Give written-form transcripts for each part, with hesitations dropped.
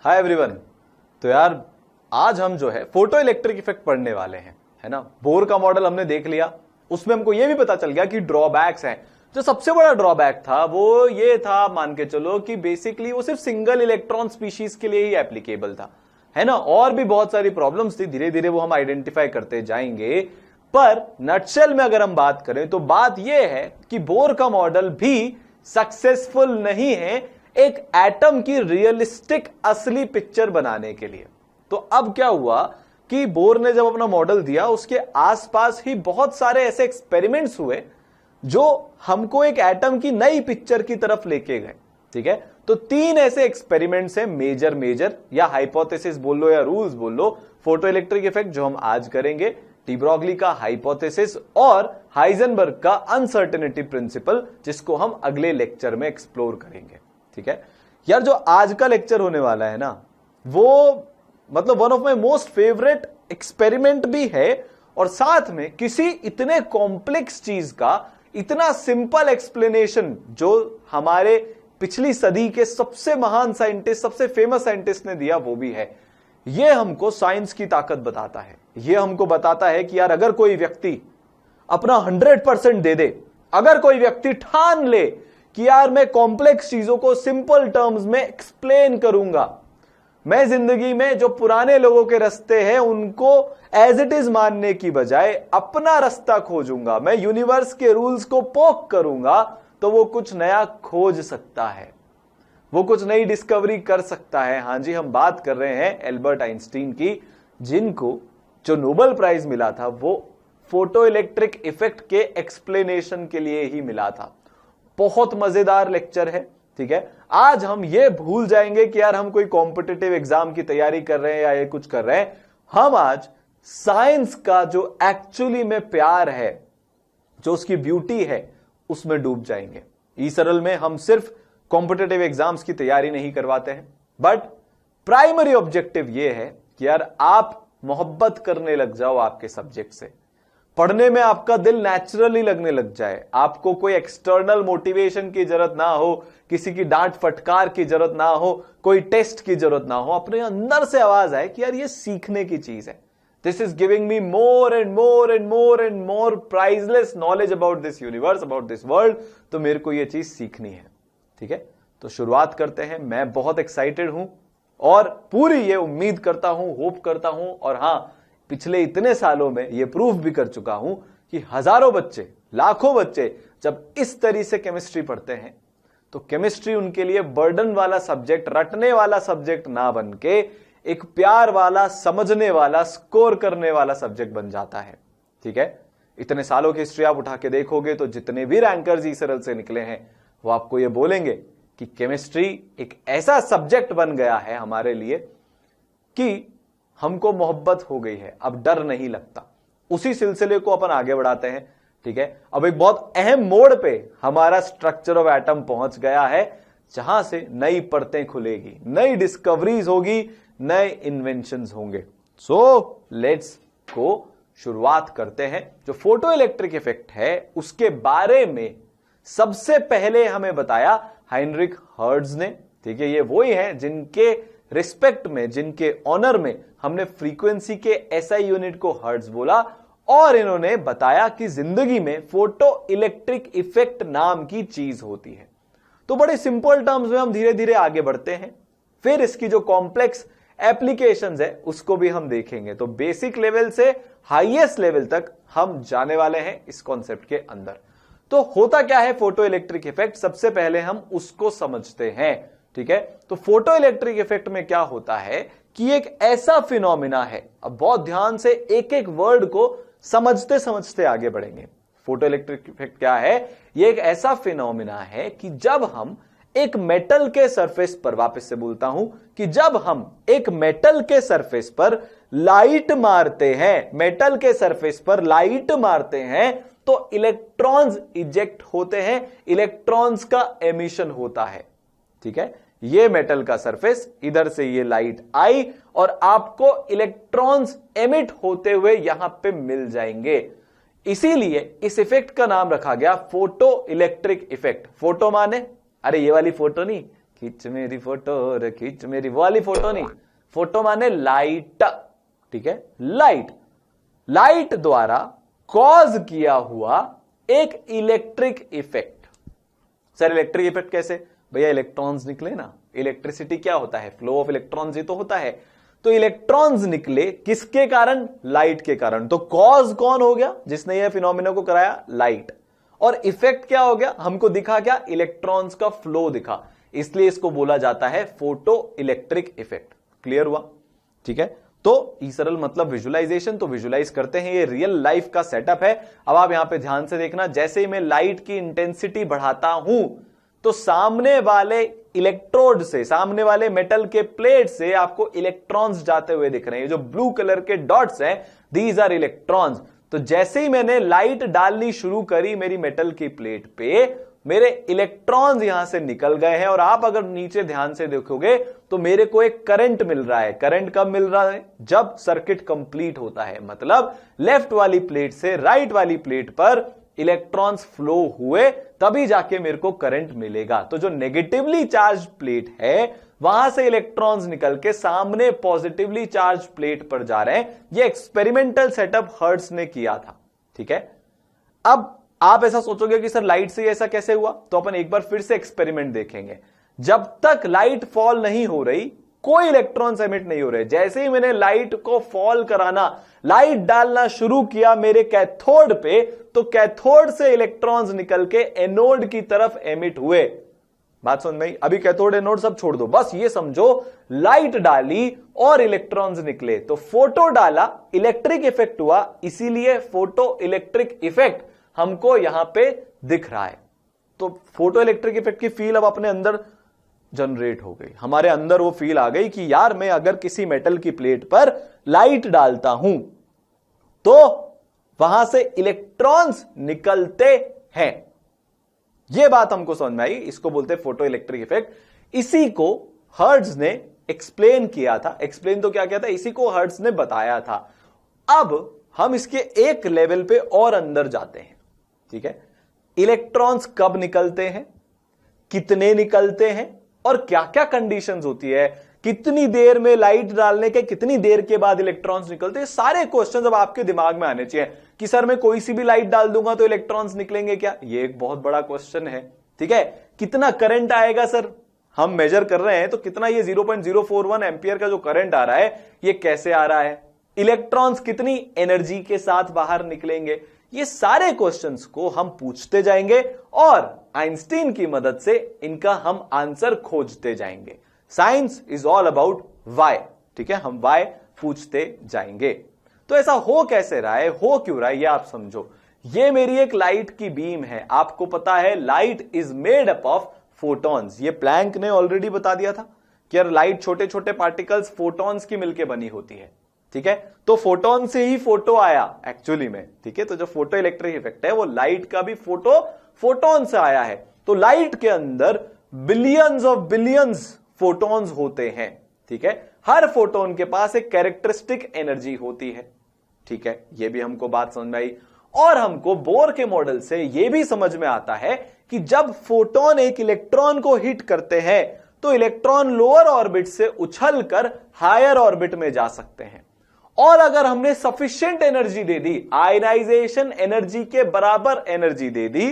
Hi everyone. तो यार आज हम जो है फोटो इलेक्ट्रिक इफेक्ट पढ़ने वाले हैं, है ना। बोर का मॉडल हमने देख लिया, उसमें हमको यह भी पता चल गया कि ड्रॉबैक्स हैं। जो सबसे बड़ा ड्रॉबैक था वो ये था, मान के चलो कि बेसिकली वो सिर्फ सिंगल इलेक्ट्रॉन स्पीशीज के लिए ही एप्लीकेबल था, है ना। और भी बहुत सारी प्रॉब्लम्स थी, धीरे धीरे वो हम आइडेंटिफाई करते जाएंगे। पर नटशेल में अगर हम बात करें तो बात यह है कि बोर का मॉडल भी सक्सेसफुल नहीं है एक एटम की रियलिस्टिक असली पिक्चर बनाने के लिए। तो अब क्या हुआ कि बोर ने जब अपना मॉडल दिया, उसके आसपास ही बहुत सारे ऐसे एक्सपेरिमेंट्स हुए जो हमको एक एटम की नई पिक्चर की तरफ लेके गए। ठीक है, तो तीन ऐसे एक्सपेरिमेंट्स हैं, मेजर या हाइपोथेसिस बोल लो या रूल्स बोल लो। फोटो इलेक्ट्रिक इफेक्ट जो हम आज करेंगे, डी ब्रॉगली का हाइपोथेसिस और हाइजेनबर्ग का अनसर्टेनिटी प्रिंसिपल, जिसको हम अगले लेक्चर में एक्सप्लोर करेंगे। ठीक है यार, जो आज का लेक्चर होने वाला है ना, वो मतलब one of my most favourite experiment भी है, और साथ में किसी इतने कॉम्प्लेक्स चीज का इतना सिंपल एक्सप्लेनेशन जो हमारे पिछली सदी के सबसे महान साइंटिस्ट, सबसे फेमस साइंटिस्ट ने दिया, वो भी है। यह हमको साइंस की ताकत बताता है। यह हमको बताता है कि यार अगर कोई व्यक्ति अपना 100% दे दे, अगर कोई व्यक्ति ठान ले कि यार मैं कॉम्प्लेक्स चीजों को सिंपल टर्म्स में एक्सप्लेन करूंगा, मैं जिंदगी में जो पुराने लोगों के रास्ते हैं उनको एज इट इज मानने की बजाय अपना रास्ता खोजूंगा, मैं यूनिवर्स के रूल्स को पोक करूंगा, तो वो कुछ नया खोज सकता है, वो कुछ नई डिस्कवरी कर सकता है। हां जी, हम बात कर रहे हैं एल्बर्ट आइंस्टीन की, जिनको जो नोबेल प्राइज मिला था वो फोटो इलेक्ट्रिक इफेक्ट के एक्सप्लेनेशन के लिए ही मिला था। बहुत मजेदार लेक्चर है। ठीक है, आज हम ये भूल जाएंगे कि यार हम कोई कॉम्पिटिटिव एग्जाम की तैयारी कर रहे हैं या ये कुछ कर रहे हैं। हम आज साइंस का जो एक्चुअली में प्यार है, जो उसकी ब्यूटी है, उसमें डूब जाएंगे। ई सरल में हम सिर्फ कॉम्पिटिटिव एग्जाम्स की तैयारी नहीं करवाते हैं, बट प्राइमरी ऑब्जेक्टिव यह है कि यार आप मोहब्बत करने लग जाओ आपके सब्जेक्ट से, पढ़ने में आपका दिल नेचुरली लगने लग जाए, आपको कोई एक्सटर्नल मोटिवेशन की जरूरत ना हो, किसी की डांट फटकार की जरूरत ना हो, कोई टेस्ट की जरूरत ना हो, अपने अंदर से आवाज आए कि यार ये सीखने की चीज है। This is giving me more and more and more and more priceless knowledge about this universe, about this world, तो मेरे को ये चीज सीखनी है। ठीक है, तो शुरुआत करते हैं। मैं बहुत एक्साइटेड हूं और पूरी ये उम्मीद करता हूं, होप करता हूं, और हां, पिछले इतने सालों में ये प्रूफ भी कर चुका हूं कि हजारों बच्चे, लाखों बच्चे जब इस तरह से केमिस्ट्री पढ़ते हैं तो केमिस्ट्री उनके लिए बर्डन वाला सब्जेक्ट, रटने वाला सब्जेक्ट ना बन के एक प्यार वाला, समझने वाला, स्कोर करने वाला सब्जेक्ट बन जाता है। ठीक है, इतने सालों की हिस्ट्री आप उठा के देखोगे तो जितने भी रैंकर्स ई सरल से निकले हैं वो आपको ये बोलेंगे कि केमिस्ट्री एक ऐसा सब्जेक्ट बन गया है हमारे लिए कि हमको मोहब्बत हो गई है, अब डर नहीं लगता। उसी सिलसिले को अपन आगे बढ़ाते हैं। ठीक है, अब एक बहुत अहम मोड़ पे हमारा स्ट्रक्चर ऑफ एटम पहुंच गया है, जहां से नई परतें खुलेगी, नई डिस्कवरीज होगी, नए इन्वेंशंस होंगे। सो लेट्स गो, शुरुआत करते हैं। जो फोटो इलेक्ट्रिक इफेक्ट है उसके बारे में सबसे पहले हमें बताया हाइनरिक हर्ट्ज ने। ठीक है, ये वही है जिनके रिस्पेक्ट में, जिनके ऑनर में हमने फ्रीक्वेंसी के एसआई यूनिट को हर्ट्ज बोला, और इन्होंने बताया कि जिंदगी में फोटो इलेक्ट्रिक इफेक्ट नाम की चीज होती है। तो बड़े सिंपल टर्म्स में हम धीरे धीरे आगे बढ़ते हैं, फिर इसकी जो कॉम्प्लेक्स एप्लीकेशंस है उसको भी हम देखेंगे। तो बेसिक लेवल से हाईएस्ट लेवल तक हम जाने वाले हैं इस कॉन्सेप्ट के अंदर। तो होता क्या है फोटो इलेक्ट्रिक इफेक्ट, सबसे पहले हम उसको समझते हैं। ठीक है, तो फोटो इलेक्ट्रिक इफेक्ट में क्या होता है कि एक ऐसा फिनोमिना है, अब बहुत ध्यान से एक एक वर्ड को समझते समझते आगे बढ़ेंगे। फोटो इलेक्ट्रिक इफेक्ट क्या है? ये एक ऐसा फिनोमिना है कि जब हम एक मेटल के सरफेस पर, वापस से बोलता हूं, कि जब हम एक मेटल के सरफेस पर लाइट मारते हैं, मेटल के सरफेस पर लाइट मारते हैं, तो इलेक्ट्रॉन्स इजेक्ट होते हैं, इलेक्ट्रॉन्स का एमिशन होता है। ठीक है, ये मेटल का सरफेस, इधर से ये लाइट आई और आपको इलेक्ट्रॉन्स एमिट होते हुए यहां पे मिल जाएंगे। इसीलिए इस इफेक्ट का नाम रखा गया फोटो इलेक्ट्रिक इफेक्ट। फोटो माने, अरे ये वाली फोटो नहीं, खींच मेरी फोटो रे खींच मेरी, वो वाली फोटो नहीं, फोटो माने लाइट, ठीक है, लाइट, लाइट द्वारा कॉज किया हुआ एक electric effect. Sir electric effect कैसे? भैया इलेक्ट्रॉन्स निकले ना, इलेक्ट्रिसिटी क्या होता है? फ्लो ऑफ इलेक्ट्रॉन्स ही तो होता है। तो इलेक्ट्रॉन्स निकले किसके कारण? लाइट के कारण। तो कॉज कौन हो गया जिसने यह फिनोमिना को कराया? लाइट। और इफेक्ट क्या हो गया? हमको दिखा क्या? इलेक्ट्रॉन्स का फ्लो दिखा, इसलिए इसको बोला जाता है फोटो इलेक्ट्रिक इफेक्ट। क्लियर हुआ? ठीक है, तो ई सरल मतलब विजुअलाइजेशन, तो विजुअलाइज करते हैं, ये रियल लाइफ का सेटअप है। अब आप यहां पे ध्यान से देखना, जैसे ही मैं लाइट की इंटेंसिटी बढ़ाता हूं तो सामने वाले इलेक्ट्रोड से, सामने वाले मेटल के प्लेट से आपको इलेक्ट्रॉन्स जाते हुए दिख रहे हैं। जो ब्लू कलर के डॉट्स हैं, दीज आर इलेक्ट्रॉन्स। तो जैसे ही मैंने लाइट डालनी शुरू करी मेरी मेटल की प्लेट पे, मेरे इलेक्ट्रॉन्स यहां से निकल गए हैं। और आप अगर नीचे ध्यान से देखोगे तो मेरे को एक करंट मिल रहा है। करंट कब मिल रहा है? जब सर्किट कंप्लीट होता है, मतलब लेफ्ट वाली प्लेट से राइट वाली प्लेट पर इलेक्ट्रॉन्स फ्लो हुए, तभी जाके मेरे को करंट मिलेगा। तो जो नेगेटिवली चार्ज प्लेट है वहां से इलेक्ट्रॉन्स निकल के सामने पॉजिटिवली चार्ज प्लेट पर जा रहे हैं। यह एक्सपेरिमेंटल सेटअप हर्ट्ज ने किया था। ठीक है, अब आप ऐसा सोचोगे कि सर लाइट से ऐसा कैसे हुआ? तो अपन एक बार फिर से एक्सपेरिमेंट देखेंगे। जब तक लाइट फॉल नहीं हो रही कोई इलेक्ट्रॉन्स एमिट नहीं हो रहे। जैसे ही मैंने लाइट को फॉल कराना, लाइट डालना शुरू किया मेरे कैथोड पे, तो कैथोड से इलेक्ट्रॉन्स निकल के एनोड की तरफ एमिट हुए। बात समझ में? अभी कैथोड एनोड सब छोड़ दो, बस ये समझो लाइट डाली और इलेक्ट्रॉन्स निकले, तो फोटो डाला, इलेक्ट्रिक इफेक्ट हुआ, इसीलिए फोटो इलेक्ट्रिक इफेक्ट हमको यहां पे दिख रहा है। तो फोटो इलेक्ट्रिक इफेक्ट की फील अब अपने अंदर जनरेट हो गई, हमारे अंदर वो फील आ गई कि यार मैं अगर किसी मेटल की प्लेट पर लाइट डालता हूं तो वहां से इलेक्ट्रॉन्स निकलते हैं। यह बात हमको समझ में आई, इसको बोलते हैं फोटो इलेक्ट्रिक इफेक्ट। इसी को हर्ट्ज ने एक्सप्लेन किया था। एक्सप्लेन तो क्या किया था? इसी को हर्ट्ज ने बताया था। अब हम इसके एक लेवल पे और अंदर जाते हैं। ठीक है, इलेक्ट्रॉन्स कब निकलते हैं, कितने निकलते हैं और क्या क्या कंडीशंस होती है, कितनी देर में लाइट डालने के कितनी देर के बाद इलेक्ट्रॉन्स निकलते हैं, सारे क्वेश्चंस अब आपके दिमाग में आने चाहिए कि सर मैं कोई सी भी लाइट डाल दूंगा तो इलेक्ट्रॉन्स निकलेंगे क्या? ये एक बहुत बड़ा क्वेश्चन है। ठीक है, कितना करंट आएगा सर? हम मेजर कर रहे हैं तो कितना, ये 0.041 एम्पियर का जो करंट आ रहा है ये कैसे आ रहा है? इलेक्ट्रॉन्स कितनी एनर्जी के साथ बाहर निकलेंगे? ये सारे क्वेश्चंस को हम पूछते जाएंगे और आइंस्टीन की मदद से इनका हम आंसर खोजते जाएंगे। Science is all about why. ठीक है, हम वाई पूछते जाएंगे। तो ऐसा हो कैसे रहा है, हो क्यों रहा है, ये आप समझो। ये मेरी एक लाइट की बीम है। आपको पता है light is made up of photons. ये प्लैंक ने ऑलरेडी बता दिया था कि यार लाइट छोटे छोटे पार्टिकल्स फोटॉन्स की मिलकर बनी होती है। ठीक है, तो फोटोन से ही फोटो आया एक्चुअली में। ठीक है, तो जो फोटो इलेक्ट्रिक इफेक्ट है वो लाइट का भी फोटोन से आया है। तो लाइट के अंदर बिलियंस ऑफ बिलियंस फोटॉन्स होते हैं। ठीक है, हर फोटोन के पास एक कैरेक्टरिस्टिक एनर्जी होती है। ठीक है, ये भी हमको बात समझ में आई। और हमको बोर के मॉडल से यह भी समझ में आता है कि जब फोटोन एक इलेक्ट्रॉन को हिट करते हैं तो इलेक्ट्रॉन लोअर ऑर्बिट से उछलकर हायर ऑर्बिट में जा सकते हैं। और अगर हमने सफिशिएंट एनर्जी दे दी, आयनाइजेशन एनर्जी के बराबर एनर्जी दे दी,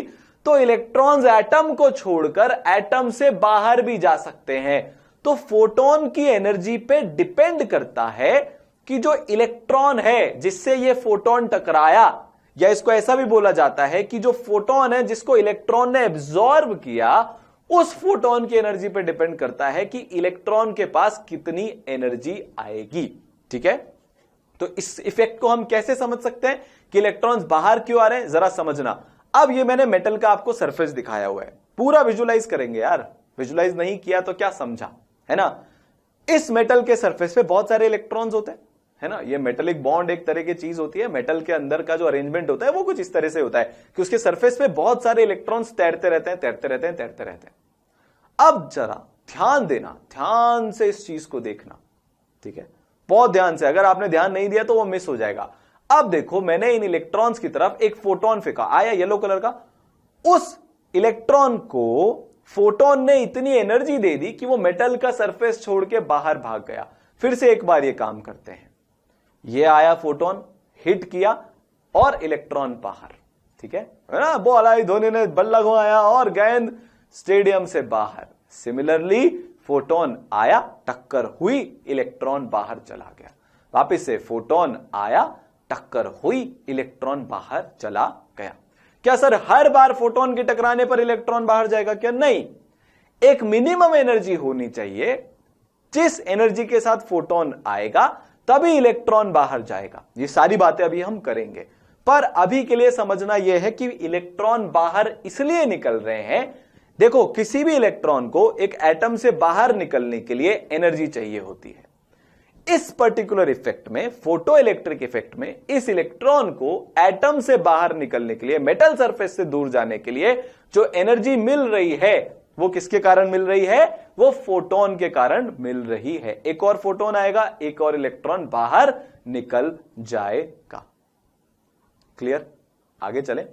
तो इलेक्ट्रॉन्स एटम को छोड़कर एटम से बाहर भी जा सकते हैं। तो फोटोन की एनर्जी पे डिपेंड करता है कि जो इलेक्ट्रॉन है जिससे ये फोटोन टकराया, या इसको ऐसा भी बोला जाता है कि जो फोटोन है जिसको इलेक्ट्रॉन ने एब्जॉर्ब किया, उस फोटोन की एनर्जी पे डिपेंड करता है कि इलेक्ट्रॉन के पास कितनी एनर्जी आएगी। ठीक है, तो इस इफेक्ट को हम कैसे समझ सकते हैं कि इलेक्ट्रॉन्स बाहर क्यों आ रहे हैं, जरा समझना। अब ये मैंने मेटल का आपको सरफेस दिखाया हुआ है, पूरा विजुलाइज करेंगे यार। विजुलाइज नहीं किया तो क्या समझा, है ना? इस मेटल के सरफेस पे बहुत सारे इलेक्ट्रॉन्स होते हैं, है ना? ये मेटेलिक बॉन्ड एक तरह की चीज होती है। मेटल के अंदर का जो अरेंजमेंट होता है वो कुछ इस तरह से होता है कि उसके सरफेस पे बहुत सारे इलेक्ट्रॉन्स तैरते रहते हैं, तैरते रहते हैं, तैरते रहते हैं। अब जरा ध्यान देना, ध्यान से इस चीज को देखना। ठीक है, बहुत ध्यान से, अगर आपने ध्यान नहीं दिया तो वो मिस हो जाएगा। अब देखो, मैंने इन इलेक्ट्रॉन्स की तरफ एक फोटोन फेंका, आया येलो कलर का। उस इलेक्ट्रॉन को फोटोन ने इतनी एनर्जी दे दी कि वो मेटल का सरफेस छोड़ के बाहर भाग गया। फिर से एक बार ये काम करते हैं। ये आया फोटोन, हिट किया और इलेक्ट्रॉन बाहर, ठीक है ना। बॉल आई, धोनी ने बल्ला घुमाया और गेंद स्टेडियम से बाहर। सिमिलरली फोटोन आया, टक्कर हुई, इलेक्ट्रॉन बाहर चला गया। वापिस से फोटोन आया, टक्कर हुई, इलेक्ट्रॉन बाहर चला गया। क्या सर हर बार फोटोन के टकराने पर इलेक्ट्रॉन बाहर जाएगा? क्या नहीं, एक मिनिमम एनर्जी होनी चाहिए। जिस एनर्जी के साथ फोटोन आएगा तभी इलेक्ट्रॉन बाहर जाएगा। ये सारी बातें अभी हम करेंगे, पर अभी के लिए समझना यह है कि इलेक्ट्रॉन बाहर इसलिए निकल रहे हैं। देखो, किसी भी इलेक्ट्रॉन को एक एटम से बाहर निकलने के लिए एनर्जी चाहिए होती है। इस पर्टिकुलर इफेक्ट में, फोटो इलेक्ट्रिक इफेक्ट में, इस इलेक्ट्रॉन को एटम से बाहर निकलने के लिए, मेटल सरफेस से दूर जाने के लिए जो एनर्जी मिल रही है वो किसके कारण मिल रही है? वो फोटोन के कारण मिल रही है। एक और फोटोन आएगा, एक और इलेक्ट्रॉन बाहर निकल जाएगा। क्लियर? आगे चले।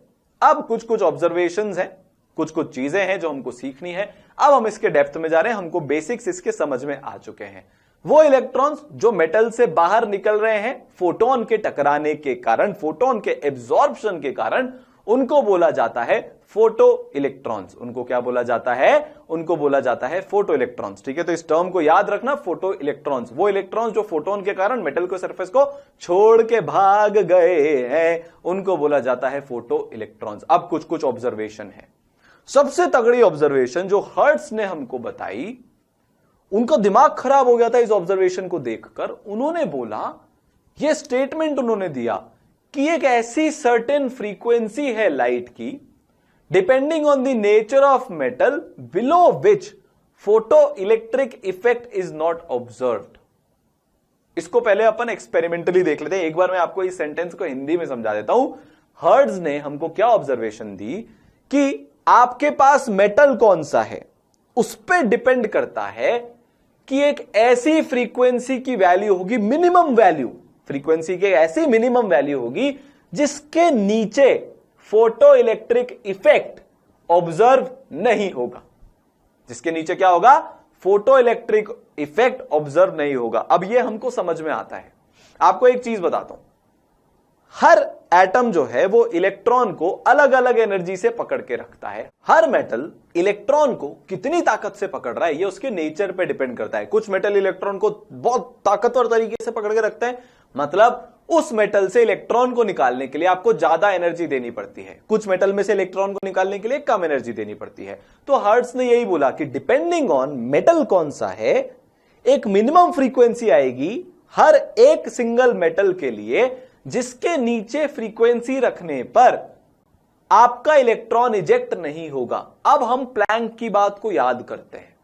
अब कुछ कुछ ऑब्जर्वेशंस हैं, कुछ कुछ चीजें हैं जो हमको सीखनी है। अब हम इसके डेप्थ में जा रहे हैं, हमको बेसिक्स इसके समझ में आ चुके हैं। वो इलेक्ट्रॉन्स जो मेटल से बाहर निकल रहे हैं फोटोन के टकराने के कारण, फोटोन के एब्जॉर्प्शन के कारण, उनको बोला जाता है फोटो इलेक्ट्रॉन्स। उनको क्या बोला जाता है? उनको बोला जाता है फोटो इलेक्ट्रॉन्स। ठीक है, तो इस टर्म को याद रखना, फोटो इलेक्ट्रॉन्स। वो इलेक्ट्रॉन्स जो फोटोन के कारण मेटल के सरफेस को छोड़ के भाग गए हैं, उनको बोला जाता है फोटो इलेक्ट्रॉन्स। अब कुछ कुछ ऑब्जर्वेशन है। सबसे तगड़ी ऑब्जर्वेशन जो हर्ट्ज ने हमको बताई, उनका दिमाग खराब हो गया था इस ऑब्जर्वेशन को देखकर। उन्होंने बोला, यह स्टेटमेंट उन्होंने दिया कि एक ऐसी सर्टेन फ्रीक्वेंसी है लाइट की, depending on the nature of metal, below which photo electric effect is not observed. इसको पहले अपन एक्सपेरिमेंटली देख लेते हैं। एक बार मैं आपको इस सेंटेंस को हिंदी में समझा देता हूं। हर्ट्ज ने हमको क्या ऑब्जर्वेशन दी कि आपके पास मेटल कौन सा है उस पर डिपेंड करता है कि एक ऐसी फ्रीक्वेंसी की वैल्यू होगी, मिनिमम वैल्यू, फ्रीक्वेंसी की ऐसी मिनिमम वैल्यू होगी जिसके नीचे फोटो इलेक्ट्रिक इफेक्ट ऑब्जर्व नहीं होगा। जिसके नीचे क्या होगा? फोटो इलेक्ट्रिक इफेक्ट ऑब्जर्व नहीं होगा। अब यह हमको समझ में आता है। आपको एक चीज बताता हूं, हर एटम जो है वो इलेक्ट्रॉन को अलग अलग एनर्जी से पकड़ के रखता है। हर मेटल इलेक्ट्रॉन को कितनी ताकत से पकड़ रहा है ये उसके नेचर पे डिपेंड करता है। कुछ मेटल इलेक्ट्रॉन को बहुत ताकतवर तरीके से पकड़ के रखते हैं, मतलब उस मेटल से इलेक्ट्रॉन को निकालने के लिए आपको ज्यादा एनर्जी देनी पड़ती है। कुछ मेटल में से इलेक्ट्रॉन को निकालने के लिए कम एनर्जी देनी पड़ती है। तो हर्ट्ज ने यही बोला कि डिपेंडिंग ऑन मेटल कौन सा है, एक मिनिमम फ्रीक्वेंसी आएगी हर एक सिंगल मेटल के लिए, जिसके नीचे फ्रीक्वेंसी रखने पर आपका इलेक्ट्रॉन इजेक्ट नहीं होगा। अब हम प्लैंक की बात को याद करते हैं,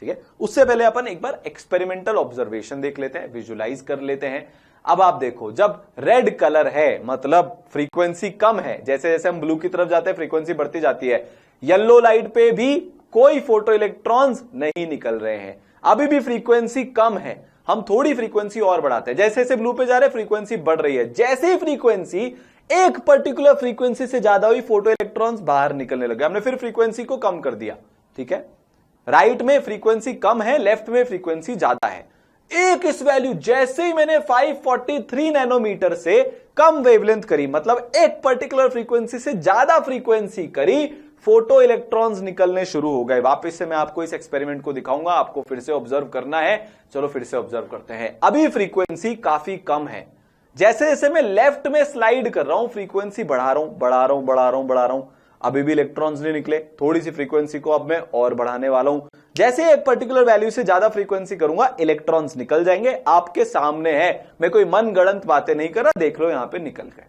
ठीक है। उससे पहले अपन एक बार एक्सपेरिमेंटल ऑब्जर्वेशन देख लेते हैं, विजुलाइज कर लेते हैं। अब आप देखो, जब रेड कलर है मतलब फ्रीक्वेंसी कम है, जैसे जैसे हम ब्लू की तरफ जाते हैं फ्रीक्वेंसी बढ़ती जाती है। येलो लाइट पे भी कोई फोटो इलेक्ट्रॉन्स नहीं निकल रहे हैं, अभी भी फ्रीक्वेंसी कम है। हम थोड़ी फ्रीक्वेंसी और बढ़ाते हैं, जैसे जैसे ब्लू पे जा रहे हैं फ्रीक्वेंसी बढ़ रही है। जैसे ही फ्रीक्वेंसी एक पर्टिकुलर फ्रीक्वेंसी से ज्यादा हुई, फोटो इलेक्ट्रॉन्स बाहर निकलने लगे। हमने फिर फ्रीक्वेंसी को कम कर दिया, ठीक है। राइट में फ्रीक्वेंसी कम है, लेफ्ट में फ्रीक्वेंसी ज्यादा है। एक इस वैल्यू जैसे ही मैंने 543 नैनोमीटर से कम वेवलेंथ करी, मतलब एक पर्टिकुलर फ्रीक्वेंसी से ज्यादा फ्रीक्वेंसी करी, फोटो इलेक्ट्रॉन्स निकलने शुरू हो गए। वापस से मैं आपको इस एक्सपेरिमेंट को दिखाऊंगा, आपको फिर से ऑब्जर्व करना है। चलो फिर से ऑब्जर्व करते हैं। अभी फ्रीक्वेंसी काफी कम है, जैसे जैसे मैं लेफ्ट में स्लाइड कर रहा हूं फ्रीक्वेंसी बढ़ा रहा हूं, अभी भी इलेक्ट्रॉन्स नहीं निकले। थोड़ी सी फ्रीक्वेंसी को अब मैं और बढ़ाने वाला हूं। जैसे एक पर्टिकुलर वैल्यू से ज्यादा फ्रीक्वेंसी करूंगा, इलेक्ट्रॉन्स निकल जाएंगे। आपके सामने है, मैं कोई मनगढ़ंत बातें नहीं कर रहा, देख लो यहां पे निकल गए।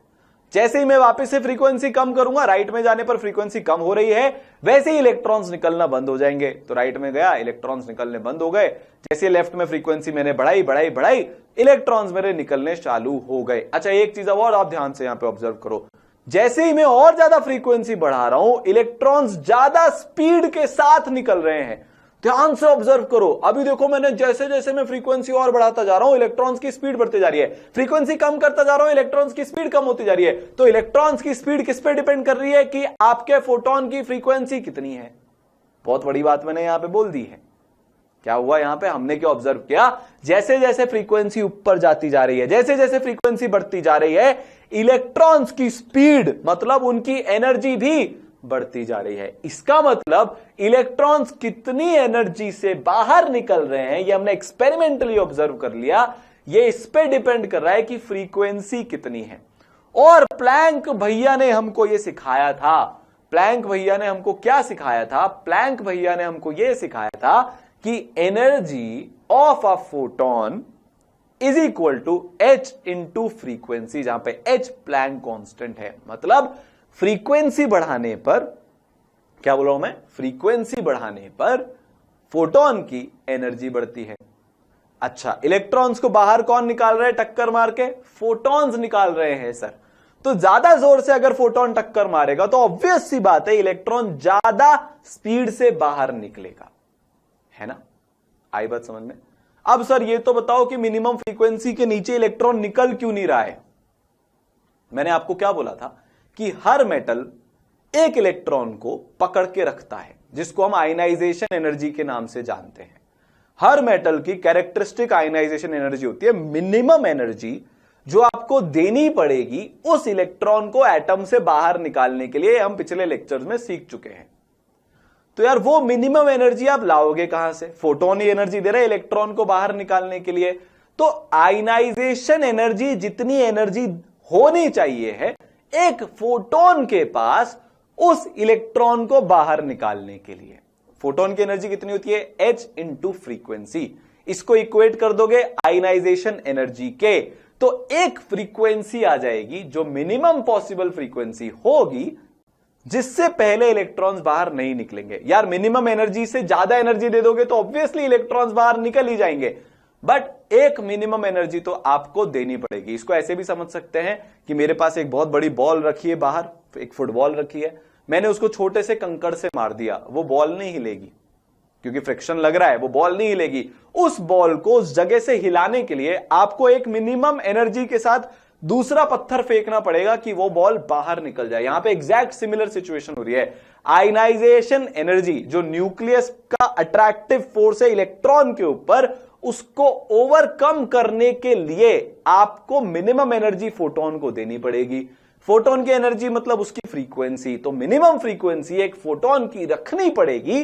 जैसे ही मैं वापस से फ्रीक्वेंसी कम करूंगा, राइट में जाने पर फ्रीक्वेंसी कम हो रही है, वैसे ही इलेक्ट्रॉन्स निकलना बंद हो जाएंगे। तो राइट में गया, इलेक्ट्रॉन्स निकलने बंद हो गए। जैसे लेफ्ट में फ्रीक्वेंसी मैंने बढ़ाई, इलेक्ट्रॉन्स मेरे निकलने चालू हो गए। अच्छा, एक चीज और आप ध्यान से यहां पे ऑब्जर्व करो, जैसे ही मैं और ज्यादा फ्रीक्वेंसी बढ़ा रहा हूं, इलेक्ट्रॉन्स ज्यादा स्पीड के साथ निकल रहे हैं। ध्यान से ऑब्जर्व करो। अभी देखो, मैंने जैसे जैसे मैं फ्रीक्वेंसी और बढ़ाता जा रहा हूं, इलेक्ट्रॉन्स की स्पीड बढ़ती जा रही है। फ्रीक्वेंसी कम करता जा रहा हूं, इलेक्ट्रॉन्स की स्पीड कम होती जा रही है। तो इलेक्ट्रॉन्स की स्पीड किस पे डिपेंड कर रही है कि आपके फोटोन की फ्रीक्वेंसी कितनी है। बहुत बड़ी बात मैंने यहां पे बोल दी है। क्या हुआ यहां पे, हमने क्या ऑब्जर्व किया, जैसे जैसे फ्रीक्वेंसी ऊपर जाती जा रही है, जैसे जैसे फ्रीक्वेंसी बढ़ती जा रही है, इलेक्ट्रॉन्स की स्पीड मतलब उनकी एनर्जी भी बढ़ती जा रही है। इसका मतलब इलेक्ट्रॉन्स कितनी एनर्जी से बाहर निकल रहे हैं, ये हमने एक्सपेरिमेंटली ऑब्जर्व कर लिया। ये इस पे डिपेंड कर रहा है कि फ्रीक्वेंसी कितनी है। और प्लैंक भैया ने हमको ये सिखाया था, प्लैंक भैया ने हमको क्या सिखाया था, प्लैंक भैया ने हमको ये सिखाया था कि energy of a photon is equal to h into frequency, जहां पे h प्लैंक कांस्टेंट है। मतलब फ्रीक्वेंसी बढ़ाने पर, क्या बोल रहा हूं मैं, फ्रीक्वेंसी बढ़ाने पर फोटोन की एनर्जी बढ़ती है। अच्छा, इलेक्ट्रॉन्स को बाहर कौन निकाल रहे हैं टक्कर मार के, फोटॉन्स निकाल रहे हैं सर। तो ज्यादा जोर से अगर फोटोन टक्कर मारेगा तो ऑब्वियस सी बात है इलेक्ट्रॉन ज्यादा स्पीड से बाहर निकलेगा, है ना। आई बात समझ में। अब सर ये तो बताओ कि मिनिमम फ्रीक्वेंसी के नीचे इलेक्ट्रॉन निकल क्यों नहीं रहा है। मैंने आपको क्या बोला था कि हर मेटल एक इलेक्ट्रॉन को पकड़ के रखता है, जिसको हम आयनाइजेशन एनर्जी के नाम से जानते हैं। हर मेटल की कैरेक्टरिस्टिक आयनाइजेशन एनर्जी होती है, मिनिमम एनर्जी जो आपको देनी पड़ेगी उस इलेक्ट्रॉन को एटम से बाहर निकालने के लिए, हम पिछले लेक्चर्स में सीख चुके हैं। तो यार वो मिनिमम एनर्जी आप लाओगे कहां से, फोटोन ही एनर्जी दे रहा है इलेक्ट्रॉन को बाहर निकालने के लिए। तो आयनाइजेशन एनर्जी जितनी एनर्जी होनी चाहिए है एक फोटोन के पास उस इलेक्ट्रॉन को बाहर निकालने के लिए, फोटोन की एनर्जी कितनी होती है, h इंटू फ्रीक्वेंसी। इसको इक्वेट कर दोगे आयनाइजेशन एनर्जी के, तो एक फ्रीक्वेंसी आ जाएगी जो मिनिमम पॉसिबल फ्रीक्वेंसी होगी जिससे पहले इलेक्ट्रॉन्स बाहर नहीं निकलेंगे। यार मिनिमम एनर्जी से ज्यादा एनर्जी दे दोगे तो ऑब्वियसली इलेक्ट्रॉन्स बाहर निकल ही जाएंगे, बट एक मिनिमम एनर्जी तो आपको देनी पड़ेगी। इसको ऐसे भी समझ सकते हैं कि मेरे पास एक बहुत बड़ी बॉल रखी है बाहर, एक फुटबॉल रखी है, मैंने उसको छोटे से कंकड़ से मार दिया, वो बॉल नहीं हिलेगी क्योंकि फ्रिक्शन लग रहा है, वो बॉल नहीं हिलेगी। उस बॉल को उस जगह से हिलाने के लिए आपको एक मिनिमम एनर्जी के साथ दूसरा पत्थर फेंकना पड़ेगा कि वो बॉल बाहर निकल जाए। यहां पे एग्जैक्ट सिमिलर सिचुएशन हो रही है। आयनाइजेशन एनर्जी जो न्यूक्लियस का अट्रैक्टिव फोर्स है इलेक्ट्रॉन के ऊपर, उसको ओवरकम करने के लिए आपको मिनिमम एनर्जी फोटोन को देनी पड़ेगी। फोटोन की एनर्जी मतलब उसकी फ्रीक्वेंसी, तो मिनिमम फ्रीक्वेंसी एक फोटोन की रखनी पड़ेगी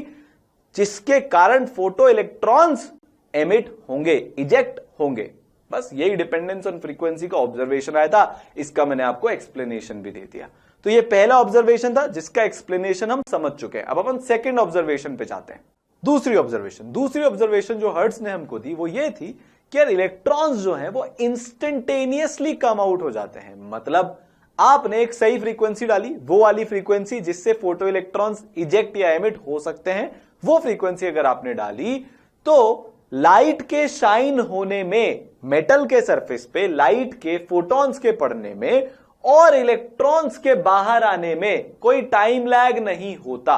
जिसके कारण फोटो इलेक्ट्रॉन्स एमिट होंगे, इजेक्ट होंगे। बस यही डिपेंडेंस ऑन फ्रीक्वेंसी का ऑब्जर्वेशन आया था, इसका मैंने आपको एक्सप्लेनेशन भी दे दिया। तो ये पहला ऑब्जर्वेशन था जिसका एक्सप्लेनेशन हम समझ चुके हैं। अब अपन सेकंड ऑब्जर्वेशन पे जाते हैं। दूसरी ऑब्जर्वेशन जो हर्ट्ज ने हमको दी वो ये थी कि यार इलेक्ट्रॉन्स जो हैं वो इंस्टेंटेनियसली कम आउट हो जाते हैं। मतलब आपने एक सही फ्रीक्वेंसी डाली, वो वाली फ्रीक्वेंसी जिससे फोटो इलेक्ट्रॉन्स इजेक्ट या एमिट हो सकते हैं, वो फ्रीक्वेंसी अगर आपने डाली तो लाइट के शाइन होने में, मेटल के सरफेस पे लाइट के फोटॉन्स के पड़ने में और इलेक्ट्रॉन्स के बाहर आने में कोई टाइम लैग नहीं होता।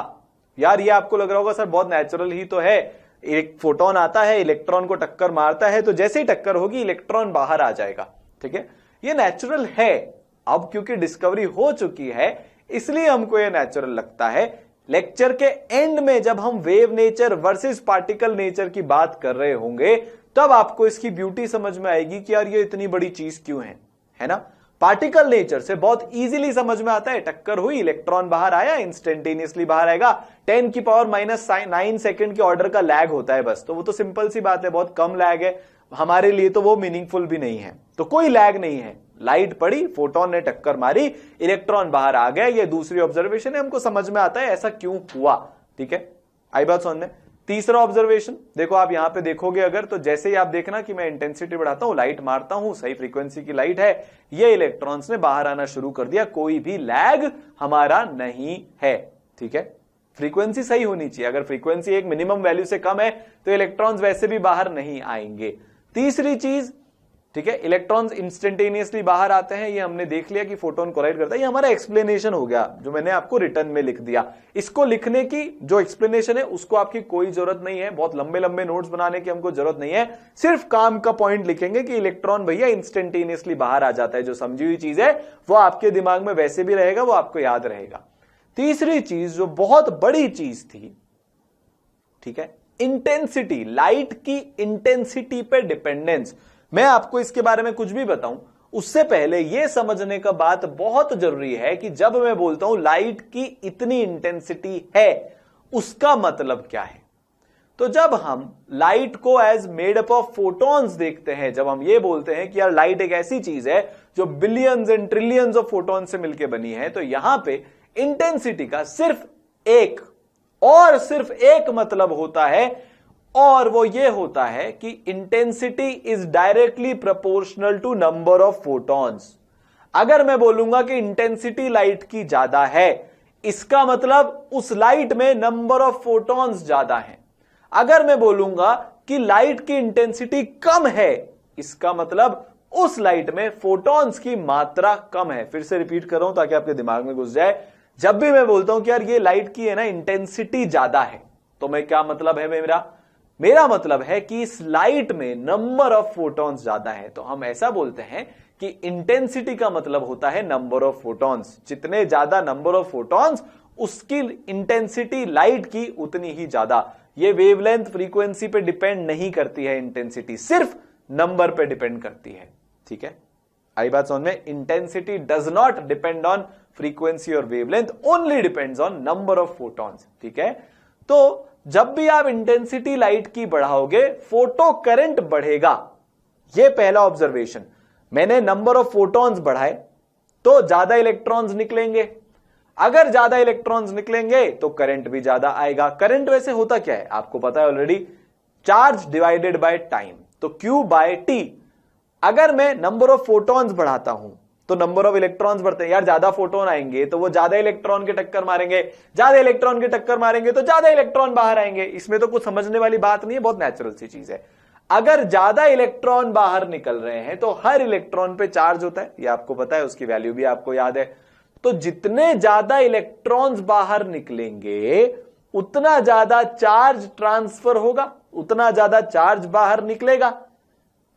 यार ये आपको लग रहा होगा सर बहुत नेचुरल ही तो है, एक फोटोन आता है इलेक्ट्रॉन को टक्कर मारता है तो जैसे ही टक्कर होगी इलेक्ट्रॉन बाहर आ जाएगा, ठीक है, ये नेचुरल है। अब क्योंकि डिस्कवरी हो चुकी है इसलिए हमको ये नेचुरल लगता है। लेक्चर के एंड में जब हम wave nature versus particle nature की बात कर रहे होंगे तब आपको इसकी ब्यूटी समझ में आएगी कि यार ये इतनी बड़ी चीज क्यों है ना। पार्टिकल नेचर से बहुत इजीली समझ में आता है, टक्कर हुई इलेक्ट्रॉन बाहर आया, इंस्टेंटेनियसली बाहर आएगा, 10⁻⁹ सेकंड के ऑर्डर का लैग होता है बस। तो वो तो सिंपल सी बात है, बहुत कम लैग है, हमारे लिए तो वो मीनिंगफुल भी नहीं है। तो कोई लैग नहीं है, लाइट पड़ी, फोटोन ने टक्कर मारी, इलेक्ट्रॉन बाहर आ गया, ये दूसरी ऑब्जर्वेशन है, हमको समझ में आता है ऐसा क्यों हुआ, ठीक है। आई बात समझ में। तीसरा ऑब्जर्वेशन देखो, आप यहां पे देखोगे अगर तो जैसे ही आप देखना कि मैं इंटेंसिटी बढ़ाता हूं, लाइट मारता हूं, सही फ्रीक्वेंसी की लाइट है, ये इलेक्ट्रॉन्स ने बाहर आना शुरू कर दिया, कोई भी लैग हमारा नहीं है, ठीक है। फ्रीक्वेंसी सही होनी चाहिए, अगर फ्रीक्वेंसी एक मिनिमम वैल्यू से कम है तो इलेक्ट्रॉन्स वैसे भी बाहर नहीं आएंगे। तीसरी चीज, ठीक है, इलेक्ट्रॉन्स इंस्टेंटेनियसली बाहर आते हैं, ये हमने देख लिया कि फोटोन कोलाइड करता है, ये हमारा एक्सप्लेनेशन हो गया जो मैंने आपको रिटर्न में लिख दिया। इसको लिखने की जो एक्सप्लेनेशन है उसको आपकी कोई जरूरत नहीं है, बहुत लंबे लंबे नोट्स बनाने की हमको जरूरत नहीं है, सिर्फ काम का पॉइंट लिखेंगे कि इलेक्ट्रॉन भैया इंस्टेंटेनियसली बाहर आ जाता है। जो समझी हुई चीज है वो आपके दिमाग में वैसे भी रहेगा, वो आपको याद रहेगा। तीसरी चीज जो बहुत बड़ी चीज थी ठीक है, इंटेंसिटी, लाइट की इंटेंसिटी पे डिपेंडेंस। मैं आपको इसके बारे में कुछ भी बताऊं उससे पहले यह समझने का बात बहुत जरूरी है कि जब मैं बोलता हूं लाइट की इतनी इंटेंसिटी है, उसका मतलब क्या है। तो जब हम लाइट को as made up of photons देखते हैं, जब हम ये बोलते हैं कि यार लाइट एक ऐसी चीज है जो billions and trillions of photon से मिलकर बनी है, तो यहां पे इंटेंसिटी का सिर्फ एक और सिर्फ एक मतलब होता है, और वो ये होता है कि intensity is directly proportional to number of photons. अगर मैं बोलूंगा कि इंटेंसिटी लाइट की ज्यादा है, इसका मतलब उस लाइट में नंबर ऑफ फोटॉन्स ज्यादा है। अगर मैं बोलूंगा कि लाइट की इंटेंसिटी कम है, इसका मतलब उस लाइट में फोटॉन्स की मात्रा कम है। फिर से रिपीट कर रहा हूं ताकि आपके दिमाग में घुस जाए। जब भी मैं बोलता हूं कि यार ये लाइट की है ना इंटेंसिटी ज्यादा है, तो मैं क्या मतलब है मेरा मतलब है कि इस लाइट में नंबर ऑफ फोटॉन्स ज्यादा है। तो हम ऐसा बोलते हैं कि इंटेंसिटी का मतलब होता है नंबर ऑफ फोटॉन्स। जितने ज्यादा नंबर ऑफ फोटॉन्स, उसकी इंटेंसिटी लाइट की उतनी ही ज्यादा। ये वेवलेंथ फ्रीक्वेंसी पे डिपेंड नहीं करती है, इंटेंसिटी सिर्फ नंबर पे डिपेंड करती है। ठीक है, आई बात समझ में। Intensity does not depend on frequency और wavelength, only depends on number of photons. ठीक है, तो जब भी आप इंटेंसिटी लाइट की बढ़ाओगे, फोटो करंट बढ़ेगा। यह पहला ऑब्जर्वेशन। मैंने नंबर ऑफ फोटॉन्स बढ़ाए तो ज्यादा इलेक्ट्रॉन्स निकलेंगे। अगर ज्यादा इलेक्ट्रॉन्स निकलेंगे तो करंट भी ज्यादा आएगा। करंट वैसे होता क्या है आपको पता है already, charge divided by time, तो Q बाय T। अगर मैं नंबर ऑफ फोटॉन्स बढ़ाता हूं तो नंबर ऑफ इलेक्ट्रॉन्स बढ़ते हैं। यार ज्यादा फोटोन आएंगे तो वो ज्यादा इलेक्ट्रॉन के टक्कर मारेंगे, ज्यादा इलेक्ट्रॉन के टक्कर मारेंगे तो ज्यादा इलेक्ट्रॉन बाहर आएंगे। इसमें तो कुछ समझने वाली बात नहीं है, बहुत नेचुरल सी चीज है। अगर ज्यादा इलेक्ट्रॉन बाहर निकल रहे हैं तो हर इलेक्ट्रॉन पे चार्ज होता है, ये आपको पता है, उसकी वैल्यू भी आपको याद है। तो जितने ज्यादा इलेक्ट्रॉन्स बाहर निकलेंगे उतना ज्यादा चार्ज ट्रांसफर होगा, उतना ज्यादा चार्ज बाहर निकलेगा।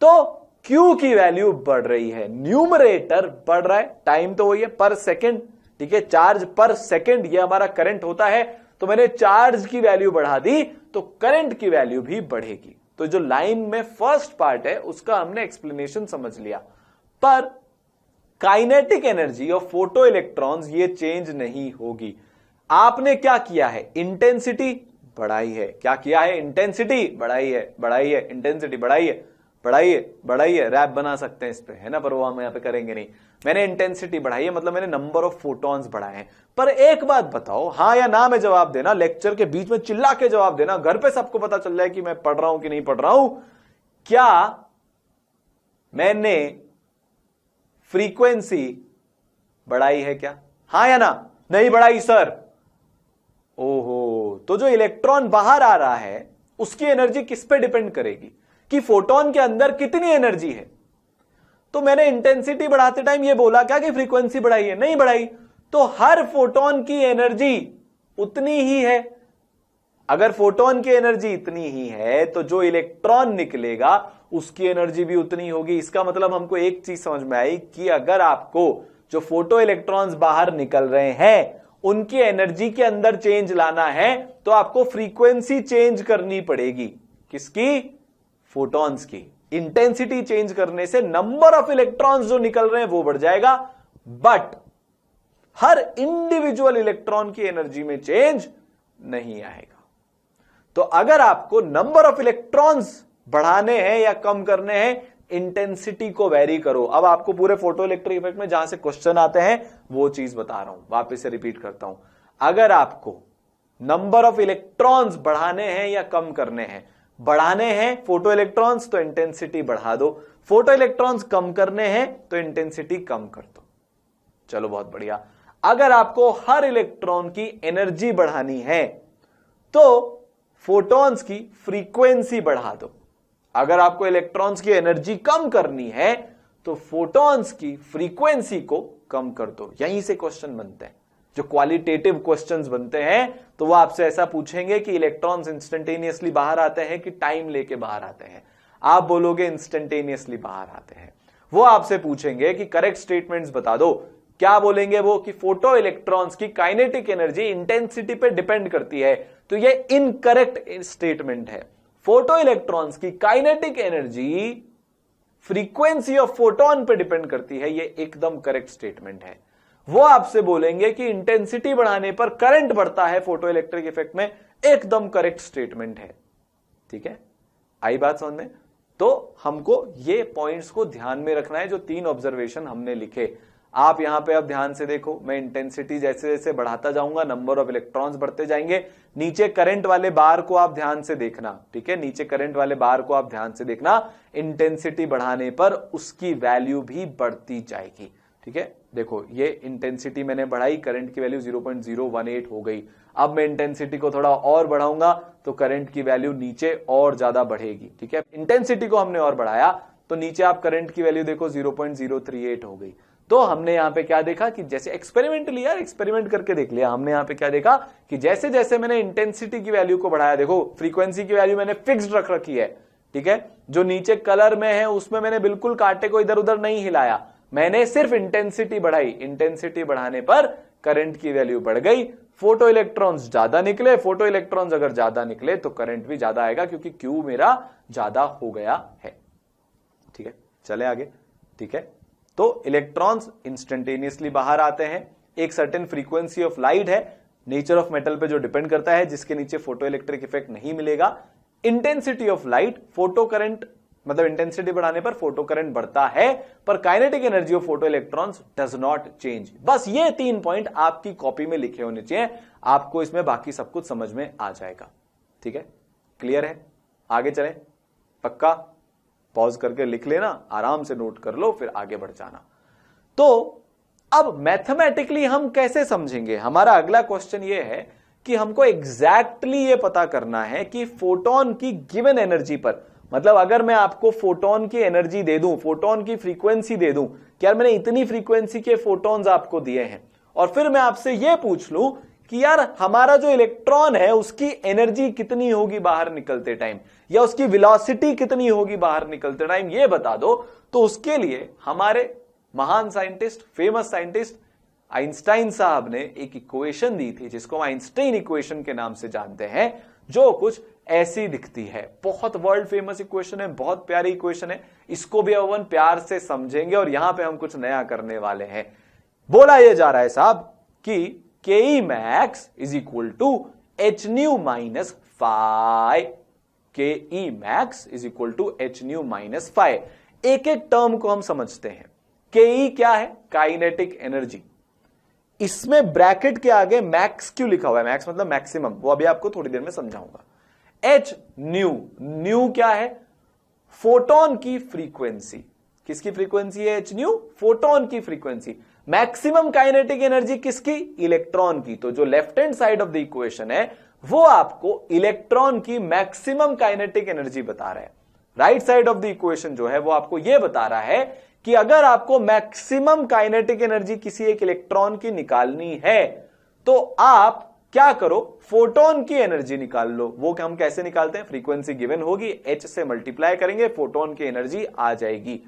तो Q की वैल्यू बढ़ रही है, न्यूमरेटर बढ़ रहा है, टाइम तो वही है पर सेकंड। ठीक है, चार्ज पर सेकंड ये हमारा करंट होता है। तो मैंने चार्ज की वैल्यू बढ़ा दी तो करंट की वैल्यू भी बढ़ेगी। तो जो लाइन में फर्स्ट पार्ट है उसका हमने एक्सप्लेनेशन समझ लिया, पर kinetic energy of photo electrons ये चेंज नहीं होगी। आपने क्या किया है, इंटेंसिटी बढ़ाई है। क्या किया है, इंटेंसिटी बढ़ाई है, बढ़ाई है, इंटेंसिटी बढ़ाई है, बढ़ाई है। रैप बना सकते हैं इस पे, है ना, पर वो हम यहां पे करेंगे नहीं। मैंने इंटेंसिटी बढ़ाई है मतलब मैंने नंबर ऑफ फोटॉन्स बढ़ाए हैं। पर एक बात बताओ, हां या ना में जवाब देना, लेक्चर के बीच में चिल्ला के जवाब देना, घर पे सबको पता चल जाए कि मैं पढ़ रहा हूं कि नहीं पढ़ रहा हूं। क्या मैंने फ्रीक्वेंसी बढ़ाई है क्या, हां या ना? नहीं बढ़ाई सर। ओहो, तो जो इलेक्ट्रॉन बाहर आ रहा है उसकी एनर्जी किस पे डिपेंड करेगी कि फोटोन के अंदर कितनी एनर्जी है। तो मैंने इंटेंसिटी बढ़ाते टाइम ये बोला क्या कि फ्रीक्वेंसी बढ़ाई है? नहीं बढ़ाई। तो हर फोटोन की एनर्जी उतनी ही है। अगर फोटोन की एनर्जी इतनी ही है तो जो इलेक्ट्रॉन निकलेगा उसकी एनर्जी भी उतनी होगी। इसका मतलब हमको एक चीज समझ में आई कि अगर आपको जो फोटो इलेक्ट्रॉन्स बाहर निकल रहे हैं उनकी एनर्जी के अंदर चेंज लाना है तो आपको फ्रीक्वेंसी चेंज करनी पड़ेगी। किसकी? फोटॉन्स की। इंटेंसिटी चेंज करने से नंबर ऑफ इलेक्ट्रॉन्स जो निकल रहे हैं वो बढ़ जाएगा, बट हर इंडिविजुअल इलेक्ट्रॉन की एनर्जी में चेंज नहीं आएगा। तो अगर आपको नंबर ऑफ इलेक्ट्रॉन्स बढ़ाने हैं या कम करने हैं, इंटेंसिटी को वेरी करो। अब आपको पूरे फोटो इलेक्ट्रिक इफेक्ट में जहां से क्वेश्चन आते हैं वो चीज बता रहा हूं, वापस से रिपीट करता हूं। अगर आपको नंबर ऑफ इलेक्ट्रॉन्स बढ़ाने हैं या कम करने हैं, बढ़ाने हैं फोटो इलेक्ट्रॉन्स तो इंटेंसिटी बढ़ा दो, फोटो इलेक्ट्रॉन्स कम करने हैं तो इंटेंसिटी कम कर दो। चलो बहुत बढ़िया। अगर आपको हर इलेक्ट्रॉन की एनर्जी बढ़ानी है तो फोटॉन्स की फ्रीक्वेंसी बढ़ा दो। अगर आपको इलेक्ट्रॉन्स की एनर्जी कम करनी है तो फोटॉन्स की फ्रीक्वेंसी को कम कर दो। यहीं से क्वेश्चन बनते हैं, जो क्वालिटेटिव क्वेश्चंस बनते हैं तो वो आपसे ऐसा पूछेंगे कि इलेक्ट्रॉन्स इंस्टेंटेनियसली बाहर आते हैं कि टाइम लेके बाहर आते हैं। आप बोलोगे इंस्टेंटेनियसली बाहर आते हैं। वो आपसे पूछेंगे कि करेक्ट स्टेटमेंट्स बता दो, क्या बोलेंगे वो कि फोटो इलेक्ट्रॉन्स की काइनेटिक एनर्जी इंटेंसिटी पे डिपेंड करती है, तो ये इनकरेक्ट स्टेटमेंट है। फोटो इलेक्ट्रॉन्स की kinetic energy frequency of photon पे डिपेंड करती है, ये एकदम करेक्ट स्टेटमेंट है। वो आपसे बोलेंगे कि इंटेंसिटी बढ़ाने पर करंट बढ़ता है फोटो इलेक्ट्रिक इफेक्ट में, एकदम करेक्ट स्टेटमेंट है। ठीक है, आई बात समझ में? तो हमको ये पॉइंट्स को ध्यान में रखना है, जो 3 ऑब्जर्वेशन हमने लिखे। आप यहां पे अब ध्यान से देखो, मैं इंटेंसिटी जैसे जैसे बढ़ाता जाऊंगा नंबर ऑफ इलेक्ट्रॉन्स बढ़ते जाएंगे। नीचे करंट वाले बार को आप ध्यान से देखना, ठीक है, नीचे करंट वाले बार को आप ध्यान से देखना। इंटेंसिटी बढ़ाने पर उसकी वैल्यू भी बढ़ती जाएगी। ठीक है, देखो ये इंटेंसिटी मैंने बढ़ाई, करंट की वैल्यू 0.018 हो गई। अब मैं इंटेंसिटी को थोड़ा और बढ़ाऊंगा तो करंट की वैल्यू नीचे और ज्यादा बढ़ेगी। ठीक है, इंटेंसिटी को हमने और बढ़ाया तो नीचे आप करंट की वैल्यू देखो 0.038 हो गई। तो हमने यहां पे क्या देखा कि जैसे एक्सपेरिमेंटली, यार एक्सपेरिमेंट करके देख लिया हमने, यहां पे क्या देखा कि जैसे जैसे मैंने इंटेंसिटी की वैल्यू को बढ़ाया, देखो फ्रीक्वेंसी की वैल्यू मैंने फिक्स्ड रख रखी है। ठीक है, जो नीचे कलर में है उसमें मैंने बिल्कुल कांटे को इधर उधर नहीं हिलाया, मैंने सिर्फ इंटेंसिटी बढ़ाई। इंटेंसिटी बढ़ाने पर करंट की वैल्यू बढ़ गई, फोटो इलेक्ट्रॉन्स ज्यादा निकले। फोटो इलेक्ट्रॉन्स अगर ज्यादा निकले तो करंट भी ज्यादा आएगा, क्योंकि क्यू मेरा ज्यादा हो गया है। ठीक है, चले आगे। ठीक है, तो इलेक्ट्रॉन्स इंस्टेंटेनियसली बाहर आते हैं। एक सर्टेन फ्रीक्वेंसी ऑफ लाइट है, नेचर ऑफ मेटल पे जो डिपेंड करता है, जिसके नीचे फोटो इलेक्ट्रिक इफेक्ट नहीं मिलेगा। Intensity of light, photo current, मतलब इंटेंसिटी बढ़ाने पर फोटो करंट बढ़ता है, पर kinetic energy of photo electrons does not change. बस ये 3 पॉइंट आपकी कॉपी में लिखे होने चाहिए, आपको इसमें बाकी सब कुछ समझ में आ जाएगा। ठीक है, क्लियर है? आगे चलें, पक्का? पॉज करके लिख लेना, आराम से नोट कर लो, फिर आगे बढ़ जाना। तो अब मैथमेटिकली हम कैसे समझेंगे? हमारा अगला क्वेश्चन ये है कि हमको एग्जैक्टली ये पता करना है कि फोटोन की गिवन एनर्जी पर, मतलब अगर मैं आपको फोटोन की एनर्जी दे दूं, फोटोन की फ्रीक्वेंसी दे दूं कि यार मैंने इतनी फ्रीक्वेंसी के फोटोन्स आपको दिए हैं, और फिर मैं आपसे ये पूछ लूं कि यार हमारा जो इलेक्ट्रॉन है उसकी एनर्जी कितनी होगी बाहर निकलते टाइम, या उसकी वेलोसिटी कितनी होगी बाहर निकलते टाइम, ये बता दो। तो उसके लिए हमारे महान साइंटिस्ट, फेमस साइंटिस्ट आइंस्टाइन साहब ने एक इक्वेशन दी थी, जिसको हम आइंस्टाइन इक्वेशन के नाम से जानते हैं, जो कुछ ऐसी दिखती है। बहुत वर्ल्ड फेमस इक्वेशन है, बहुत प्यारी इक्वेशन है। इसको भी अपन प्यार से समझेंगे, और यहां पे हम कुछ नया करने वाले हैं। बोला यह जा रहा है साहब कि K max is equal to H nu minus five, K max is equal to H nu minus five. एक एक टर्म को हम समझते हैं। के क्या है? Kinetic energy. इसमें ब्रैकेट के आगे मैक्स क्यों लिखा हुआ है? मैक्स मतलब मैक्सिमम, वो अभी आपको थोड़ी देर में समझाऊंगा। एच न्यू, न्यू क्या है? फोटोन की फ्रीक्वेंसी। किसकी फ्रीक्वेंसी है एच न्यू? फोटोन की फ्रीक्वेंसी। मैक्सिमम काइनेटिक एनर्जी किसकी? इलेक्ट्रॉन की। तो जो left hand side of the equation है वो आपको इलेक्ट्रॉन की मैक्सिमम काइनेटिक एनर्जी बता रहा है। Right side of the equation जो है वो आपको यह बता रहा है कि अगर आपको मैक्सिमम काइनेटिक एनर्जी किसी एक इलेक्ट्रॉन की निकालनी है तो आप क्या करो? फोटोन की एनर्जी निकाल लो। वो हम कैसे निकालते हैं? फ्रीक्वेंसी गिवन होगी, एच से मल्टीप्लाई करेंगे, फोटोन की एनर्जी आ जाएगी।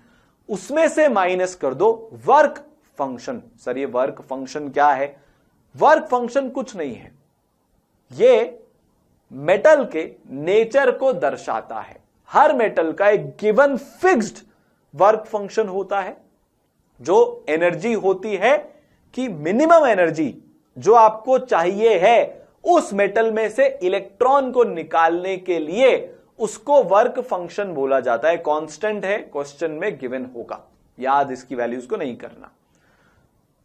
उसमें से माइनस कर दो वर्क फंक्शन। सर ये वर्क फंक्शन क्या है? वर्क फंक्शन कुछ नहीं है, ये मेटल के नेचर को दर्शाता है। हर मेटल का एक गिवन फिक्स्ड वर्क फंक्शन होता है, जो एनर्जी होती है कि मिनिमम एनर्जी जो आपको चाहिए है उस मेटल में से इलेक्ट्रॉन को निकालने के लिए, उसको वर्क फंक्शन बोला जाता है। कांस्टेंट है, क्वेश्चन में गिवन होगा, याद इसकी वैल्यूज को नहीं करना।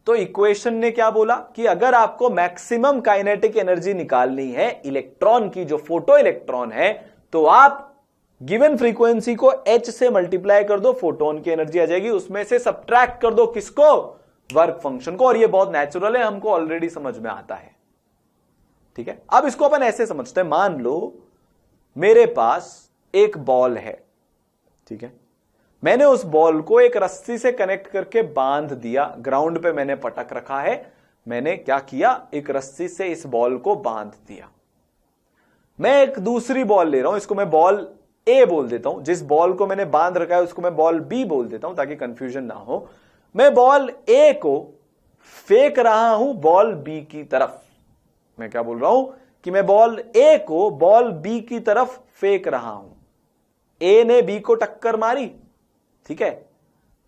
तो इक्वेशन ने क्या बोला कि अगर आपको मैक्सिमम काइनेटिक एनर्जी निकालनी है इलेक्ट्रॉन की, जो फोटो इलेक्ट्रॉन है, तो आप गिवन फ्रीक्वेंसी को h से मल्टीप्लाई कर दो, फोटोन की एनर्जी आ जाएगी। उसमें से सब्ट्रैक्ट कर दो किसको? वर्क फंक्शन को। और ये बहुत नेचुरल है, हमको ऑलरेडी समझ में आता है। ठीक है, अब इसको अपन ऐसे समझते हैं। मान लो मेरे पास एक बॉल है, ठीक है, मैंने उस बॉल को एक रस्सी से कनेक्ट करके बांध दिया, ग्राउंड पे मैंने पटक रखा है। मैंने क्या किया? एक रस्सी से इस बॉल को बांध दिया। मैं एक दूसरी बॉल ले रहा हूं, इसको मैं बॉल ए बोल देता हूं। जिस बॉल को मैंने बांध रखा है उसको मैं बॉल बी बोल देता हूं ताकि कंफ्यूजन ना हो। मैं बॉल ए को फेंक रहा हूं बॉल बी की तरफ। मैं क्या बोल रहा हूं कि मैं बॉल ए को बॉल बी की तरफ फेंक रहा हूं। ए ने बी को टक्कर मारी, ठीक है,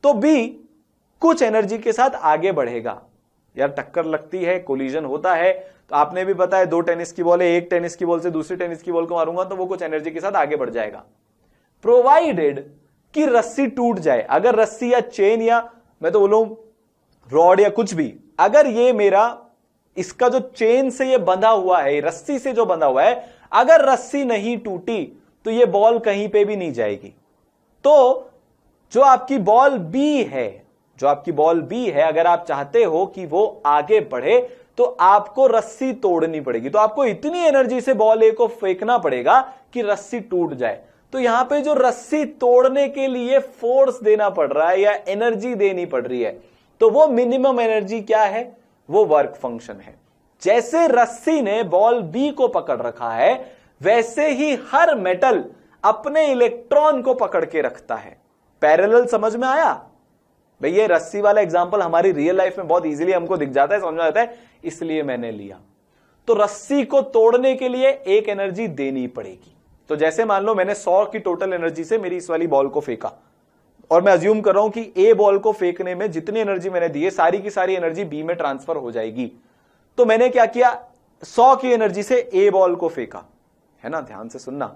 तो बी कुछ एनर्जी के साथ आगे बढ़ेगा। यार टक्कर लगती है, कोलिजन होता है, तो आपने भी बताया 2 टेनिस की बॉल है, एक टेनिस की बॉल से दूसरी टेनिस की बॉल को मारूंगा तो वो कुछ एनर्जी के साथ आगे बढ़ जाएगा, प्रोवाइडेड कि रस्सी टूट जाए। अगर रस्सी या चेन या मैं तो बोलूं रॉड या कुछ भी, अगर ये मेरा इसका जो चेन से ये बंधा हुआ है, रस्सी से जो बंधा हुआ है, अगर रस्सी नहीं टूटी तो ये बॉल कहीं पे भी नहीं जाएगी। तो जो आपकी बॉल बी है, जो आपकी बॉल बी है, अगर आप चाहते हो कि वो आगे बढ़े तो आपको रस्सी तोड़नी पड़ेगी। तो आपको इतनी एनर्जी से बॉल ए को फेंकना पड़ेगा कि रस्सी टूट जाए। तो यहां पे जो रस्सी तोड़ने के लिए फोर्स देना पड़ रहा है या एनर्जी देनी पड़ रही है, तो वो मिनिमम एनर्जी क्या है, वो वर्क फंक्शन है। जैसे रस्सी ने बॉल बी को पकड़ रखा है, वैसे ही हर मेटल अपने इलेक्ट्रॉन को पकड़ के रखता है। पैरेलल समझ में आया भाई? ये रस्सी वाला एग्जांपल हमारी रियल लाइफ में बहुत इजीली हमको दिख जाता है, समझ में आता है, इसलिए मैंने लिया। तो रस्सी को तोड़ने के लिए एक एनर्जी देनी पड़ेगी। तो जैसे मान लो मैंने 100 की टोटल एनर्जी से मेरी इस वाली बॉल को फेंका, और मैं अज्यूम कर रहा हूं कि ए बॉल को फेंकने में जितनी एनर्जी मैंने दी है सारी की सारी एनर्जी बी में ट्रांसफर हो जाएगी। तो मैंने क्या किया, 100 की एनर्जी से ए बॉल को फेंका, है ना, ध्यान से सुनना।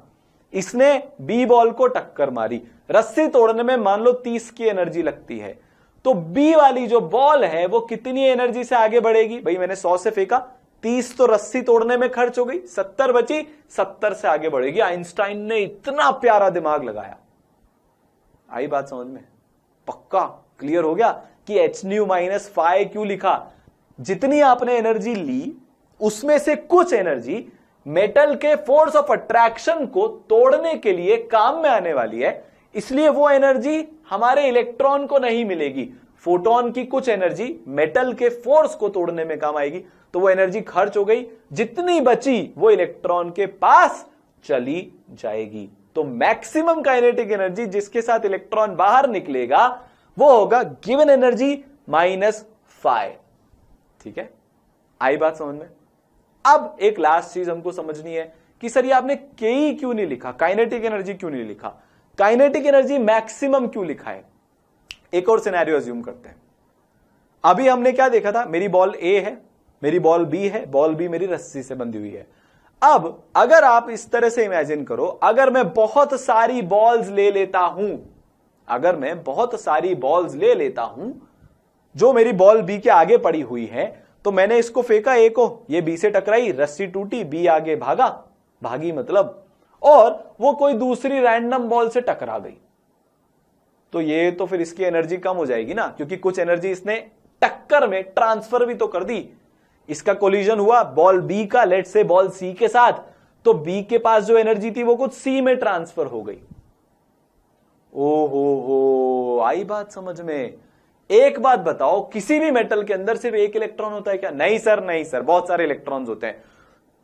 इसने बी बॉल को टक्कर मारी। रस्सी तोड़ने में मान लो 30 की एनर्जी लगती है, तो बी वाली जो बॉल है वो कितनी एनर्जी से आगे बढ़ेगी? भाई मैंने 100 से फेंका, 30 तो रस्सी तोड़ने में खर्च हो गई, 70 बची, 70 से आगे बढ़ेगी। आइंस्टाइन ने इतना प्यारा दिमाग लगाया। आई बात समझ में? पक्का क्लियर हो गया कि एच न्यू माइनस फाइ क्यों लिखा? जितनी आपने एनर्जी ली उसमें से कुछ एनर्जी मेटल के फोर्स ऑफ अट्रैक्शन को तोड़ने के लिए काम में आने वाली है, इसलिए वो एनर्जी हमारे इलेक्ट्रॉन को नहीं मिलेगी। फोटोन की कुछ एनर्जी मेटल के फोर्स को तोड़ने में काम आएगी, तो वो एनर्जी खर्च हो गई, जितनी बची वो इलेक्ट्रॉन के पास चली जाएगी। तो मैक्सिमम काइनेटिक एनर्जी जिसके साथ इलेक्ट्रॉन बाहर निकलेगा वो होगा गिवन एनर्जी माइनस फाइ। ठीक है, आई बात समझ में? अब एक लास्ट चीज हमको समझनी है कि सर ये आपने के क्यों नहीं लिखा, काइनेटिक एनर्जी क्यों नहीं लिखा, काइनेटिक एनर्जी मैक्सिमम क्यों लिखा है? एक और सिनेरियो अज्यूम करते हैं। अभी हमने क्या देखा था, मेरी बॉल ए है, मेरी बॉल बी है, बॉल बी मेरी रस्सी से बंधी हुई है। अब अगर आप इस तरह से इमेजिन करो, अगर मैं बहुत सारी बॉल्स ले लेता हूं, अगर मैं बहुत सारी बॉल्स ले लेता हूं जो मेरी बॉल बी के आगे पड़ी हुई है, तो मैंने इसको फेंका ए को, ये बी से टकराई, रस्सी टूटी, बी आगे भागा, भागी मतलब, और वो कोई दूसरी रैंडम बॉल से टकरा गई, तो ये तो फिर इसकी एनर्जी कम हो जाएगी ना, क्योंकि कुछ एनर्जी इसने टक्कर में ट्रांसफर भी तो कर दी। इसका कोलिजन हुआ बॉल बी का, लेट से बॉल सी के साथ, तो बी के पास जो एनर्जी थी वो कुछ सी में ट्रांसफर हो गई। हो आई बात समझ में? एक बात बताओ, किसी भी मेटल के अंदर सिर्फ एक इलेक्ट्रॉन होता है क्या? नहीं सर, नहीं सर, बहुत सारे इलेक्ट्रॉन्स होते हैं।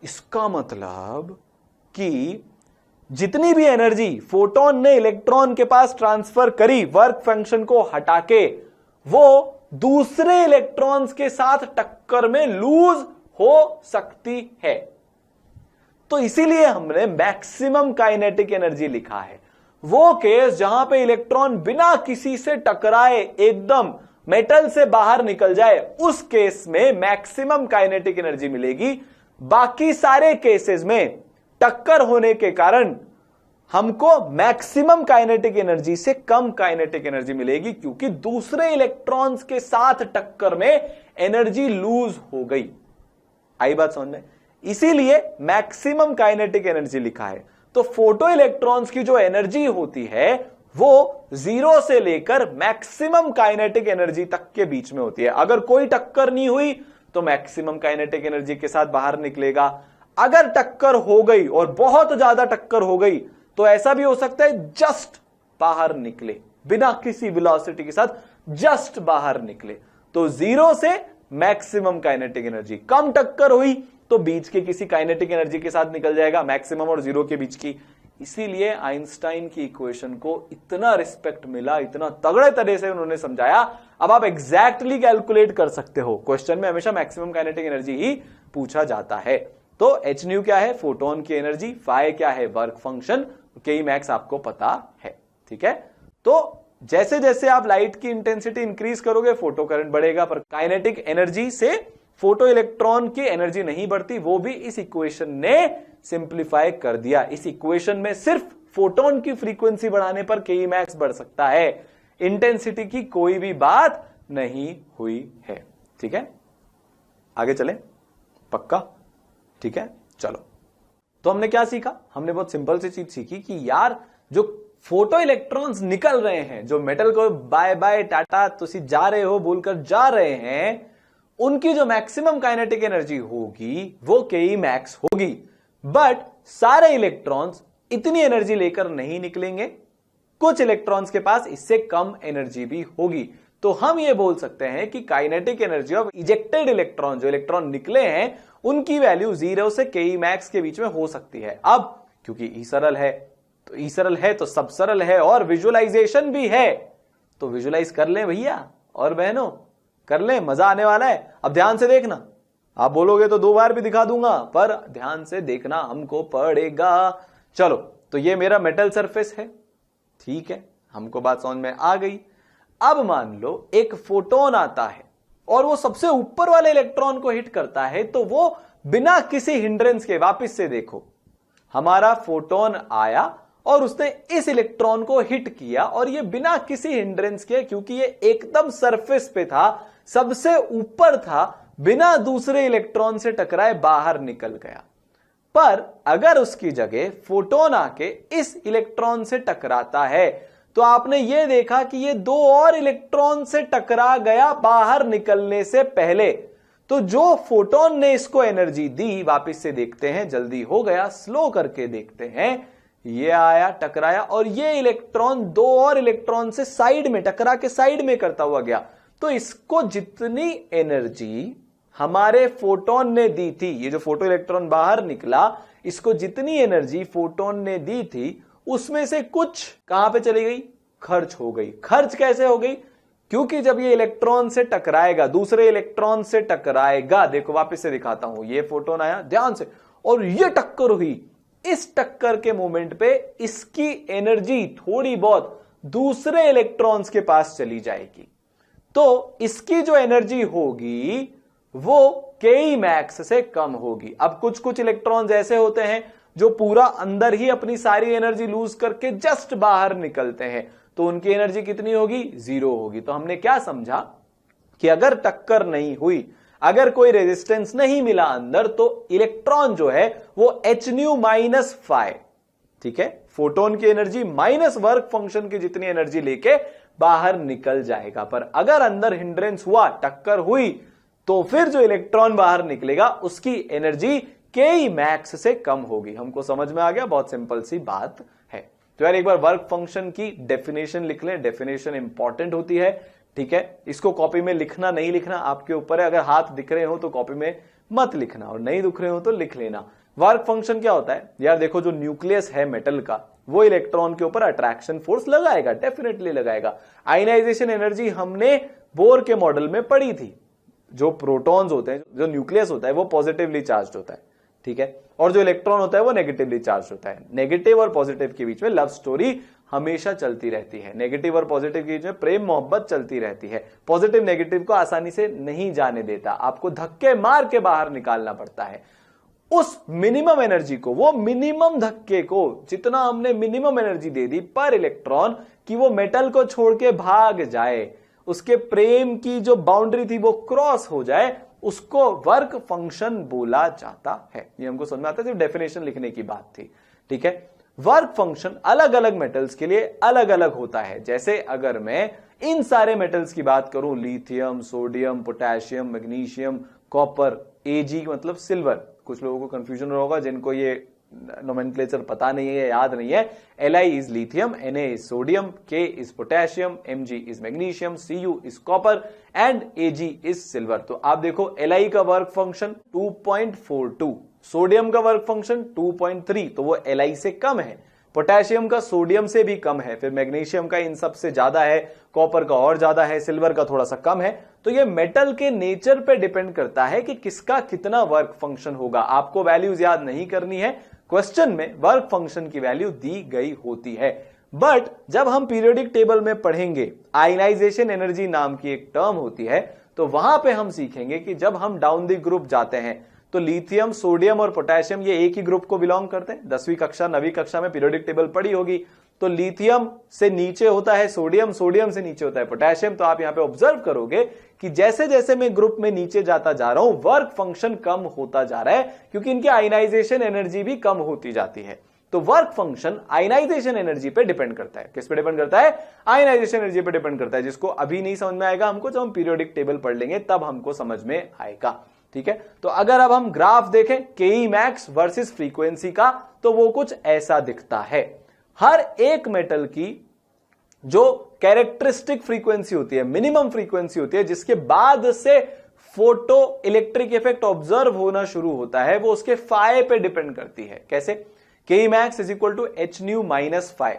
इसका मतलब कि जितनी भी एनर्जी फोटोन ने इलेक्ट्रॉन के पास ट्रांसफर करी वर्क फंक्शन को हटा के, वो दूसरे इलेक्ट्रॉन्स के साथ टक्कर में लूज हो सकती है। तो इसीलिए हमने मैक्सिमम काइनेटिक एनर्जी लिखा है। वो केस जहां पे इलेक्ट्रॉन बिना किसी से टकराए एकदम मेटल से बाहर निकल जाए, उस केस में मैक्सिमम काइनेटिक एनर्जी मिलेगी। बाकी सारे केसेस में टक्कर होने के कारण हमको मैक्सिमम काइनेटिक एनर्जी से कम काइनेटिक एनर्जी मिलेगी, क्योंकि दूसरे इलेक्ट्रॉन्स के साथ टक्कर में एनर्जी लूज हो गई। आई बात समझ में? इसीलिए मैक्सिमम काइनेटिक एनर्जी लिखा है। तो फोटो इलेक्ट्रॉन्स की जो एनर्जी होती है वो 0 से लेकर मैक्सिमम काइनेटिक एनर्जी तक के बीच में होती है। अगर कोई टक्कर नहीं हुई तो मैक्सिमम काइनेटिक एनर्जी के साथ बाहर निकलेगा। अगर टक्कर हो गई और बहुत ज्यादा टक्कर हो गई तो ऐसा भी हो सकता है जस्ट बाहर निकले, बिना किसी वेलोसिटी के साथ जस्ट बाहर निकले। तो 0 से मैक्सिमम काइनेटिक एनर्जी। कम टक्कर हुई तो बीच के किसी काइनेटिक एनर्जी के साथ निकल जाएगा, मैक्सिमम और 0 के बीच की। इसीलिए आइंस्टाइन की इक्वेशन को इतना रिस्पेक्ट मिला, इतना तगड़े तरह से उन्होंने समझाया। अब आप एग्जैक्टली कैलकुलेट कर सकते हो। क्वेश्चन में हमेशा मैक्सिमम काइनेटिक एनर्जी ही पूछा जाता है। तो h न्यू क्या है? फोटोन की एनर्जी। फाई क्या है? Work function. के मैक्स आपको पता है, ठीक है। तो जैसे जैसे आप लाइट की इंटेंसिटी इंक्रीज करोगे फोटो करंट बढ़ेगा, पर काइनेटिक एनर्जी से फोटो इलेक्ट्रॉन की एनर्जी नहीं बढ़ती। वो भी इस इक्वेशन ने सिंप्लीफाई कर दिया। इस इक्वेशन में सिर्फ फोटोन की फ्रीक्वेंसी बढ़ाने पर के मैक्स बढ़ सकता है, इंटेंसिटी की कोई भी बात नहीं हुई है, ठीक है। आगे चले, पक्का? ठीक है, चलो। तो हमने क्या सीखा? हमने बहुत सिंपल सी चीज सीखी कि यार जो फोटो इलेक्ट्रॉन्स निकल रहे हैं, जो मेटल को बाय बाय टाटा तुसी जा रहे हो बोलकर जा रहे हैं, उनकी जो मैक्सिमम काइनेटिक एनर्जी होगी वो के मैक्स होगी। बट सारे इलेक्ट्रॉन्स इतनी एनर्जी लेकर नहीं निकलेंगे, कुछ इलेक्ट्रॉन्स के पास इससे कम एनर्जी भी होगी। तो हम ये बोल सकते हैं कि kinetic energy of ejected electron, जो इलेक्ट्रॉन निकले हैं, उनकी वैल्यू 0 से के मैक्स के बीच में हो सकती है। अब क्योंकि ई सरल है, तो ई सरल है तो सब सरल है, और विजुअलाइजेशन भी है, तो विजुअलाइज कर लें भैया और बहनों, कर लें, मजा आने वाला है। अब ध्यान से देखना, आप बोलोगे तो 2 बार भी दिखा दूंगा, पर ध्यान से देखना हमको पड़ेगा। चलो, तो ये मेरा मेटल सरफेस है, ठीक है, हमको बात समझ में आ गई। अब मान लो एक फोटोन आता है और वो सबसे ऊपर वाले इलेक्ट्रॉन को हिट करता है, तो वो बिना किसी हिंड्रेंस के, वापस से देखो, हमारा फोटोन आया और उसने इस इलेक्ट्रॉन को हिट किया, और ये बिना किसी हिंड्रेंस के, क्योंकि ये एकदम सरफेस पे था, सबसे ऊपर था, बिना दूसरे इलेक्ट्रॉन से टकराए बाहर निकल गया। पर अगर उसकी जगह फोटोन आके इस इलेक्ट्रॉन से टकराता है, तो आपने ये देखा कि ये 2 और इलेक्ट्रॉन से टकरा गया बाहर निकलने से पहले। तो जो फोटोन ने इसको एनर्जी दी, वापस से देखते हैं, जल्दी हो गया, स्लो करके देखते हैं, ये आया, टकराया, और ये इलेक्ट्रॉन 2 और इलेक्ट्रॉन से साइड में टकरा के साइड में करता हुआ गया। तो इसको जितनी एनर्जी हमारे फोटोन ने दी थी, ये जो फोटो इलेक्ट्रॉन बाहर निकला, इसको जितनी एनर्जी फोटोन ने दी थी, उसमें से कुछ कहां पे चली गई? खर्च हो गई। खर्च कैसे हो गई? क्योंकि जब ये इलेक्ट्रॉन से टकराएगा, दूसरे इलेक्ट्रॉन से टकराएगा, देखो वापस से दिखाता हूं, ये फोटोन आया, ध्यान से, और ये टक्कर हुई। इस टक्कर के मोमेंट पे इसकी एनर्जी थोड़ी बहुत दूसरे इलेक्ट्रॉन्स के पास चली जाएगी। तो इसकी जो एनर्जी होगी वो के मैक्स से कम होगी। अब कुछ कुछ इलेक्ट्रॉन्स ऐसे होते हैं जो पूरा अंदर ही अपनी सारी एनर्जी लूज करके जस्ट बाहर निकलते हैं, तो उनकी एनर्जी कितनी होगी? 0 होगी। तो हमने क्या समझा कि अगर टक्कर नहीं हुई, अगर कोई रेजिस्टेंस नहीं मिला अंदर, तो इलेक्ट्रॉन जो है वो h न्यू माइनस फाई, ठीक है, फोटोन की एनर्जी माइनस वर्क फंक्शन की जितनी एनर्जी लेके बाहर निकल जाएगा। पर अगर अंदर हिंड्रेंस हुआ, टक्कर हुई, तो फिर जो इलेक्ट्रॉन बाहर निकलेगा उसकी एनर्जी के मैक्स से कम होगी। हमको समझ में आ गया? बहुत सिंपल सी बात है। तो यार एक बार वर्क फंक्शन की डेफिनेशन लिख लें, डेफिनेशन इंपॉर्टेंट होती है, ठीक है। इसको कॉपी में लिखना नहीं लिखना आपके ऊपर है। अगर हाथ दिख रहे हो तो कॉपी में मत लिखना, और नहीं दिख रहे हो तो लिख लेना। वर्क फंक्शन क्या होता है यार? देखो, जो न्यूक्लियस है मेटल का, वो इलेक्ट्रॉन के ऊपर अट्रैक्शन फोर्स लगाएगा, डेफिनेटली लगाएगा। आयनाइजेशन एनर्जी हमने बोर के मॉडल में पढ़ी थी। जो प्रोटॉन्स होते हैं, जो न्यूक्लियस होता है, वो पॉजिटिवली चार्ज होता है, ठीक है, और जो इलेक्ट्रॉन होता है वो नेगेटिवली चार्ज होता है। नेगेटिव और पॉजिटिव के बीच में लव स्टोरी हमेशा चलती रहती है। नेगेटिव और पॉजिटिव के बीच में प्रेम मोहब्बत चलती रहती है। पॉजिटिव नेगेटिव को आसानी से नहीं जाने देता, आपको धक्के मार के बाहर निकालना पड़ता है। उस मिनिमम एनर्जी को, वो मिनिमम धक्के को, जितना हमने मिनिमम एनर्जी दे दी पर इलेक्ट्रॉन कि वो मेटल को छोड़ के भाग जाए, उसके प्रेम की जो बाउंड्री थी वो क्रॉस हो जाए, उसको वर्क फंक्शन बोला जाता है। ये हमको समझ में आता है, सिर्फ डेफिनेशन लिखने की बात थी, ठीक है। वर्क फंक्शन अलग अलग मेटल्स के लिए अलग अलग होता है। जैसे अगर मैं इन सारे मेटल्स की बात करूं, lithium, sodium, potassium, magnesium, copper, Ag मतलब सिल्वर, कुछ लोगों को कंफ्यूजन होगा जिनको ये नोमेनक्लेचर पता नहीं है, याद नहीं है। Li is lithium, Na is sodium, K is potassium, Mg is magnesium, Cu is copper and Ag is silver। तो आप देखो Li का वर्क फंक्शन 2.42, सोडियम का वर्क फंक्शन 2.3, तो वो Li से कम है। पोटेशियम का सोडियम से भी कम है, फिर मैग्नीशियम का इन सब से ज्यादा है, कॉपर का और ज्यादा है, सिल्वर का थोड़ा सा कम है। तो ये मेटल के नेचर पे डिपेंड करता है कि किसका कितना वर्क फंक्शन होगा। आपको वैल्यूज याद नहीं करनी है, क्वेश्चन में वर्क फंक्शन की वैल्यू दी गई होती है। बट जब हम पीरियोडिक टेबल में पढ़ेंगे, आयनाइजेशन एनर्जी नाम की एक टर्म होती है, तो वहां पे हम सीखेंगे कि जब हम डाउन द ग्रुप जाते हैं तो लिथियम, सोडियम और पोटेशियम ये एक ही ग्रुप को बिलोंग करते हैं। 10वीं कक्षा 9वीं कक्षा में पीरियोडिक टेबल पढ़ी होगी। तो लिथियम से नीचे होता है सोडियम, सोडियम से नीचे होता है पोटेशियम। तो आप यहां पे ऑब्जर्व करोगे कि जैसे जैसे मैं ग्रुप में नीचे जाता जा रहा हूं, वर्क फंक्शन कम होता जा रहा है, क्योंकि इनकी आयनाइजेशन एनर्जी भी कम होती जाती है। तो वर्क फंक्शन आयनाइजेशन एनर्जी पे डिपेंड करता है। किस पे डिपेंड करता है? आयनाइजेशन एनर्जी पे डिपेंड करता है, जिसको अभी नहीं समझ में आएगा हमको, जब हम पीरियोडिक टेबल पढ़ लेंगे तब हमको समझ में आएगा। ठीक है, तो अगर अब हम ग्राफ देखें Ke मैक्स वर्सेस फ्रीक्वेंसी का, तो वो कुछ ऐसा दिखता है। हर एक मेटल की जो कैरेक्टरिस्टिक फ्रीक्वेंसी होती है, मिनिमम फ्रीक्वेंसी होती है, जिसके बाद से फोटो इलेक्ट्रिक इफेक्ट ऑब्जर्व होना शुरू होता है, वो उसके फाई पे डिपेंड करती है। कैसे? Ke max is equal to H nu minus phi.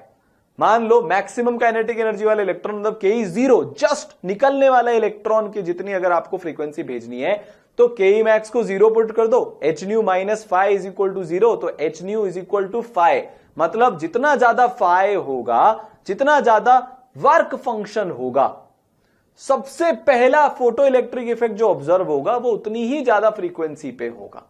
मान लो मैक्सिमम काइनेटिक एनर्जी वाला इलेक्ट्रॉन, मतलब Ke जीरो, जस्ट निकलने वाला इलेक्ट्रॉन की जितनी अगर आपको फ्रीक्वेंसी भेजनी है, तो Ke max को जीरो पुट कर दो, h nu minus phi is equal to zero, तो H nu is equal to phi. मतलब जितना ज्यादा फाई होगा, जितना ज्यादा वर्क फंक्शन होगा, सबसे पहला फोटो इलेक्ट्रिक इफेक्ट जो ऑब्जर्व होगा वो उतनी ही ज्यादा फ्रीक्वेंसी पे होगा।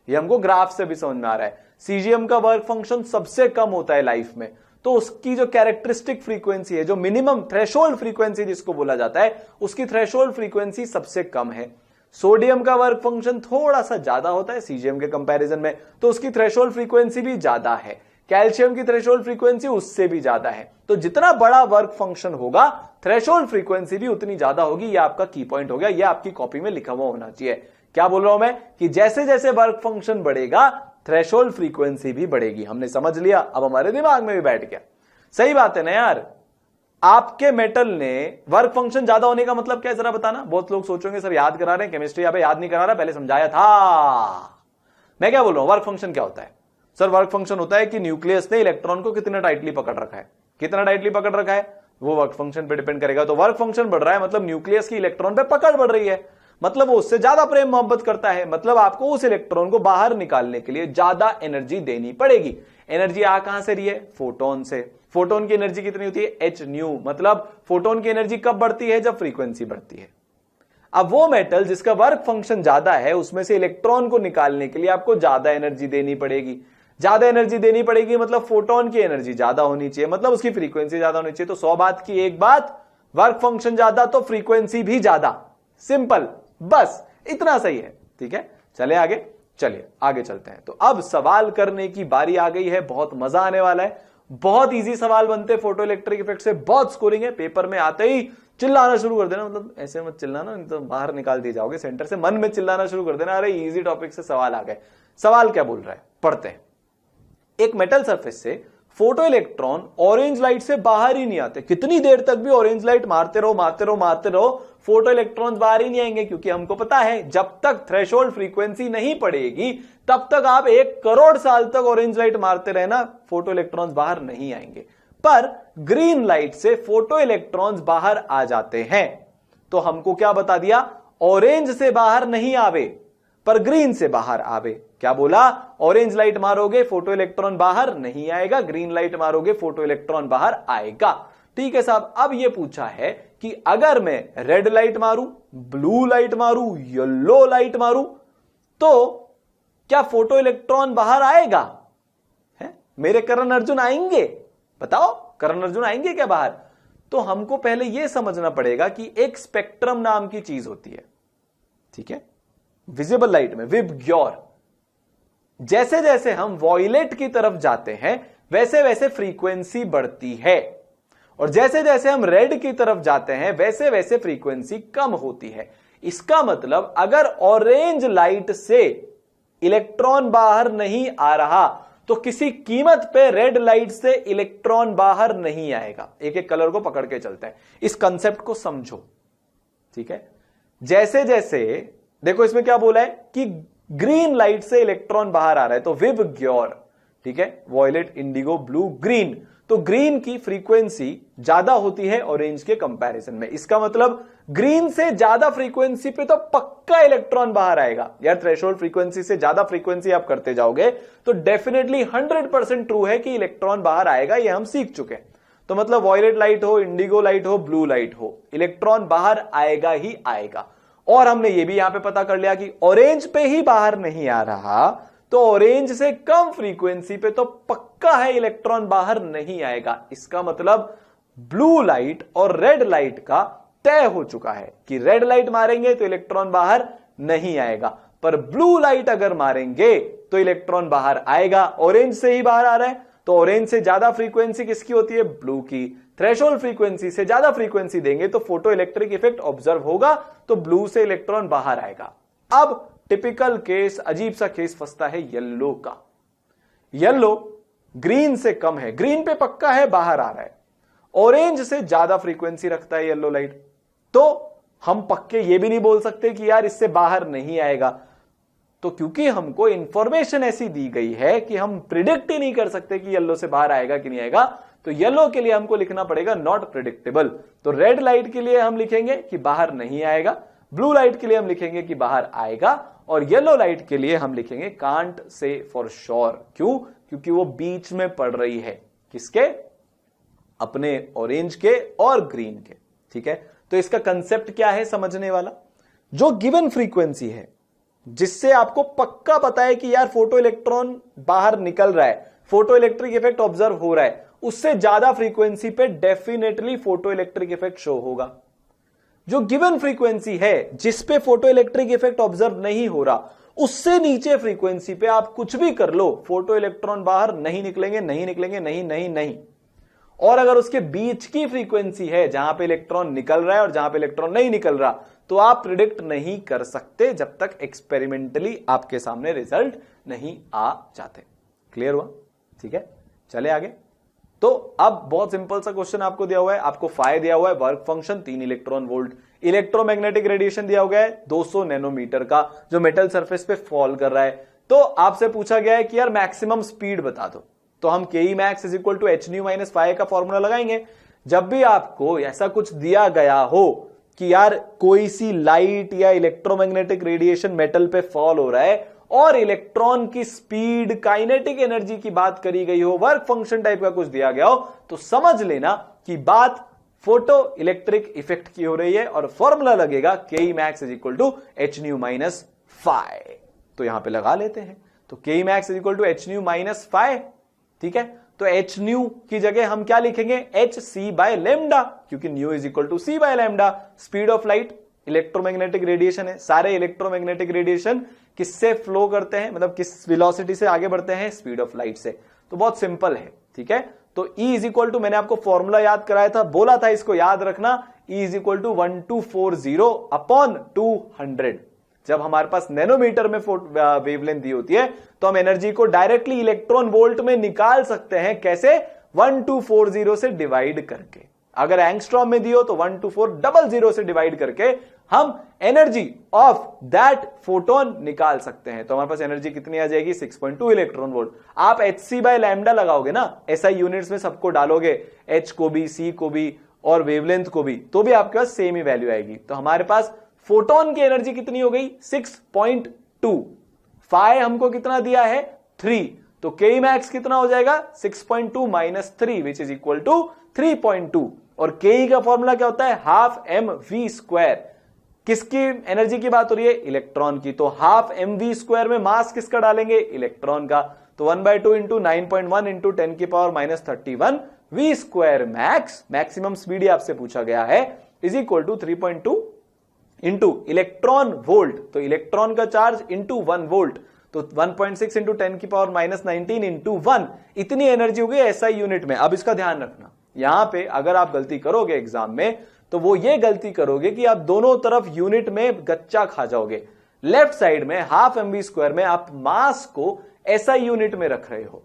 ये हमको ग्राफ से भी समझ में आ रहा है। सीजीएम का वर्क फंक्शन सबसे कम होता है लाइफ में, तो उसकी जो कैरेक्टरिस्टिक फ्रीक्वेंसी है, जो मिनिमम थ्रेशोल्ड फ्रीक्वेंसी जिसको बोला जाता है, उसकी थ्रेशोल्ड फ्रीक्वेंसी सबसे कम है। सोडियम का वर्क फंक्शन थोड़ा सा ज्यादा होता है सीजीएम के कंपैरिजन में, तो उसकी थ्रेशोल्ड फ्रीक्वेंसी भी ज्यादा है। कैल्शियम की थ्रेशोल्ड फ्रीक्वेंसी उससे भी ज्यादा है। तो जितना बड़ा वर्क फंक्शन होगा, थ्रेशोल्ड फ्रीक्वेंसी भी उतनी ज्यादा होगी। ये आपका की पॉइंट हो गया, ये आपकी कॉपी में लिखा हुआ होना चाहिए। क्या बोल रहा हूं मैं? कि जैसे जैसे वर्क फंक्शन बढ़ेगा, थ्रेशोल्ड फ्रीक्वेंसी भी बढ़ेगी। हमने समझ लिया, अब हमारे दिमाग में भी बैठ गया। सही बात है ना यार? आपके मेटल ने वर्क फंक्शन ज्यादा होने का मतलब क्या है, जरा बताना। बहुत लोग सोचेंगे सर याद करा रहे हैं केमिस्ट्री, यहाँ पे याद नहीं करा रहा, पहले समझाया था। मैं क्या बोल रहा हूं, वर्क फंक्शन क्या होता है? सर वर्क फंक्शन होता है कि न्यूक्लियस ने इलेक्ट्रॉन को कितना टाइटली पकड़ रखा है। कितना टाइटली पकड़ रखा है वो वर्क फंक्शन पे डिपेंड करेगा। तो वर्क फंक्शन बढ़ रहा है मतलब न्यूक्लियस की इलेक्ट्रॉन पे पकड़ बढ़ रही है, मतलब वो उससे ज्यादा प्रेम मोहब्बत करता है, मतलब आपको उस इलेक्ट्रॉन को बाहर निकालने के लिए ज्यादा एनर्जी देनी पड़ेगी। एनर्जी आ कहां से रही है? फोटोन से। फोटोन की एनर्जी कितनी होती है? H new. मतलब फोटोन की एनर्जी कब बढ़ती है? जब फ्रीक्वेंसी बढ़ती है। अब वो मेटल जिसका वर्क फंक्शन ज्यादा है, उसमें से इलेक्ट्रॉन को निकालने के लिए आपको ज्यादा एनर्जी देनी पड़ेगी। ज्यादा एनर्जी देनी पड़ेगी मतलब फोटोन की एनर्जी ज्यादा होनी चाहिए, मतलब उसकी फ्रीक्वेंसी ज्यादा होनी चाहिए। तो 100 बात की एक बात, वर्क फंक्शन ज्यादा तो फ्रीक्वेंसी भी ज्यादा। सिंपल, बस इतना सही है। ठीक है, चले आगे, चलिए आगे चलते हैं। तो अब सवाल करने की बारी आ गई है, बहुत मजा आने वाला है। बहुत इजी सवाल बनते फोटो इलेक्ट्रिक इफेक्ट से, बहुत स्कोरिंग है। पेपर में आते ही चिल्लाना शुरू कर देना, मतलब ऐसे मत चिल्लाना, नहीं तो बाहर निकाल दिए जाओगे सेंटर से। मन में चिल्लाना शुरू कर देना, अरे इजी टॉपिक से सवाल आ गए। सवाल क्या बोल रहा है, पढ़ते हैं। एक मेटल सरफेस से फोटो इलेक्ट्रॉन ऑरेंज लाइट से बाहर ही नहीं आते। कितनी देर तक भी ऑरेंज लाइट मारते रहो मारते रहो मारते रहो, फोटो इलेक्ट्रॉन्स बाहर ही नहीं आएंगे, क्योंकि हमको पता है जब तक थ्रेशोल्ड फ्रीक्वेंसी नहीं पड़ेगी तब तक आप 1 करोड़ साल तक ऑरेंज लाइट मारते रहना, फोटो इलेक्ट्रॉन्स बाहर नहीं आएंगे। पर ग्रीन लाइट से फोटो इलेक्ट्रॉन्स बाहर आ जाते हैं। तो हमको क्या बता दिया? ऑरेंज से बाहर नहीं आवे पर ग्रीन से बाहर आवे। क्या बोला? ऑरेंज लाइट मारोगे फोटो इलेक्ट्रॉन बाहर नहीं आएगा, ग्रीन लाइट मारोगे फोटो इलेक्ट्रॉन बाहर आएगा। ठीक है साहब, अब यह पूछा है कि अगर मैं रेड लाइट मारूं, ब्लू लाइट मारूं, येलो लाइट मारूं, तो क्या फोटो इलेक्ट्रॉन बाहर आएगा? है? मेरे करण अर्जुन आएंगे? बताओ, करण अर्जुन आएंगे क्या बाहर? तो हमको पहले यह समझना पड़ेगा कि एक स्पेक्ट्रम नाम की चीज होती है। ठीक है, विजिबल लाइट में विबग्योर, जैसे जैसे हम वॉयलेट की तरफ जाते हैं वैसे वैसे फ्रीक्वेंसी बढ़ती है, और जैसे जैसे हम रेड की तरफ जाते हैं वैसे वैसे फ्रीक्वेंसी कम होती है। इसका मतलब अगर ऑरेंज लाइट से इलेक्ट्रॉन बाहर नहीं आ रहा तो किसी कीमत पे रेड लाइट से इलेक्ट्रॉन बाहर नहीं आएगा। एक एक कलर को पकड़ के चलते हैं, इस कंसेप्ट को समझो। ठीक है, जैसे जैसे देखो इसमें क्या बोला है कि ग्रीन लाइट से इलेक्ट्रॉन बाहर आ रहा है, तो विबग्योर, ठीक है, वॉयलेट, इंडिगो, ब्लू, ग्रीन। तो ग्रीन की फ्रीक्वेंसी ज्यादा होती है ऑरेंज के कंपैरिजन में। इसका मतलब ग्रीन से ज्यादा फ्रीक्वेंसी पे तो पक्का इलेक्ट्रॉन बाहर आएगा यार। थ्रेशोल्ड फ्रीक्वेंसी से ज्यादा फ्रीक्वेंसी आप करते जाओगे तो डेफिनेटली 100% ट्रू है कि इलेक्ट्रॉन बाहर आएगा, ये हम सीख चुके हैं। तो मतलब वॉयलेट लाइट हो, इंडिगो लाइट हो, ब्लू लाइट हो, इलेक्ट्रॉन बाहर आएगा ही आएगा। और हमने ये भी यहां पे पता कर लिया कि ऑरेंज पे ही बाहर नहीं आ रहा, तो ऑरेंज से कम फ्रीक्वेंसी पे तो पक्का है इलेक्ट्रॉन बाहर नहीं आएगा। इसका मतलब ब्लू लाइट और रेड लाइट का तय हो चुका है कि रेड लाइट मारेंगे तो इलेक्ट्रॉन बाहर नहीं आएगा, पर ब्लू लाइट अगर मारेंगे तो इलेक्ट्रॉन बाहर आएगा। ऑरेंज से ही बाहर आ रहा है, तो ऑरेंज से ज्यादा फ्रीक्वेंसी किसकी होती है? ब्लू की। थ्रेशोल्ड फ्रीक्वेंसी से ज्यादा फ्रीक्वेंसी देंगे तो फोटो इलेक्ट्रिक इफेक्ट ऑब्जर्व होगा, तो ब्लू से इलेक्ट्रॉन बाहर आएगा। अब टिपिकल केस, अजीब सा केस फंसता है येलो का। येलो ग्रीन से कम है, ग्रीन पे पक्का है बाहर आ रहा है, ऑरेंज से ज्यादा फ्रीक्वेंसी रखता है येलो लाइट, तो हम पक्के ये भी नहीं बोल सकते कि यार इससे बाहर नहीं आएगा। तो क्योंकि हमको इंफॉर्मेशन ऐसी दी गई है कि हम प्रिडिक्ट ही नहीं कर सकते कि येलो से बाहर आएगा कि नहीं आएगा, तो येलो के लिए हमको लिखना पड़ेगा नॉट प्रिडिक्टेबल। तो रेड लाइट के लिए हम लिखेंगे कि बाहर नहीं आएगा, ब्लू लाइट के लिए हम लिखेंगे कि बाहर आएगा, और येलो लाइट के लिए हम लिखेंगे कांट से फॉर श्योर। क्यों? क्योंकि वो बीच में पड़ रही है, किसके? अपने ऑरेंज के और ग्रीन के। ठीक है, तो इसका कंसेप्ट क्या है समझने वाला? जो गिवन फ्रीक्वेंसी है जिससे आपको पक्का पता है कि यार फोटो इलेक्ट्रॉन बाहर निकल रहा है, फोटो इलेक्ट्रिक इफेक्ट ऑब्जर्व हो रहा है, उससे ज्यादा फ्रीक्वेंसी पे definitely photo electric effect show होगा। जो गिवन फ्रीक्वेंसी है जिस पे फोटो इलेक्ट्रिक इफेक्ट ऑब्जर्व नहीं हो रहा, उससे नीचे फ्रीक्वेंसी पे आप कुछ भी कर लो, फोटो इलेक्ट्रॉन बाहर नहीं निकलेंगे, नहीं निकलेंगे, नहीं नहीं नहीं। और अगर उसके बीच की फ्रीक्वेंसी है जहां पे इलेक्ट्रॉन निकल रहा है और जहां पे इलेक्ट्रॉन नहीं निकल रहा, तो आप प्रिडिक्ट नहीं कर सकते जब तक एक्सपेरिमेंटली आपके सामने रिजल्ट नहीं आ जाते। क्लियर हुआ? ठीक है, चले आगे। तो अब बहुत सिंपल सा क्वेश्चन आपको दिया हुआ है, आपको फाई दिया हुआ है, work function 3 electron volt, electromagnetic radiation दिया हुआ है 200 नैनोमीटर का, जो मेटल सरफेस पे फॉल कर रहा है। तो आपसे पूछा गया है कि यार मैक्सिमम स्पीड बता दो, तो हम ke max is equal to h nu minus phi का फॉर्मूला लगाएंगे। जब भी आपको ऐसा कुछ दिया गया हो कि यार कोई सी लाइट या इलेक्ट्रोमैग्नेटिक रेडिएशन मेटल पे फॉल हो रहा है और इलेक्ट्रॉन की स्पीड, काइनेटिक एनर्जी की बात करी गई हो, वर्क फंक्शन टाइप का कुछ दिया गया हो, तो समझ लेना कि बात फोटो इलेक्ट्रिक इफेक्ट की हो रही है और फॉर्मूला लगेगा ke max is equal to h nu minus phi. तो यहां पे लगा लेते हैं, तो ke max is equal to h nu minus phi. ठीक है, तो h nu की जगह हम क्या लिखेंगे? h c बाय लेमडा, क्योंकि nu is equal to c by lambda. Speed of light electromagnetic radiation है, सारे इलेक्ट्रोमैग्नेटिक रेडिएशन किससे फ्लो करते हैं, मतलब किस वेलोसिटी से आगे बढ़ते हैं? स्पीड ऑफ लाइट से। तो बहुत सिंपल है। ठीक है, तो E इज इक्वल टू, मैंने आपको फॉर्मूला याद कराया था, बोला था इसको याद रखना, E is equal to 1240 upon 200। जब हमारे पास नैनोमीटर में वेवलेंथ दी होती है तो हम एनर्जी को डायरेक्टली इलेक्ट्रॉन वोल्ट में निकाल सकते हैं। कैसे? 1240 से डिवाइड करके। अगर एंगस्ट्रॉम में दी हो तो 12400 से डिवाइड करके हम एनर्जी ऑफ दैट फोटोन निकाल सकते हैं। तो हमारे पास एनर्जी कितनी आ जाएगी? 6.2 इलेक्ट्रॉन वोल्ट। आप hc बाय लैम्डा लगाओगे ना, SI यूनिट्स में सबको डालोगे, h को भी, c को भी और वेवलेंथ को भी, तो भी आपके पास सेम ही वैल्यू आएगी। तो हमारे पास फोटोन की एनर्जी कितनी हो गई? 6.2। फाई हमको कितना दिया है? 3। तो ke max कितना हो जाएगा? 6.2 minus 3 which is equal to 3.2। और ke का फॉर्मूला क्या होता है? Half mv square. किसकी एनर्जी की बात हो रही है? इलेक्ट्रॉन की। तो हाफ mv स्क्वायर में मास किसका डालेंगे? इलेक्ट्रॉन का। तो 1/2 इंटू 9.1 इंटू 10 की power minus 31 v square max, maximum speed आपसे पूछा गया है, is equal to 3.2 into electron volt. तो इलेक्ट्रॉन का चार्ज इंटू 1 वोल्ट, तो 1.6 इंटू 10 की पावर माइनस 19 इंटू 1, इतनी एनर्जी हो गई SI यूनिट में। अब इसका ध्यान रखना, यहां पे अगर आप गलती करोगे एग्जाम में तो वो ये गलती करोगे कि आप दोनों तरफ यूनिट में गच्चा खा जाओगे। लेफ्ट साइड में हाफ mv स्क्वायर में आप मास को SI यूनिट में रख रहे हो,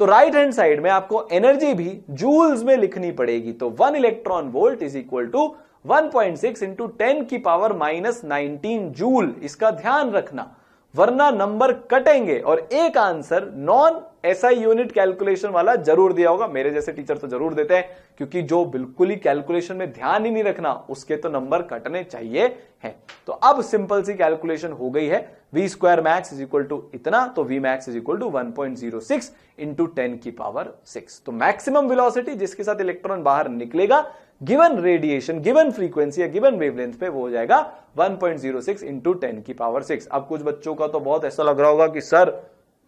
तो राइट हैंड साइड में आपको एनर्जी भी जूल्स में लिखनी पड़ेगी। तो 1 electron volt is equal to 1.6 into 10 की पावर माइनस 19 जूल। इसका ध्यान रखना, वरना नंबर कटेंगे। और एक answer non SI unit calculation वाला जरूर दिया होगा। मेरे जैसे टीचर तो जरूर देते हैं, क्योंकि जो बिल्कुल ही कैलकुलेशन में ध्यान ही नहीं रखना उसके तो नंबर कटने चाहिए हैं। तो अब सिंपल सी कैलकुलेशन हो गई है, v square max is equal to इतना, तो v max is equal to 1.06 into 10 की पावर 6। तो मैक्सिमम वेलोसिटी जिसके साथ इलेक्ट्रॉन बाहर निकलेगा गिवन रेडिएशन, गिवन फ्रीक्वेंसी या गिवन वेवलेंथ पे, वो हो जाएगा 1.06 इंटू 10 की पावर 6। अब कुछ बच्चों का तो बहुत ऐसा लग रहा होगा कि सर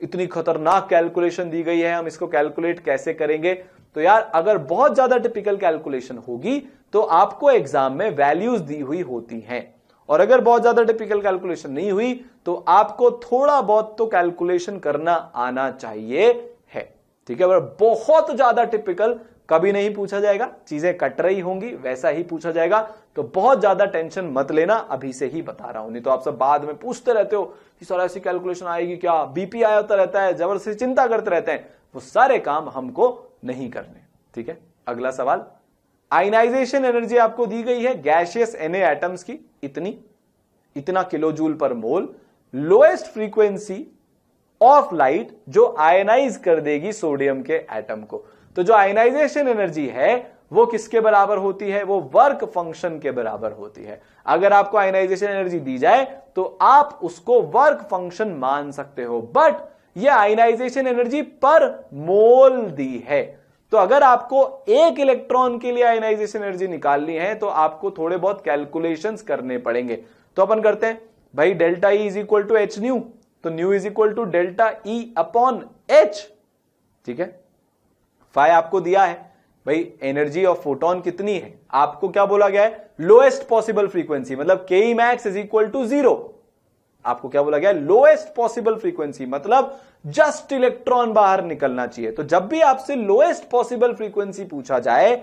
इतनी खतरनाक कैलकुलेशन दी गई है, हम इसको कैलकुलेट कैसे करेंगे? तो यार अगर बहुत ज्यादा टिपिकल कैलकुलेशन होगी तो आपको एग्जाम में वैल्यूज दी हुई होती हैं, और अगर बहुत ज्यादा टिपिकल कैलकुलेशन नहीं हुई तो आपको थोड़ा बहुत तो कैलकुलेशन करना आना चाहिए है, ठीक है। बहुत ज्यादा टिपिकल कभी नहीं पूछा जाएगा, चीजें कट रही होंगी वैसा ही पूछा जाएगा। तो बहुत ज्यादा टेंशन मत लेना, अभी से ही बता रहा हूं, नहीं तो आप सब बाद में पूछते रहते हो कि सर ऐसी कैलकुलेशन आएगी क्या, बीपी आया होता रहता है, जबरदस्ती चिंता करते रहते हैं। वो सारे काम हमको नहीं करने, ठीक है। अगला सवाल, आयनाइजेशन एनर्जी आपको दी गई है गैसियस Na एटम्स की इतना किलो जूल पर मोल, लोएस्ट फ्रीक्वेंसी ऑफ लाइट जो आयनाइज कर देगी सोडियम के एटम को। तो जो आयनाइजेशन एनर्जी है वो किसके बराबर होती है? वो वर्क फंक्शन के बराबर होती है। अगर आपको आयनाइजेशन एनर्जी दी जाए तो आप उसको वर्क फंक्शन मान सकते हो, बट ये आयनाइजेशन एनर्जी पर मोल दी है। तो अगर आपको एक इलेक्ट्रॉन के लिए आयनाइजेशन एनर्जी निकालनी है तो आपको थोड़े बहुत कैलकुलेशंस करने पड़ेंगे। तो अपन करते हैं भाई, delta E is equal to H nu, तो nu is equal to delta E upon h, ठीक है। फाई आपको दिया है भाई, एनर्जी ऑफ फोटोन कितनी है, आपको क्या बोला गया है? लोएस्ट पॉसिबल फ्रीक्वेंसी, मतलब के E max is equal to 0। आपको क्या बोला गया? लोएस्ट पॉसिबल फ्रीक्वेंसी, मतलब जस्ट इलेक्ट्रॉन बाहर निकलना चाहिए। तो जब भी आपसे लोएस्ट पॉसिबल फ्रीक्वेंसी पूछा जाए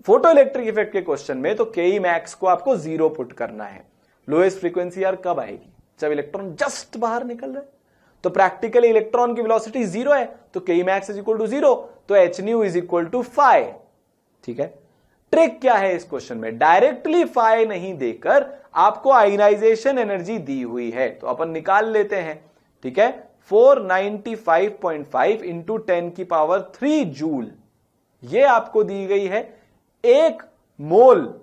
फोटो इलेक्ट्रिक इफेक्ट के क्वेश्चन में, तो के ई मैक्स को आपको 0 पुट करना है। लोएस्ट फ्रीक्वेंसी यार कब आएगी? जब इलेक्ट्रॉन जस्ट बाहर निकल रहा है। तो प्रैक्टिकली इलेक्ट्रॉन की वेलोसिटी 0 है, तो K E max is equal to 0, तो H nu is equal to phi, ठीक है। ट्रिक क्या है इस क्वेश्चन में? डायरेक्टली फाई नहीं देकर आपको आयनाइजेशन एनर्जी दी हुई है, तो अपन निकाल लेते हैं, ठीक है। 495.5 इंटू 10 की पावर 3 जूल, ये आपको दी गई है 1 मोल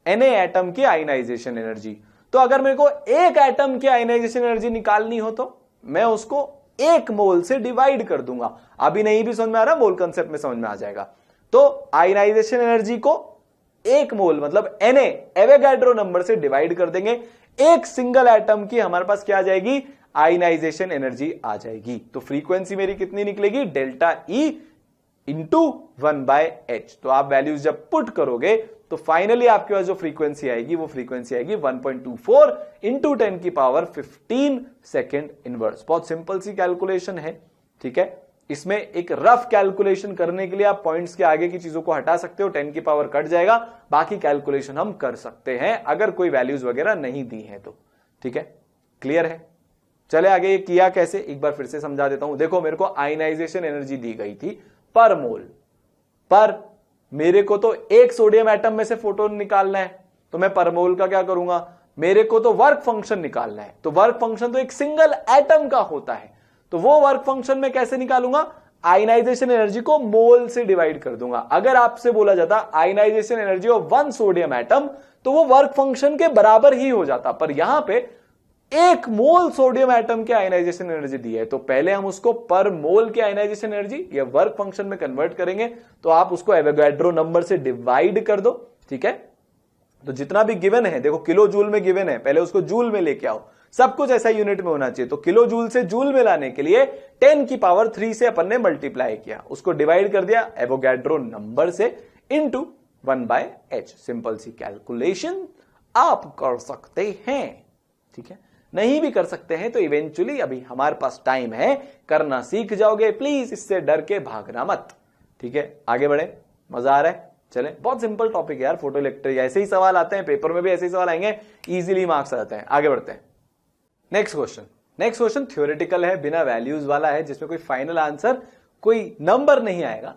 Na एटम की आयनाइजेशन एनर्जी। तो अगर मेरे को एक एटम की आयनाइजेशन एनर्जी निकालनी हो तो मैं उसको 1 मोल से डिवाइड कर दूंगा। अभी नहीं भी समझ में आ रहा, मोल कंसेप्ट में समझ में आ जाएगा। तो आयनाइजेशन एनर्जी को 1 मोल मतलब Na एवोगाड्रो नंबर से डिवाइड कर देंगे, एक सिंगल एटम की हमारे पास क्या आ जाएगी? आयनाइजेशन एनर्जी आ जाएगी। तो फ्रीक्वेंसी मेरी कितनी निकलेगी? Delta E into 1/h। तो आप वैल्यूज जब पुट करोगे तो फाइनली आपके पास जो फ्रीक्वेंसी आएगी वो फ्रीक्वेंसी आएगी 1.24 इंटू 10 की पावर 15 सेकेंड इनवर्स। बहुत सिंपल सी कैलकुलेशन है, ठीक है। इसमें एक रफ कैलकुलेशन करने के लिए आप पॉइंट्स के आगे की चीजों को हटा सकते हो, 10 की पावर कट जाएगा, बाकी कैलकुलेशन हम कर सकते हैं अगर कोई वैल्यूज वगैरह नहीं दी है तो, ठीक है। क्लियर है? चले आगे, ये किया कैसे एक बार फिर से समझा देता हूं। देखो, मेरे को आयनाइजेशन एनर्जी दी गई थी पर मोल, पर मेरे को तो एक सोडियम एटम में से फोटोन निकालना है, तो मैं पर मोल का क्या करूंगा? मेरे को तो वर्क फंक्शन निकालना है, तो वर्क फंक्शन तो एक सिंगल एटम का होता है, तो वो वर्क फंक्शन में कैसे निकालूंगा? आयनाइजेशन एनर्जी को मोल से डिवाइड कर दूंगा। अगर आपसे बोला जाता ionization energy of 1 sodium atom, तो वो वर्क फंक्शन के बराबर ही हो जाता, पर यहां पे 1 मोल सोडियम एटम के आयनाइजेशन एनर्जी दी है, तो पहले हम उसको पर मोल के आयनाइजेशन एनर्जी या वर्क फंक्शन में कन्वर्ट करेंगे, तो आप उसको एवोगाड्रो नंबर से डिवाइड कर दो, ठीक है। तो जितना भी गिवन है, देखो किलो जूल में गिवन है, पहले उसको जूल में लेके आओ, सब कुछ ऐसा यूनिट में होना चाहिए। तो किलो जूल से जूल में लाने के लिए 10 की पावर 3 से अपन ने मल्टीप्लाई किया, उसको डिवाइड कर दिया एवोगाड्रो नंबर से इंटू 1/h। सिंपल सी कैलकुलेशन आप कर सकते हैं, ठीक है। नहीं भी कर सकते हैं तो इवेंचुअली अभी हमारे पास टाइम है, करना सीख जाओगे। प्लीज इससे डर के भागना मत, ठीक है। आगे बढ़े, मजा आ रहा है? चले, बहुत सिंपल टॉपिक है यार, फोटो इलेक्ट्रिक, ऐसे ही सवाल आते हैं, पेपर में भी ऐसे ही सवाल आएंगे, इजीली मार्क्स आ जाते हैं। आगे बढ़ते हैं, नेक्स्ट क्वेश्चन थ्योरेटिकल है, बिना वैल्यूज वाला है, जिसमें कोई फाइनल आंसर, कोई नंबर नहीं आएगा,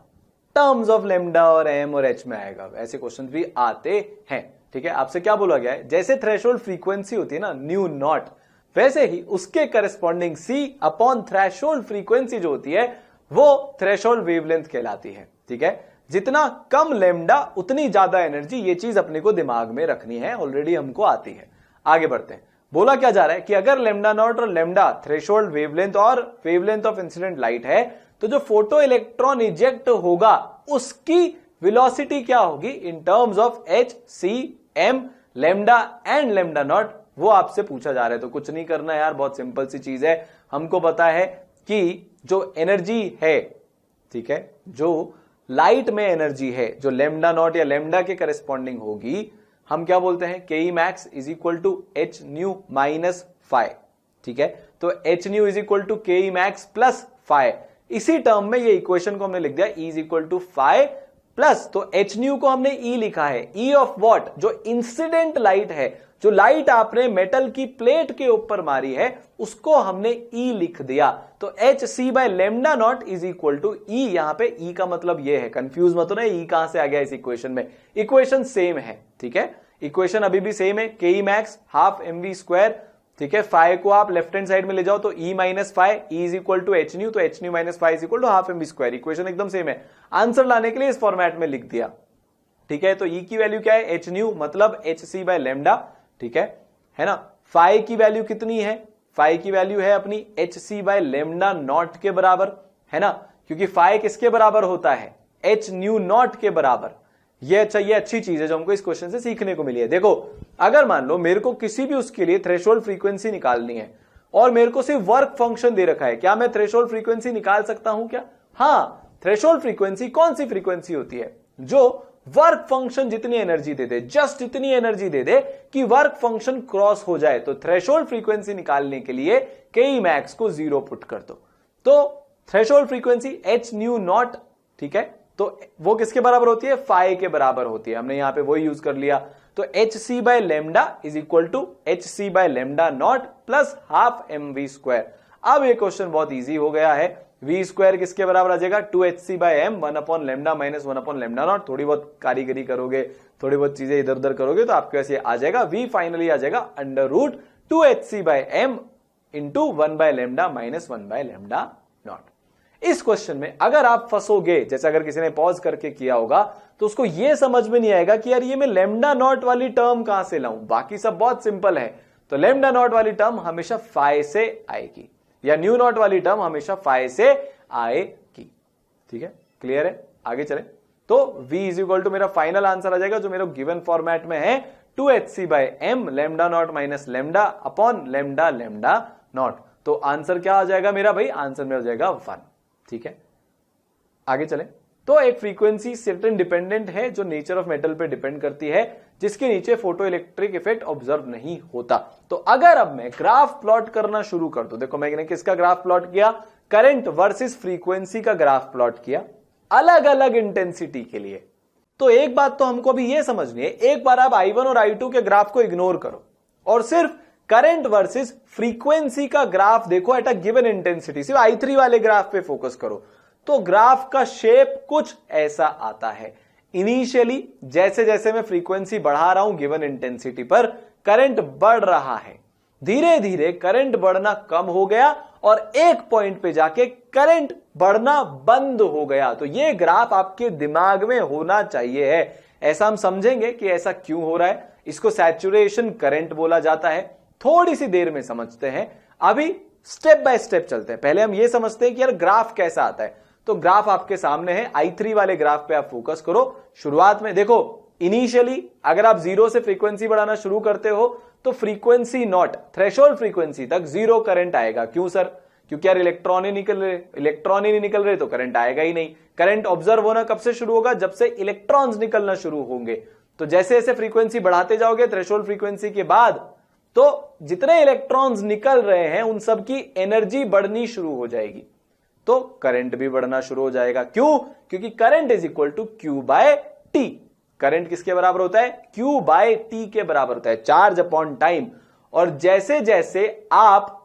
टर्म्स ऑफ लेमडा और एम और एच में आएगा। ऐसे क्वेश्चन भी आते हैं, ठीक है। आपसे क्या बोला गया है? जैसे थ्रेशोल्ड फ्रीक्वेंसी होती है ना, न्यू नॉट, वैसे ही उसके corresponding C upon threshold frequency जो होती है वो थ्रेशोल्ड वेवलेंथ कहलाती है। ठीक है, जितना कम लेमडा उतनी ज्यादा एनर्जी, ये चीज अपने को दिमाग में रखनी है, ऑलरेडी हमको आती है। आगे बढ़ते हैं। बोला क्या जा रहा है कि अगर लेमडा नॉट और लेमडा थ्रेशोल्ड वेवलेंथ और वेवलेंथ ऑफ इंसिडेंट लाइट है तो जो फोटो इलेक्ट्रॉन इजेक्ट होगा उसकी वेलोसिटी क्या होगी in terms of h, c, m, lambda and lambda naught, वो आपसे पूछा जा रहा है। तो कुछ नहीं करना यार, बहुत सिंपल सी चीज है। हमको पता है कि जो एनर्जी है, ठीक है, जो लाइट में एनर्जी है जो लेमडा नॉट या लेमडा के करस्पॉन्डिंग होगी, हम क्या बोलते हैं, K max is equal to H nu minus phi. ठीक है, तो H nu is equal to K max plus phi. इसी टर्म में ये इक्वेशन को हमने लिख दिया E is equal to phi plus, तो एच न्यू को हमने ई लिखा है, ई ऑफ व्हाट, जो इंसिडेंट लाइट है, जो लाइट आपने मेटल की प्लेट के ऊपर मारी है उसको हमने ई लिख दिया। तो H C by lambda not is equal to E. यहां पे ई का मतलब ये है, कंफ्यूज मत हो ना, ई कहां से आ गया इस इक्वेशन में। इक्वेशन सेम है, ठीक है, इक्वेशन अभी भी सेम है, K max half M we square. ठीक है, फाइ को आप लेफ्ट हैंड साइड में ले जाओ तो E minus phi, E is equal to H nu, तो H nu minus phi is equal to half M we square. Equation एकदम सेम है, आंसर लाने के लिए इस फॉर्मेट में लिख दिया। ठीक है, तो ई की वैल्यू क्या है, एच न्यू मतलब एच सी बाय लेमडा। ठीक है ना। फाइ की वैल्यू कितनी है, फाइ की वैल्यू है अपनी H C by lambda naught के बराबर, है ना, क्योंकि फाइ किसके बराबर होता है, एच न्यू नॉट के बराबर। ये अच्छी चीज है जो हमको इस क्वेश्चन से सीखने को मिली है। देखो, अगर मान लो मेरे को किसी भी उसके लिए थ्रेशोल्ड फ्रीक्वेंसी निकालनी है और मेरे को सिर्फ वर्क फंक्शन दे रखा है, क्या मैं थ्रेशोल्ड फ्रीक्वेंसी निकाल सकता हूं क्या? हाँ, थ्रेशोल्ड फ्रीक्वेंसी कौन सी फ्रीक्वेंसी होती है, जो वर्क फंक्शन जितनी एनर्जी दे दे, जस्ट इतनी एनर्जी दे दे कि वर्क फंक्शन क्रॉस हो जाए। तो थ्रेशोल्ड फ्रीक्वेंसी निकालने के लिए के मैक्स को 0 पुट कर दो, तो threshold frequency H new not, ठीक है, तो वो किसके बराबर होती है, फाइ के बराबर होती है। हमने यहां पे वही यूज कर लिया, तो H C by lambda is equal to H C by lambda naught plus half M we square. अब ये क्वेश्चन बहुत इजी हो गया है। वी स्क्वायर किसके बराबर आ जाएगा, 2hc by M, 1 upon lambda minus 1 upon lambda naught. थोड़ी बहुत कारीगरी करोगे, थोड़ी बहुत चीजें इधर उधर करोगे तो आपके वैसे आ जाएगा, वी फाइनली आ जाएगा under root 2hc by M into 1 by lambda minus 1 by lambda naught. इस क्वेश्चन में अगर आप फंसोगे, जैसे अगर किसी ने पॉज करके किया होगा तो उसको यह समझ में नहीं आएगा कि यार ये मैं लेमडा नॉट वाली टर्म कहां से लाऊं, बाकी सब बहुत सिंपल है। तो लेमडा नॉट वाली टर्म हमेशा फाइ से आएगी, या न्यू नॉट वाली टर्म हमेशा फाइ से आएगी। ठीक है, क्लियर है, आगे चले। तो v इज इक्वल टू मेरा फाइनल आंसर आ जाएगा जो मेरे गिवन फॉर्मेट में है, 2hc by M lambda naught minus lambda upon lambda lambda naught. तो आंसर क्या आ जाएगा मेरा भाई, आंसर में हो जाएगा 1। ठीक है, आगे चले। तो एक फ्रीक्वेंसी सर्टेन डिपेंडेंट है जो नेचर ऑफ मेटल पे डिपेंड करती है, जिसके नीचे फोटो इलेक्ट्रिक इफेक्ट ऑब्जर्व नहीं होता। तो अगर अब मैं ग्राफ प्लॉट करना शुरू कर दूं, देखो मैंने किसका ग्राफ प्लॉट किया, करंट वर्सेस फ्रीक्वेंसी का ग्राफ प्लॉट किया अलग अलग इंटेंसिटी के लिए। तो एक बात तो हमको अभी यह समझनी है, एक बार आप I1 और I2 के ग्राफ को इग्नोर करो और सिर्फ करंट वर्सेस फ्रीक्वेंसी का ग्राफ देखो एट अ गिवन इंटेंसिटी, सिर्फ I3 वाले ग्राफ पे फोकस करो, तो ग्राफ का शेप कुछ ऐसा आता है। इनिशियली जैसे जैसे मैं फ्रीक्वेंसी बढ़ा रहा हूं गिवन इंटेंसिटी पर, करंट बढ़ रहा है, धीरे धीरे करंट बढ़ना कम हो गया और एक पॉइंट पे जाके करंट बढ़ना बंद हो गया। तो ये ग्राफ आपके दिमाग में होना चाहिए है। ऐसा हम समझेंगे कि ऐसा क्यों हो रहा है, इसको सैचुरेशन करंट बोला जाता है। थोड़ी सी देर में समझते हैं, अभी स्टेप बाय स्टेप चलते हैं। पहले हम ये समझते हैं कि यार ग्राफ कैसा आता है। तो ग्राफ आपके सामने है, I3 वाले ग्राफ पे आप फोकस करो। शुरुआत में देखो, इनिशियली अगर आप 0 से फ्रीक्वेंसी बढ़ाना शुरू करते हो तो फ्रीक्वेंसी नॉट थ्रेशोल्ड फ्रीक्वेंसी तक 0 करंट आएगा। क्यों सर? क्योंकि यार इलेक्ट्रॉन ही नहीं निकल रहे तो करंट आएगा ही नहीं। करंट ऑब्जर्व होना कब से शुरू होगा, जब से इलेक्ट्रॉन्स निकलना शुरू होंगे। तो जैसे जैसे फ्रीक्वेंसी बढ़ाते जाओगे थ्रेशोल्ड फ्रीक्वेंसी के बाद, तो जितने इलेक्ट्रॉन्स निकल रहे हैं उन सब की एनर्जी बढ़नी शुरू हो जाएगी, तो करंट भी बढ़ना शुरू हो जाएगा। क्यों? क्योंकि current is equal to Q by T. Current किसके बराबर होता है, क्यू बाय टी के बराबर होता है, चार्ज अपॉन टाइम। और जैसे जैसे आप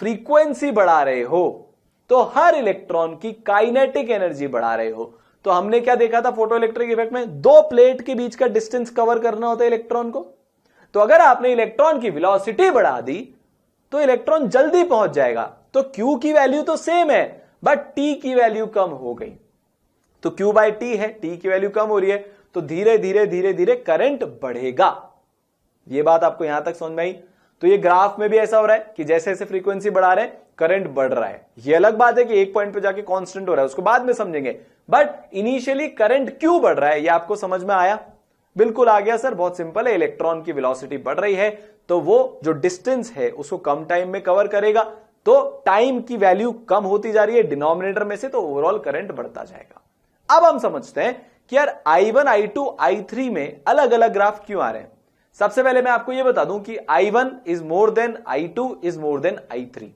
फ्रीक्वेंसी बढ़ा रहे हो तो हर इलेक्ट्रॉन की काइनेटिक एनर्जी बढ़ा रहे हो। तो हमने क्या देखा था फोटो इलेक्ट्रिक इफेक्ट में, दो प्लेट के बीच का डिस्टेंस कवर करना होता है इलेक्ट्रॉन को। तो अगर आपने इलेक्ट्रॉन की वेलोसिटी बढ़ा दी तो इलेक्ट्रॉन जल्दी पहुंच जाएगा। तो Q की वैल्यू तो सेम है बट T की वैल्यू कम हो गई। तो Q बाय T है, T की वैल्यू कम हो रही है, तो धीरे धीरे धीरे धीरे करंट बढ़ेगा। ये बात आपको यहां तक समझ में आई। तो ये ग्राफ में भी ऐसा हो रहा है कि जैसे जैसे फ्रीक्वेंसी बढ़ा रहे हैं करंट बढ़ रहा है। ये अलग बात है कि एक पॉइंट पे जाके कांस्टेंट हो रहा है, उसको बाद में समझेंगे, बट इनिशियली करंट क्यों बढ़ रहा है ये आपको समझ में आया? बिल्कुल आ गया सर, बहुत सिंपल है। इलेक्ट्रॉन की वेलोसिटी बढ़ रही है तो वो जो डिस्टेंस है उसको कम टाइम में कवर करेगा, तो टाइम की वैल्यू कम होती जा रही है डिनोमिनेटर में से, तो ओवरऑल करंट बढ़ता जाएगा। अब हम समझते हैं कि यार I1, I2, I3 में अलग अलग ग्राफ क्यों आ रहे हैं। सबसे पहले मैं आपको यह बता दूं कि I1 is more than I2 is more than I3।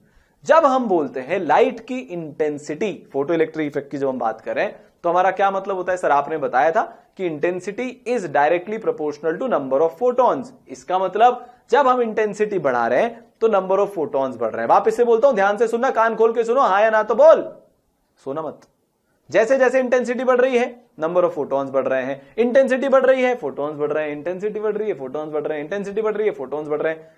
जब हम बोलते हैं लाइट की इंटेंसिटी, फोटो इलेक्ट्रिक इफेक्ट की जब हम बात करें तो हमारा क्या मतलब होता है? सर आपने बताया था कि intensity is directly proportional to number of photons. इसका मतलब जब हम इंटेंसिटी बढ़ा रहे हैं तो नंबर ऑफ फोटॉन्स बढ़ रहे हैं। वापस से बोलता हूं, ध्यान से सुनना, कान खोल के सुनो, हाँ या ना तो बोल, सोना मत। जैसे जैसे इंटेंसिटी बढ़ रही है नंबर ऑफ फोटॉन्स बढ़ रहे हैं, इंटेंसिटी बढ़ रही है फोटॉन्स बढ़ रहे हैं, इंटेंसिटी बढ़ रही है फोटॉन्स बढ़ रहे हैं, इंटेंसिटी बढ़ रही है फोटॉन्स बढ़ रहे हैं।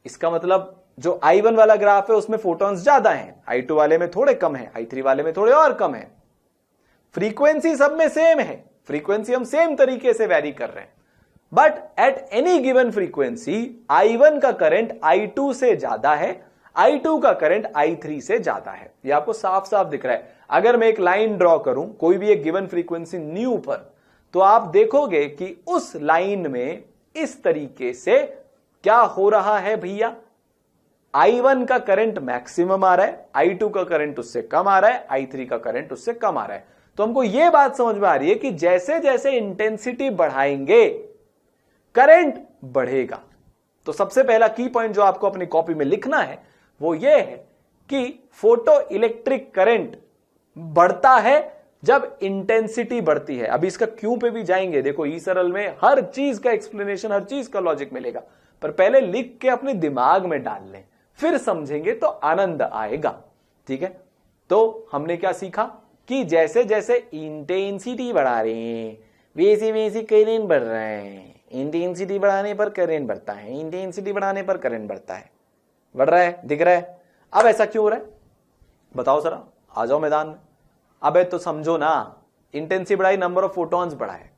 इसका मतलब जो I1 वाला ग्राफ है उसमें फोटॉन्स ज्यादा हैं, I2 वाले में थोड़े कम है, I3 वाले में थोड़े और कम है। फ्रीक्वेंसी सब में सेम है, फ्रीक्वेंसी हम सेम तरीके से वैरी कर रहे हैं, but at any given frequency I1 का करंट I2 से ज्यादा है, I2 का करंट I3 से ज्यादा है। ये आपको साफ साफ दिख रहा है। अगर मैं एक लाइन ड्रॉ करूं कोई भी एक गिवन फ्रीक्वेंसी न्यू पर, तो आप देखोगे कि उस लाइन में इस तरीके से क्या हो रहा है भैया, I1 का करंट मैक्सिमम आ रहा है, I2 का करंट उससे कम आ रहा है, I3 का करंट उससे कम आ रहा है। तो हमको यह बात समझ में आ रही है कि जैसे जैसे इंटेंसिटी बढ़ाएंगे करंट बढ़ेगा। तो सबसे पहला की पॉइंट जो आपको अपनी कॉपी में लिखना है वो यह है कि फोटो इलेक्ट्रिक करंट बढ़ता है जब इंटेंसिटी बढ़ती है। अभी इसका क्यों पे भी जाएंगे, देखो ई सरल में हर चीज का एक्सप्लेनेशन, हर चीज का लॉजिक मिलेगा, पर पहले लिख के अपने दिमाग में डाल लें, फिर समझेंगे तो आनंद आएगा। ठीक है, तो हमने क्या सीखा कि जैसे जैसे इंटेंसिटी बढ़ा रहे हैं वैसे वैसे करंट बढ़ रहा है। इंटेंसिटी बढ़ाने पर करंट बढ़ता है, इंटेंसिटी बढ़ाने पर करंट बढ़ता है, बढ़ रहा है, दिख रहा है। अब ऐसा क्यों हो रहा है बताओ जरा, आ जाओ मैदान में। अब तो समझो ना, इंटेंसिटी बढ़ाई, नंबर ऑफ फोटॉन्स बढ़ाए,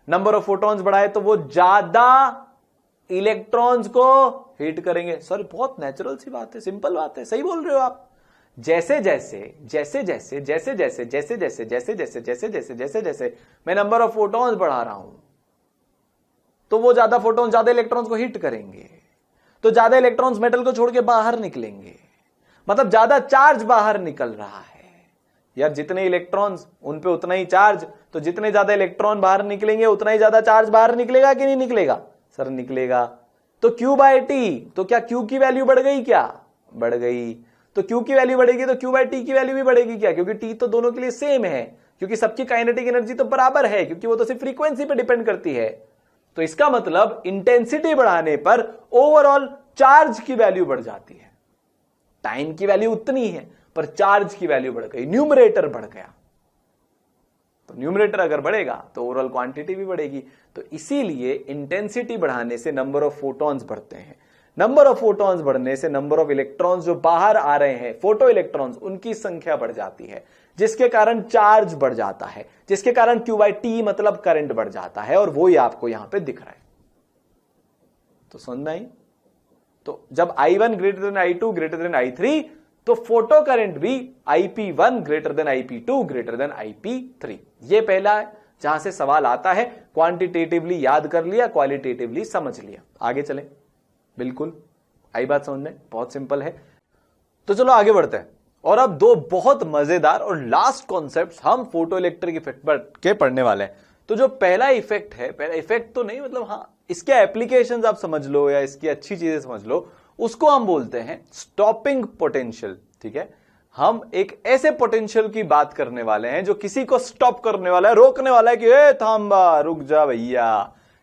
नंबर ऑफ फोटॉन्स बढ़ाए तो वो ज्यादा इलेक्ट्रॉन्स को हिट करेंगे। सर बहुत नेचुरल सी बात है, सिंपल बात है, सही बोल रहे हो आप। जैसे जैसे जैसे जैसे जैसे जैसे जैसे जैसे जैसे जैसे जैसे जैसे जैसे जैसे मैं नंबर ऑफ फोटॉन्स बढ़ा रहा हूं तो वो ज्यादा फोटॉन्स ज्यादा इलेक्ट्रॉन्स को हिट करेंगे, तो ज्यादा इलेक्ट्रॉन्स मेटल को छोड़ के बाहर निकलेंगे, मतलब ज्यादा चार्ज बाहर निकल रहा है। यार जितने इलेक्ट्रॉन्स उन पे उतना ही चार्ज, तो जितने ज्यादा इलेक्ट्रॉन बाहर निकलेंगे उतना ही ज्यादा चार्ज बाहर निकलेगा कि नहीं निकलेगा? सर निकलेगा। तो Q बाय T, तो क्या Q की वैल्यू बढ़ गई? क्या बढ़ गई? तो Q की वैल्यू बढ़ेगी तो Q बाय T की वैल्यू भी बढ़ेगी क्या? क्योंकि T तो दोनों के लिए सेम है, क्योंकि सबकी काइनेटिक एनर्जी तो बराबर है, क्योंकि वो तो सिर्फ फ्रीक्वेंसी पे डिपेंड करती है। तो इसका मतलब इंटेंसिटी बढ़ाने पर ओवरऑल चार्ज की वैल्यू बढ़ जाती है। टाइम की वैल्यू उतनी है पर चार्ज की वैल्यू बढ़ गई, न्यूमरेटर बढ़ गया। तो न्यूमरेटर अगर बढ़ेगा तो ओवरऑल क्वांटिटी भी बढ़ेगी। तो इसीलिए इंटेंसिटी बढ़ाने से नंबर ऑफ फोटॉन्स बढ़ते हैं, नंबर ऑफ फोटॉन्स बढ़ने से नंबर ऑफ इलेक्ट्रॉन्स जो बाहर आ रहे हैं, फोटो इलेक्ट्रॉन्स, उनकी संख्या बढ़ जाती है, जिसके कारण चार्ज बढ़ जाता है, जिसके कारण Q बाय T मतलब करंट बढ़ जाता है, और वो ही आपको यहां पे दिख रहा है। तो समझ में आई? तो जब I1 greater than I2 greater than I3 तो फोटो करंट भी IP1 greater than IP2 greater than IP3। ये पहला है जहां से सवाल आता है, क्वांटिटेटिवली याद कर लिया, क्वालिटेटिवली समझ लिया। आगे चलें, बिल्कुल आई बात समझ में, बहुत सिंपल है। तो चलो आगे बढ़ते हैं, और अब दो बहुत मजेदार और लास्ट कॉन्सेप्ट्स हम फोटो इलेक्ट्रिक इफेक्ट के पढ़ने वाले हैं। तो जो पहला इफेक्ट है, पहला इफेक्ट तो नहीं मतलब हाँ, इसके एप्लीकेशंस आप समझ लो या इसकी अच्छी चीजें समझ लो, उसको हम बोलते हैं स्टॉपिंग पोटेंशियल। ठीक है, हम एक ऐसे पोटेंशियल की बात करने वाले हैं जो किसी को स्टॉप करने वाला है, रोकने वाला है कि ए थांबा, रुक जा भैया।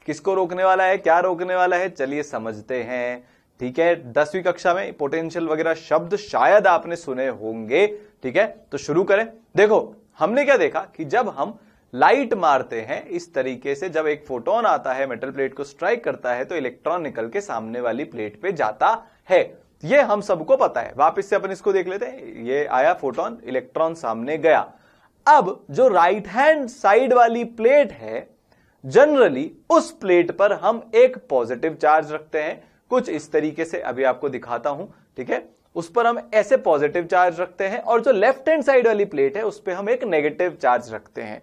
किसको रोकने वाला है, क्या रोकने वाला है, चलिए समझते हैं। ठीक है, 10वीं कक्षा में पोटेंशियल वगैरह शब्द शायद आपने सुने होंगे। ठीक है, तो शुरू करें। देखो हमने क्या देखा कि जब हम लाइट मारते हैं इस तरीके से, जब एक फोटोन आता है मेटल प्लेट को स्ट्राइक करता है तो इलेक्ट्रॉन निकल के सामने वाली प्लेट पे जाता है। ये हम सबको पता है। वापस से अपन इसको देख लेते हैं। ये आया फोटोन, इलेक्ट्रॉन सामने गया। अब जो राइट हैंड साइड वाली प्लेट है, जनरली उस प्लेट पर हम एक पॉजिटिव चार्ज रखते हैं, कुछ इस तरीके से, अभी आपको दिखाता हूं, ठीक है। उस पर हम ऐसे पॉजिटिव चार्ज रखते हैं, और जो लेफ्ट हैंड साइड वाली प्लेट है उस पर हम एक नेगेटिव चार्ज रखते हैं।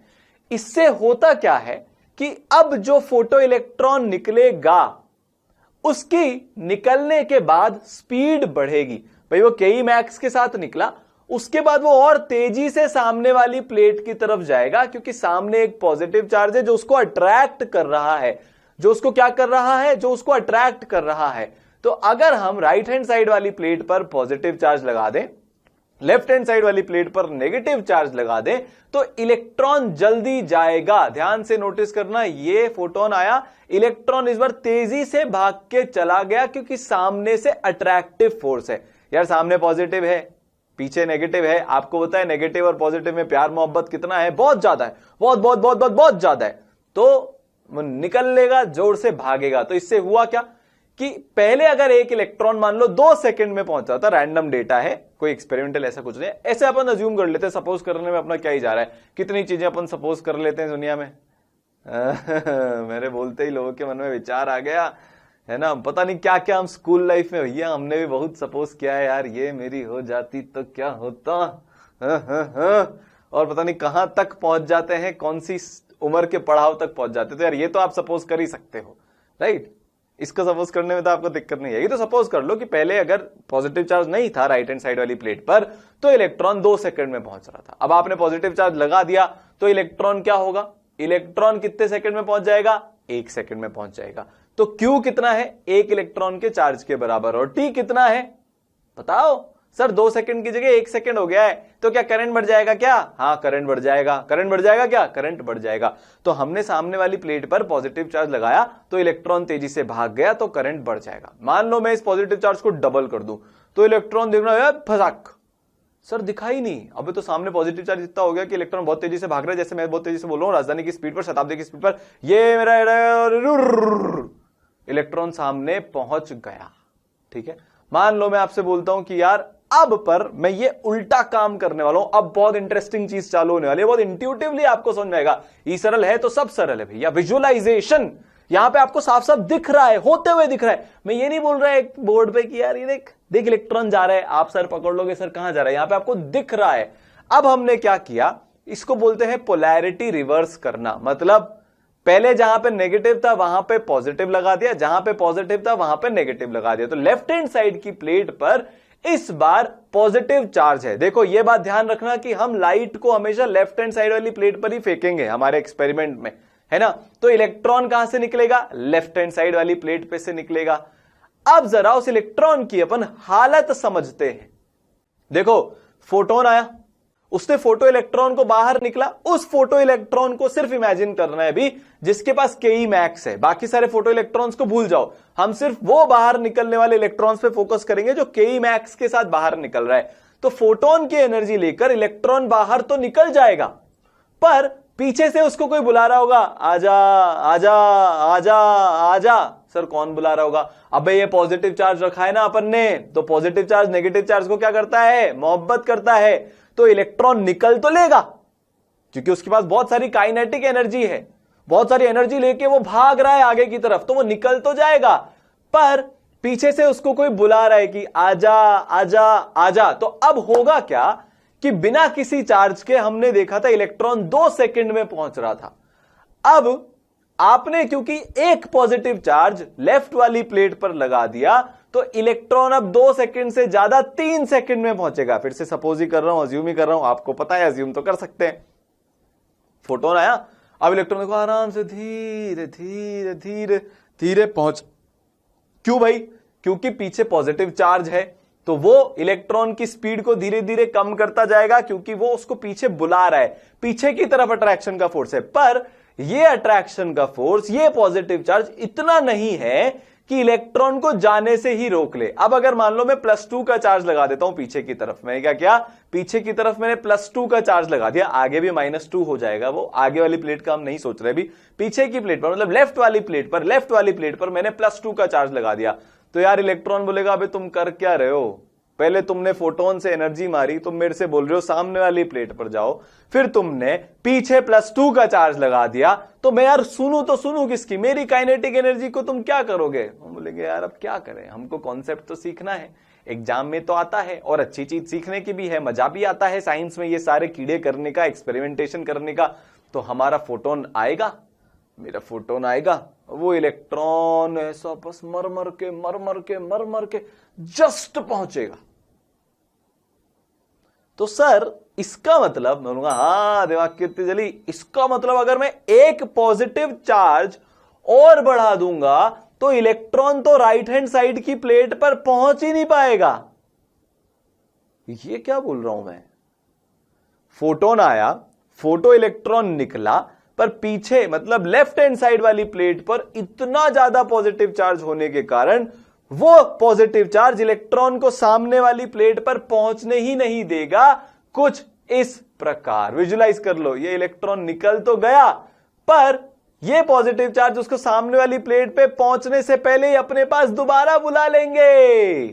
इससे होता क्या है कि अब जो फोटो इलेक्ट्रॉन निकलेगा उसकी निकलने के बाद स्पीड बढ़ेगी। भाई वो Ke मैक्स के साथ निकला, उसके बाद वो और तेजी से सामने वाली प्लेट की तरफ जाएगा, क्योंकि सामने एक पॉजिटिव चार्ज है जो उसको अट्रैक्ट कर रहा है, जो उसको क्या कर रहा है, जो उसको अट्रैक्ट कर रहा है। तो अगर हम राइट हैंड साइड वाली प्लेट पर पॉजिटिव चार्ज लगा दें, लेफ्ट हैंड साइड वाली प्लेट पर नेगेटिव चार्ज लगा दें, तो इलेक्ट्रॉन जल्दी जाएगा। ध्यान से नोटिस करना, ये फोटोन आया, इलेक्ट्रॉन इस बार तेजी से भाग के चला गया, क्योंकि सामने से अट्रैक्टिव फोर्स है। यार सामने पॉजिटिव है, पीछे नेगेटिव है, आपको पता है नेगेटिव और पॉजिटिव में प्यार मोहब्बत कितना है, बहुत ज्यादा है, बहुत बहुत बहुत बहुत बहुत ज्यादा है। तो निकल लेगा, जोर से भागेगा। तो इससे हुआ क्या कि पहले अगर एक इलेक्ट्रॉन मान लो 2 सेकंड में पहुंचा था, रैंडम डेटा है, कोई एक्सपेरिमेंटल ऐसा कुछ नहीं है, ऐसे अपन अज्यूम कर लेते हैं, सपोज करने में अपना क्या ही जा रहा है, कितनी चीजें अपन सपोज कर लेते हैं दुनिया में। मेरे बोलते ही लोगों के मन में विचार आ गया है ना, पता नहीं क्या क्या हम स्कूल लाइफ में, भैया हमने भी बहुत सपोज किया है यार, ये मेरी हो जाती तो क्या होता, और पता नहीं कहां तक पहुंच जाते हैं, कौन सी उम्र के पड़ाव तक पहुंच जाते। तो यार ये तो आप सपोज कर ही सकते हो, राइट। इसको सपोज करने में तो आपको दिक्कत नहीं है। तो सपोज कर लो कि पहले अगर पॉजिटिव चार्ज नहीं था राइट हैंड साइड वाली प्लेट पर, तो इलेक्ट्रॉन 2 सेकंड में पहुंच रहा था। अब आपने पॉजिटिव चार्ज लगा दिया, तो इलेक्ट्रॉन क्या होगा, इलेक्ट्रॉन कितने सेकंड में पहुंच जाएगा, 1 सेकंड में पहुंच जाएगा। तो Q कितना है, 1 इलेक्ट्रॉन के चार्ज के बराबर, और T कितना है बताओ सर, 2 सेकंड की जगह 1 सेकंड हो गया है, तो क्या करंट बढ़ जाएगा क्या, हाँ करंट बढ़ जाएगा। करंट बढ़ जाएगा क्या, करंट बढ़ जाएगा। तो हमने सामने वाली प्लेट पर पॉजिटिव चार्ज लगाया, तो इलेक्ट्रॉन तेजी से भाग गया, तो करंट बढ़ जाएगा। मान लो मैं इस पॉजिटिव चार्ज को डबल कर दूं, तो इलेक्ट्रॉन देखना है फसाक, सर दिखाई नहीं, अबे तो सामने पॉजिटिव चार्ज इतना हो गया कि इलेक्ट्रॉन बहुत तेजी से भाग रहा है, जैसे मैं बहुत तेजी से बोल रहा हूं राजधानी की स्पीड पर, शताब्दी की स्पीड पर, ये मेरा इलेक्ट्रॉन सामने पहुंच गया, ठीक है। मान लो मैं आपसे बोलता हूं कि यार अब पर मैं ये उल्टा काम करने वाला हूं, अब बहुत इंटरेस्टिंग चीज चालू होने वाली है, बहुत इंट्यूटिवली आपको समझ में आएगा। ये सरल है तो सब सरल है भैया, विजुअलाइजेशन यहां पे आपको साफ साफ दिख रहा है, होते हुए दिख रहा है। मैं ये नहीं बोल रहा है एक बोर्ड पे कि यार ये देख देख इलेक्ट्रॉन जा रहा है, आप सर पकड़ लोगे, सर कहां जा रहा है, यहां पे आपको दिख रहा है। अब हमने क्या किया, इसको बोलते हैं पोलैरिटी रिवर्स करना। मतलब पहले जहां पे नेगेटिव था वहां पे पॉजिटिव लगा दिया, जहां पे पॉजिटिव था वहां पे नेगेटिव लगा दिया। तो लेफ्ट हैंड साइड की प्लेट पर इस बार पॉजिटिव चार्ज है। देखो ये बात ध्यान रखना कि हम लाइट को हमेशा लेफ्ट हैंड साइड वाली प्लेट पर ही फेंकेंगे हमारे एक्सपेरिमेंट में, है ना। तो इलेक्ट्रॉन कहां से निकलेगा, लेफ्ट हैंड साइड वाली प्लेट पे से निकलेगा। अब जरा उस इलेक्ट्रॉन की अपन हालत समझते हैं। देखो फोटोन आया, उसने फोटो इलेक्ट्रॉन को बाहर निकला, उस फोटो इलेक्ट्रॉन को सिर्फ इमेजिन करना है अभी जिसके पास Ke मैक्स है, बाकी सारे फोटो इलेक्ट्रॉन्स को भूल जाओ, हम सिर्फ वो बाहर निकलने वाले इलेक्ट्रॉन्स पे फोकस करेंगे जो Ke मैक्स के साथ बाहर निकल रहा है। तो फोटोन की एनर्जी लेकर इलेक्ट्रॉन बाहर तो निकल जाएगा, पर पीछे से उसको कोई बुला रहा होगा, आजा आजा आजा आजा। सर कौन बुला रहा होगा, अबे ये पॉजिटिव चार्ज रखा है ना अपन ने, तो पॉजिटिव चार्ज नेगेटिव चार्ज को क्या करता है, मोहब्बत करता है। तो इलेक्ट्रॉन निकल तो लेगा, क्योंकि उसके पास बहुत सारी काइनेटिक एनर्जी है, बहुत सारी एनर्जी लेके वो भाग रहा है आगे की तरफ, तो वो निकल तो जाएगा, पर पीछे से उसको कोई बुला रहा है कि आजा आजा आजा। तो अब होगा क्या कि बिना किसी चार्ज के हमने देखा था इलेक्ट्रॉन 2 सेकंड में पहुंच रहा था। अब आपने क्योंकि एक पॉजिटिव चार्ज लेफ्ट वाली प्लेट पर लगा दिया, तो इलेक्ट्रॉन अब 2 सेकंड से ज्यादा 3 सेकंड में पहुंचेगा। फिर से सपोज ही कर रहा हूं, अज्यूम ही कर रहा हूं, आपको पता है अज्यूम तो कर सकते हैं। फोटोन आया, अब इलेक्ट्रॉन को आराम से धीरे धीरे धीरे धीरे पहुंच, क्यों भाई, क्योंकि पीछे पॉजिटिव चार्ज है, तो वो इलेक्ट्रॉन की स्पीड को धीरे धीरे कम करता जाएगा, क्योंकि वो उसको पीछे बुला रहा है, पीछे की तरफ अट्रैक्शन का फोर्स है। पर ये अट्रैक्शन का फोर्स, ये पॉजिटिव चार्ज इतना नहीं है कि इलेक्ट्रॉन को जाने से ही रोक ले। अब अगर मान लो मैं +2 का चार्ज लगा देता हूं पीछे की तरफ, मैंने क्या किया, पीछे की तरफ मैंने +2 का चार्ज लगा दिया, आगे भी -2 हो जाएगा, वो आगे वाली प्लेट का हम नहीं सोच रहे अभी, पीछे की प्लेट पर, मतलब लेफ्ट वाली प्लेट पर मैंने +2 का चार्ज लगा दिया, तो यार इलेक्ट्रॉन बोलेगा अबे तुम कर क्या रहे हो, पहले तुमने फोटोन से एनर्जी मारी, तुम मेरे से बोल रहे हो सामने वाली प्लेट पर जाओ, फिर तुमने पीछे +2 का चार्ज लगा दिया, तो मैं यार सुनूं तो सुनूं किसकी, मेरी काइनेटिक एनर्जी को तुम क्या करोगे। हम बोलेंगे यार अब क्या करें, हमको कॉन्सेप्ट तो सीखना है, एग्जाम में तो आता है और अच्छी चीज सीखने की भी है, मजा भी आता है साइंस में ये सारे कीड़े करने का, एक्सपेरिमेंटेशन करने का। तो हमारा फोटोन आएगा, मेरा फोटोन आएगा, वो इलेक्ट्रॉन ऐसा बस मर मर के जस्ट पहुंचेगा। तो सर इसका मतलब, मैं बोलूंगा हाँ दिमाग कितनी जली, इसका मतलब अगर मैं एक पॉजिटिव चार्ज और बढ़ा दूंगा तो इलेक्ट्रॉन तो राइट हैंड साइड की प्लेट पर पहुंच ही नहीं पाएगा। ये क्या बोल रहा हूं मैं, फोटोन आया, फोटो इलेक्ट्रॉन निकला, पर पीछे मतलब लेफ्ट हैंड साइड वाली प्लेट पर इतना ज्यादा पॉजिटिव चार्ज होने के कारण वो पॉजिटिव चार्ज इलेक्ट्रॉन को सामने वाली प्लेट पर पहुंचने ही नहीं देगा। कुछ इस प्रकार विजुलाइज कर लो, ये इलेक्ट्रॉन निकल तो गया, पर ये पॉजिटिव चार्ज उसको सामने वाली प्लेट पे पहुंचने से पहले ही अपने पास दोबारा बुला लेंगे।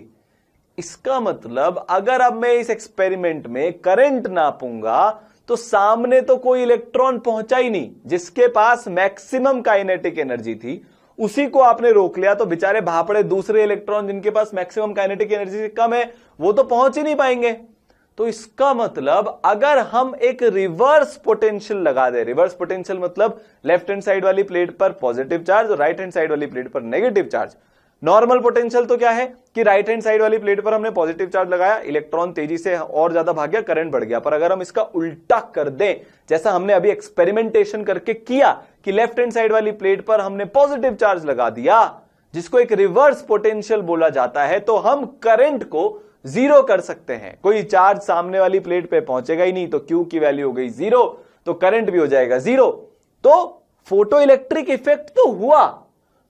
इसका मतलब अगर अब मैं इस एक्सपेरिमेंट में करंट नापूंगा तो सामने तो कोई इलेक्ट्रॉन पहुंचा ही नहीं, जिसके पास मैक्सिमम काइनेटिक एनर्जी थी उसी को आपने रोक लिया, तो बेचारे भापड़े दूसरे इलेक्ट्रॉन जिनके पास मैक्सिमम काइनेटिक एनर्जी से कम है वो तो पहुंच ही नहीं पाएंगे। तो इसका मतलब अगर हम एक रिवर्स पोटेंशियल लगा दे, रिवर्स पोटेंशियल मतलब लेफ्ट हैंड साइड वाली प्लेट पर पॉजिटिव चार्ज और राइट हैंड साइड वाली प्लेट पर नेगेटिव चार्ज। नॉर्मल पोटेंशियल तो क्या है कि राइट हैंड साइड वाली प्लेट पर हमने पॉजिटिव चार्ज लगाया, इलेक्ट्रॉन तेजी से और ज्यादा भाग गया, करंट बढ़ गया। पर अगर हम इसका उल्टा कर दें, जैसा हमने अभी एक्सपेरिमेंटेशन करके किया कि लेफ्ट हैंड साइड वाली प्लेट पर हमने पॉजिटिव चार्ज लगा दिया, जिसको एक रिवर्स पोटेंशियल बोला जाता है, तो हम करंट को जीरो कर सकते हैं। कोई चार्ज सामने वाली प्लेट पे पहुंचेगा ही नहीं, तो Q की वैल्यू हो गई 0, तो करंट भी हो जाएगा 0। तो फोटो इलेक्ट्रिक इफेक्ट तो हुआ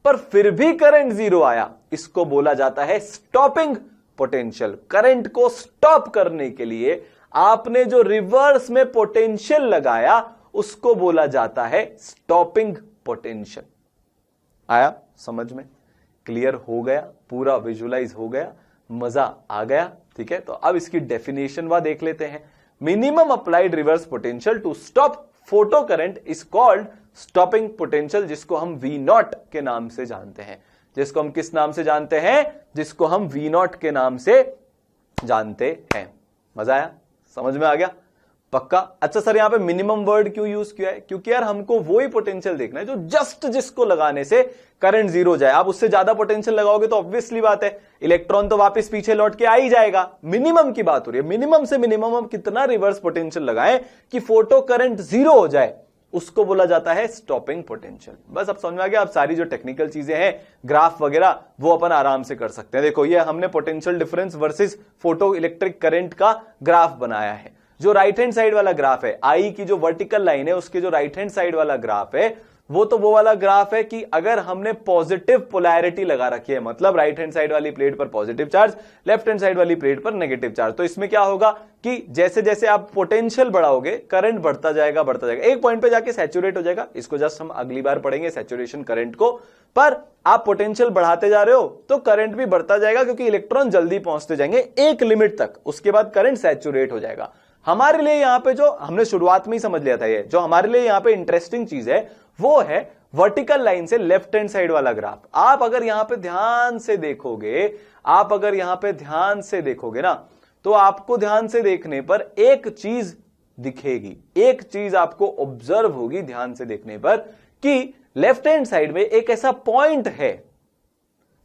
पर फिर भी करंट 0 आया, इसको बोला जाता है स्टॉपिंग पोटेंशियल। करंट को स्टॉप करने के लिए आपने जो रिवर्स में पोटेंशियल लगाया उसको बोला जाता है स्टॉपिंग पोटेंशियल। आया समझ में, क्लियर हो गया, पूरा विजुलाइज हो गया, मजा आ गया। ठीक है, तो अब इसकी डेफिनेशन वा देख लेते हैं। Minimum applied reverse potential to stop photo current is called stopping potential, जिसको हम V0 के नाम से जानते हैं। जिसको हम किस नाम से जानते हैं, जिसको हम V0 के नाम से जानते हैं। मजा आया, समझ में आ गया, पक्का। अच्छा सर यहां पे मिनिमम वर्ड क्यों यूज किया है, क्योंकि यार हमको वो ही पोटेंशियल देखना है जो जस्ट जिसको लगाने से करंट 0 जाए। आप उससे ज्यादा पोटेंशियल लगाओगे तो ऑब्वियसली बात है इलेक्ट्रॉन तो वापस पीछे लौट के आ ही जाएगा। मिनिमम की बात हो रही है, मिनिमम से मिनिमम हम कितना रिवर्स पोटेंशियल लगाएं कि फोटो करंट 0 हो जाए, उसको बोला जाता है स्टॉपिंग पोटेंशियल। बस अब समझ में आ गया। अब सारी जो टेक्निकल चीजें हैं, ग्राफ वगैरह, वो अपन आराम से कर सकते हैं। देखो ये हमने potential difference versus photo electric current का ग्राफ बनाया है। जो राइट हैंड साइड वाला ग्राफ है, आई की जो वर्टिकल लाइन है उसके जो राइट हैंड साइड वाला ग्राफ है, वो तो वो वाला ग्राफ है कि अगर हमने पॉजिटिव पोलैरिटी लगा रखी है, मतलब राइट हैंड साइड वाली प्लेट पर positive charge, left hand side वाली प्लेट पर नेगेटिव चार्ज, तो इसमें क्या होगा कि जैसे जैसे आप पोटेंशियल बढ़ाओगे करंट बढ़ता जाएगा, एक पॉइंट पे जाके सैचुरेट हो जाएगा। इसको जस्ट हम अगली बार पढ़ेंगे सैचुरेशन करंट को। पर आप पोटेंशियल बढ़ाते जा रहे हो तो करंट भी बढ़ता जाएगा, क्योंकि इलेक्ट्रॉन जल्दी पहुंचते जाएंगे एक लिमिट तक, उसके बाद करंट सैचुरेट हो जाएगा। हमारे लिए यहां पे जो हमने शुरुआत में ही समझ लिया था, ये जो हमारे लिए यहां पे इंटरेस्टिंग चीज है वो है वर्टिकल लाइन से लेफ्ट हैंड साइड वाला ग्राफ। आप अगर यहां पे ध्यान से देखोगे, आप अगर यहां पे ध्यान से देखोगे ना, तो आपको ध्यान से देखने पर एक चीज दिखेगी, एक चीज आपको ऑब्जर्व होगी ध्यान से देखने पर, कि लेफ्ट हैंड साइड में एक ऐसा पॉइंट है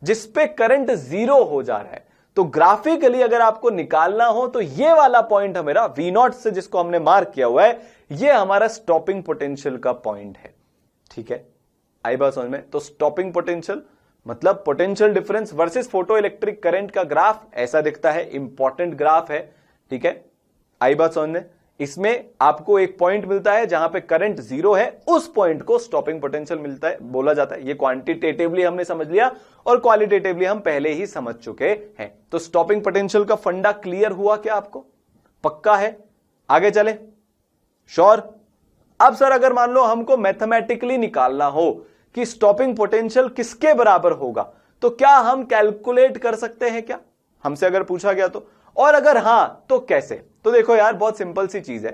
जिसपे करंट 0 हो जा रहा है। तो ग्राफिकली अगर आपको निकालना हो तो ये वाला पॉइंट हमारा V0 से जिसको हमने मार्क किया हुआ है, ये हमारा स्टॉपिंग पोटेंशियल का पॉइंट है। ठीक है, आई बात समझ में। तो स्टॉपिंग पोटेंशियल मतलब potential difference versus photo electric current का ग्राफ ऐसा दिखता है, इंपॉर्टेंट ग्राफ है। ठीक है, आई बात समझ में। इसमें आपको एक पॉइंट मिलता है जहां पे करंट 0 है, उस पॉइंट को स्टॉपिंग पोटेंशियल मिलता है, बोला जाता है। ये क्वांटिटेटिवली हमने समझ लिया और क्वालिटेटिवली हम पहले ही समझ चुके हैं। तो स्टॉपिंग पोटेंशियल का फंडा क्लियर हुआ क्या आपको, पक्का है? आगे चले, श्योर। अब सर अगर मान लो हमको मैथमेटिकली निकालना हो कि स्टॉपिंग पोटेंशियल किसके बराबर होगा, तो क्या हम कैलकुलेट कर सकते हैं क्या, हमसे अगर पूछा गया तो, और अगर हां तो कैसे? तो देखो यार, बहुत सिंपल सी चीज है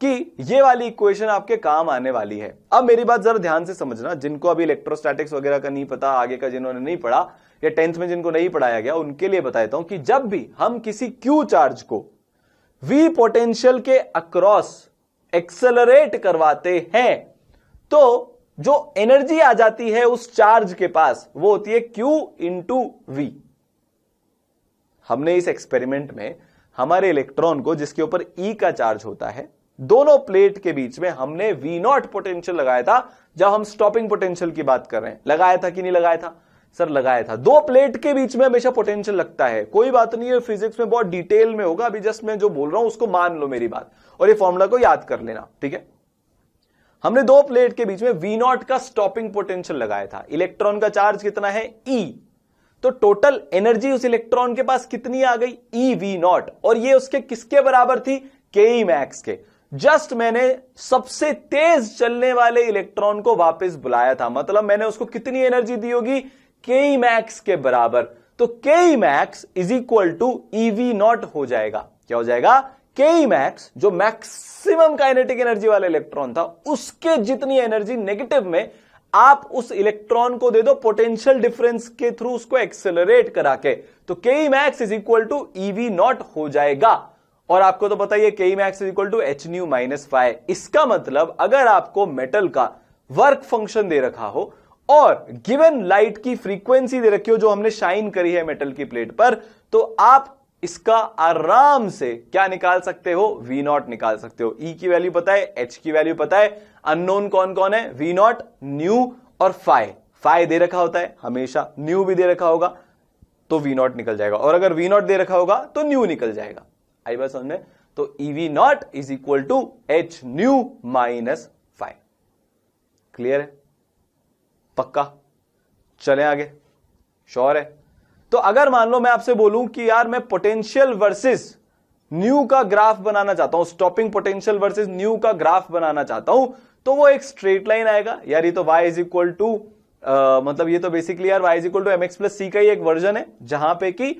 कि ये वाली इक्वेशन आपके काम आने वाली है। अब मेरी बात जरा ध्यान से समझना, जिनको अभी इलेक्ट्रोस्टैटिक्स वगैरह का नहीं पता, आगे का जिन्होंने नहीं पढ़ा या 10th में जिनको नहीं पढ़ाया गया, उनके लिए बताता हूं कि जब भी हम किसी क्यू चार्ज को वी पोटेंशियल के अक्रॉस एक्सेलरेट करवाते हैं तो जो एनर्जी आ जाती है उस चार्ज के पास वो होती है Q इंटू वी। हमने इस एक्सपेरिमेंट में हमारे इलेक्ट्रॉन को, जिसके ऊपर E का चार्ज होता है, दोनों प्लेट के बीच में हमने V0 पोटेंशियल लगाया था। जब हम स्टॉपिंग पोटेंशियल की बात कर रहे हैं, लगाया था कि नहीं लगाया था? सर लगाया था। दो प्लेट के बीच में हमेशा पोटेंशियल लगता है, कोई बात नहीं है, फिजिक्स में बहुत डिटेल में होगा, अभी जस्ट मैं जो बोल रहा हूं उसको मान लो मेरी बात, और ये फॉर्मूला को याद कर लेना, ठीक है। हमने दो प्लेट के बीच में V0 का स्टॉपिंग पोटेंशियल लगाया था। इलेक्ट्रॉन का चार्ज कितना है? E। तो टोटल एनर्जी उस इलेक्ट्रॉन के पास कितनी आ गई? eV0, और ये उसके किसके बराबर थी? Ke max के। जस्ट मैंने सबसे तेज चलने वाले इलेक्ट्रॉन को वापस बुलाया था, मतलब मैंने उसको कितनी एनर्जी दी होगी? Ke max के बराबर। तो Ke max is equal to eV0 हो जाएगा। क्या हो जाएगा? Ke max, जो मैक्सिमम काइनेटिक एनर्जी वाला इलेक्ट्रॉन था, उसके जितनी एनर्जी नेगेटिव में आप उस इलेक्ट्रॉन को दे दो पोटेंशियल डिफरेंस के थ्रू, उसको एक्सेलरेट करा के, तो Ke max is equal to eV0 हो जाएगा। और आपको तो पता ही है Ke max is equal to h nu minus phi। इसका मतलब अगर आपको मेटल का वर्क फंक्शन दे रखा हो और गिवन लाइट की फ्रीक्वेंसी दे रखी हो जो हमने शाइन करी है मेटल की प्लेट पर, तो आप इसका आराम से क्या निकाल सकते हो? V0 निकाल सकते हो। E की वैल्यू पता है, H की वैल्यू पता है, अननोन कौन कौन है? V0, न्यू और phi। phi दे रखा होता है हमेशा, न्यू भी दे रखा होगा तो V0 निकल जाएगा, और अगर V0 दे रखा होगा तो न्यू निकल जाएगा। आई बात समझ में? तो eV0 is equal to h nu minus phi। Clear है? पक्का? चलें आगे। श्योर है? तो अगर मान लो मैं आपसे बोलूं कि यार मैं पोटेंशियल वर्सेस न्यू का ग्राफ बनाना चाहता हूं, स्टॉपिंग पोटेंशियल वर्सेस न्यू का ग्राफ बनाना चाहता हूं, तो वो एक स्ट्रेट लाइन आएगा यार। ये तो y इज इक्वल टू मतलब ये तो बेसिकली यार y is equal to mx plus c का ही एक वर्जन है, जहां पे कि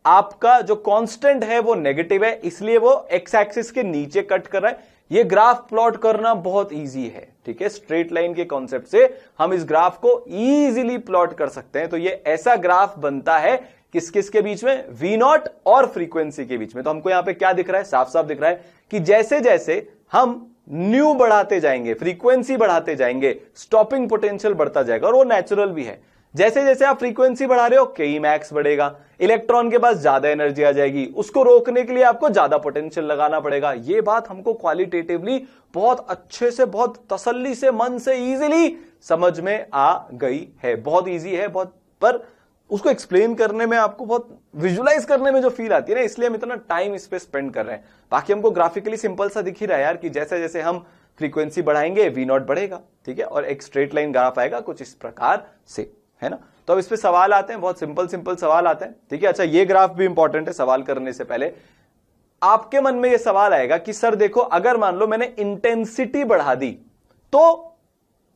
आपका जो कांस्टेंट है वो नेगेटिव है, इसलिए वो एक्स एक्सिस के नीचे कट कर रहा है। ये ग्राफ प्लॉट करना बहुत इजी है, ठीक है। स्ट्रेट लाइन के कॉन्सेप्ट से हम इस ग्राफ को इजीली प्लॉट कर सकते हैं। तो ये ऐसा ग्राफ बनता है किस किस के बीच में? V0 और फ्रीक्वेंसी के बीच में। तो हमको यहां पे क्या दिख रहा है? साफ साफ दिख रहा है कि जैसे जैसे हम न्यू बढ़ाते जाएंगे, फ्रीक्वेंसी बढ़ाते जाएंगे, स्टॉपिंग पोटेंशियल बढ़ता जाएगा, और वो नेचुरल भी है। जैसे जैसे आप फ्रीक्वेंसी बढ़ा रहे हो Ke max बढ़ेगा, इलेक्ट्रॉन के पास ज्यादा एनर्जी आ जाएगी, उसको रोकने के लिए आपको ज्यादा पोटेंशियल लगाना पड़ेगा। ये बात हमको क्वालिटेटिवली बहुत अच्छे से, बहुत तसल्ली से, मन से इजीली समझ में आ गई है। बहुत इजी है, बहुत, पर उसको एक्सप्लेन करने में, आपको बहुत विजुलाइज करने में जो फील आती है ना, इसलिए हम इतना टाइम इस पे स्पेंड कर रहे हैं। बाकी हमको ग्राफिकली सिंपल सा दिख ही रहा है यार कि जैसे जैसे हम फ्रीक्वेंसी बढ़ाएंगे V0 बढ़ेगा, ठीक है, और एक स्ट्रेट लाइन ग्राफ आएगा कुछ इस प्रकार से, है ना। तो अब इस पे सवाल आते हैं, बहुत सिंपल सिंपल सवाल आते हैं, ठीक है। अच्छा, ये ग्राफ भी इंपॉर्टेंट है। सवाल करने से पहले आपके मन में ये सवाल आएगा कि सर देखो, अगर मान लो मैंने इंटेंसिटी बढ़ा दी तो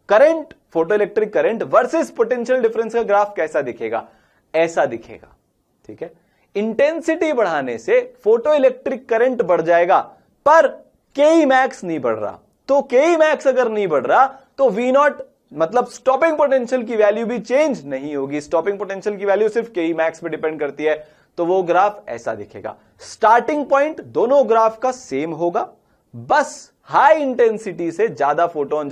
current, photoelectric current versus potential difference का ग्राफ कैसा दिखेगा? ऐसा दिखेगा, ठीक है। इंटेंसिटी बढ़ाने से फोटोइलेक्ट्रिक करंट बढ़ जाएगा, पर Ke max नहीं बढ़ रहा। तो Ke max अगर नहीं बढ़ रहा तो V0 मतलब स्टॉपिंग पोटेंशियल की वैल्यू भी चेंज नहीं होगी। स्टॉपिंग पोटेंशियल की वैल्यू सिर्फ Ke max पे डिपेंड करती है, तो वो ग्राफ ऐसा दिखेगा। स्टार्टिंग पॉइंट दोनों ग्राफ का सेम होगा, बस हाई इंटेंसिटी से ज्यादा फोटोन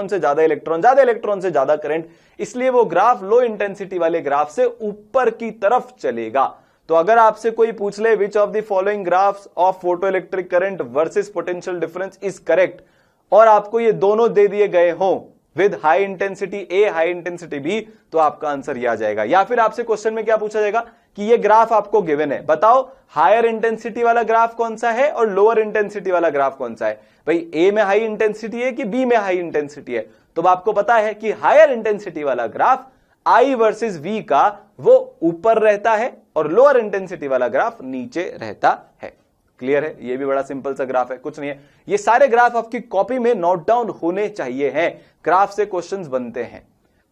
से ज्यादा इलेक्ट्रॉन से ज्यादा करंट, इसलिए वो ग्राफ लो इंटेंसिटी वाले ग्राफ से ऊपर की तरफ चलेगा। तो अगर आपसे कोई पूछ ले which of the following graphs of photoelectric current versus potential difference is correct, और आपको ये दोनों दे दिए गए हों with high intensity A, high intensity B, तो आपका आंसर यह आ जाएगा। या फिर आपसे क्वेश्चन में क्या पूछा जाएगा कि ये ग्राफ आपको गिवन है, बताओ हायर इंटेंसिटी वाला ग्राफ कौन सा है और लोअर इंटेंसिटी वाला ग्राफ कौन सा है। भाई ए में हाई इंटेंसिटी है कि बी में हाई इंटेंसिटी है? तो आपको पता है कि हायर इंटेंसिटी वाला ग्राफ I वर्सेस V का वो ऊपर रहता है और लोअर इंटेंसिटी वाला ग्राफ नीचे रहता है। क्लियर है? ये भी बड़ा सिंपल सा ग्राफ है, कुछ नहीं है। ये सारे ग्राफ आपकी कॉपी में नोट डाउन होने चाहिए हैं। ग्राफ से क्वेश्चंस बनते हैं।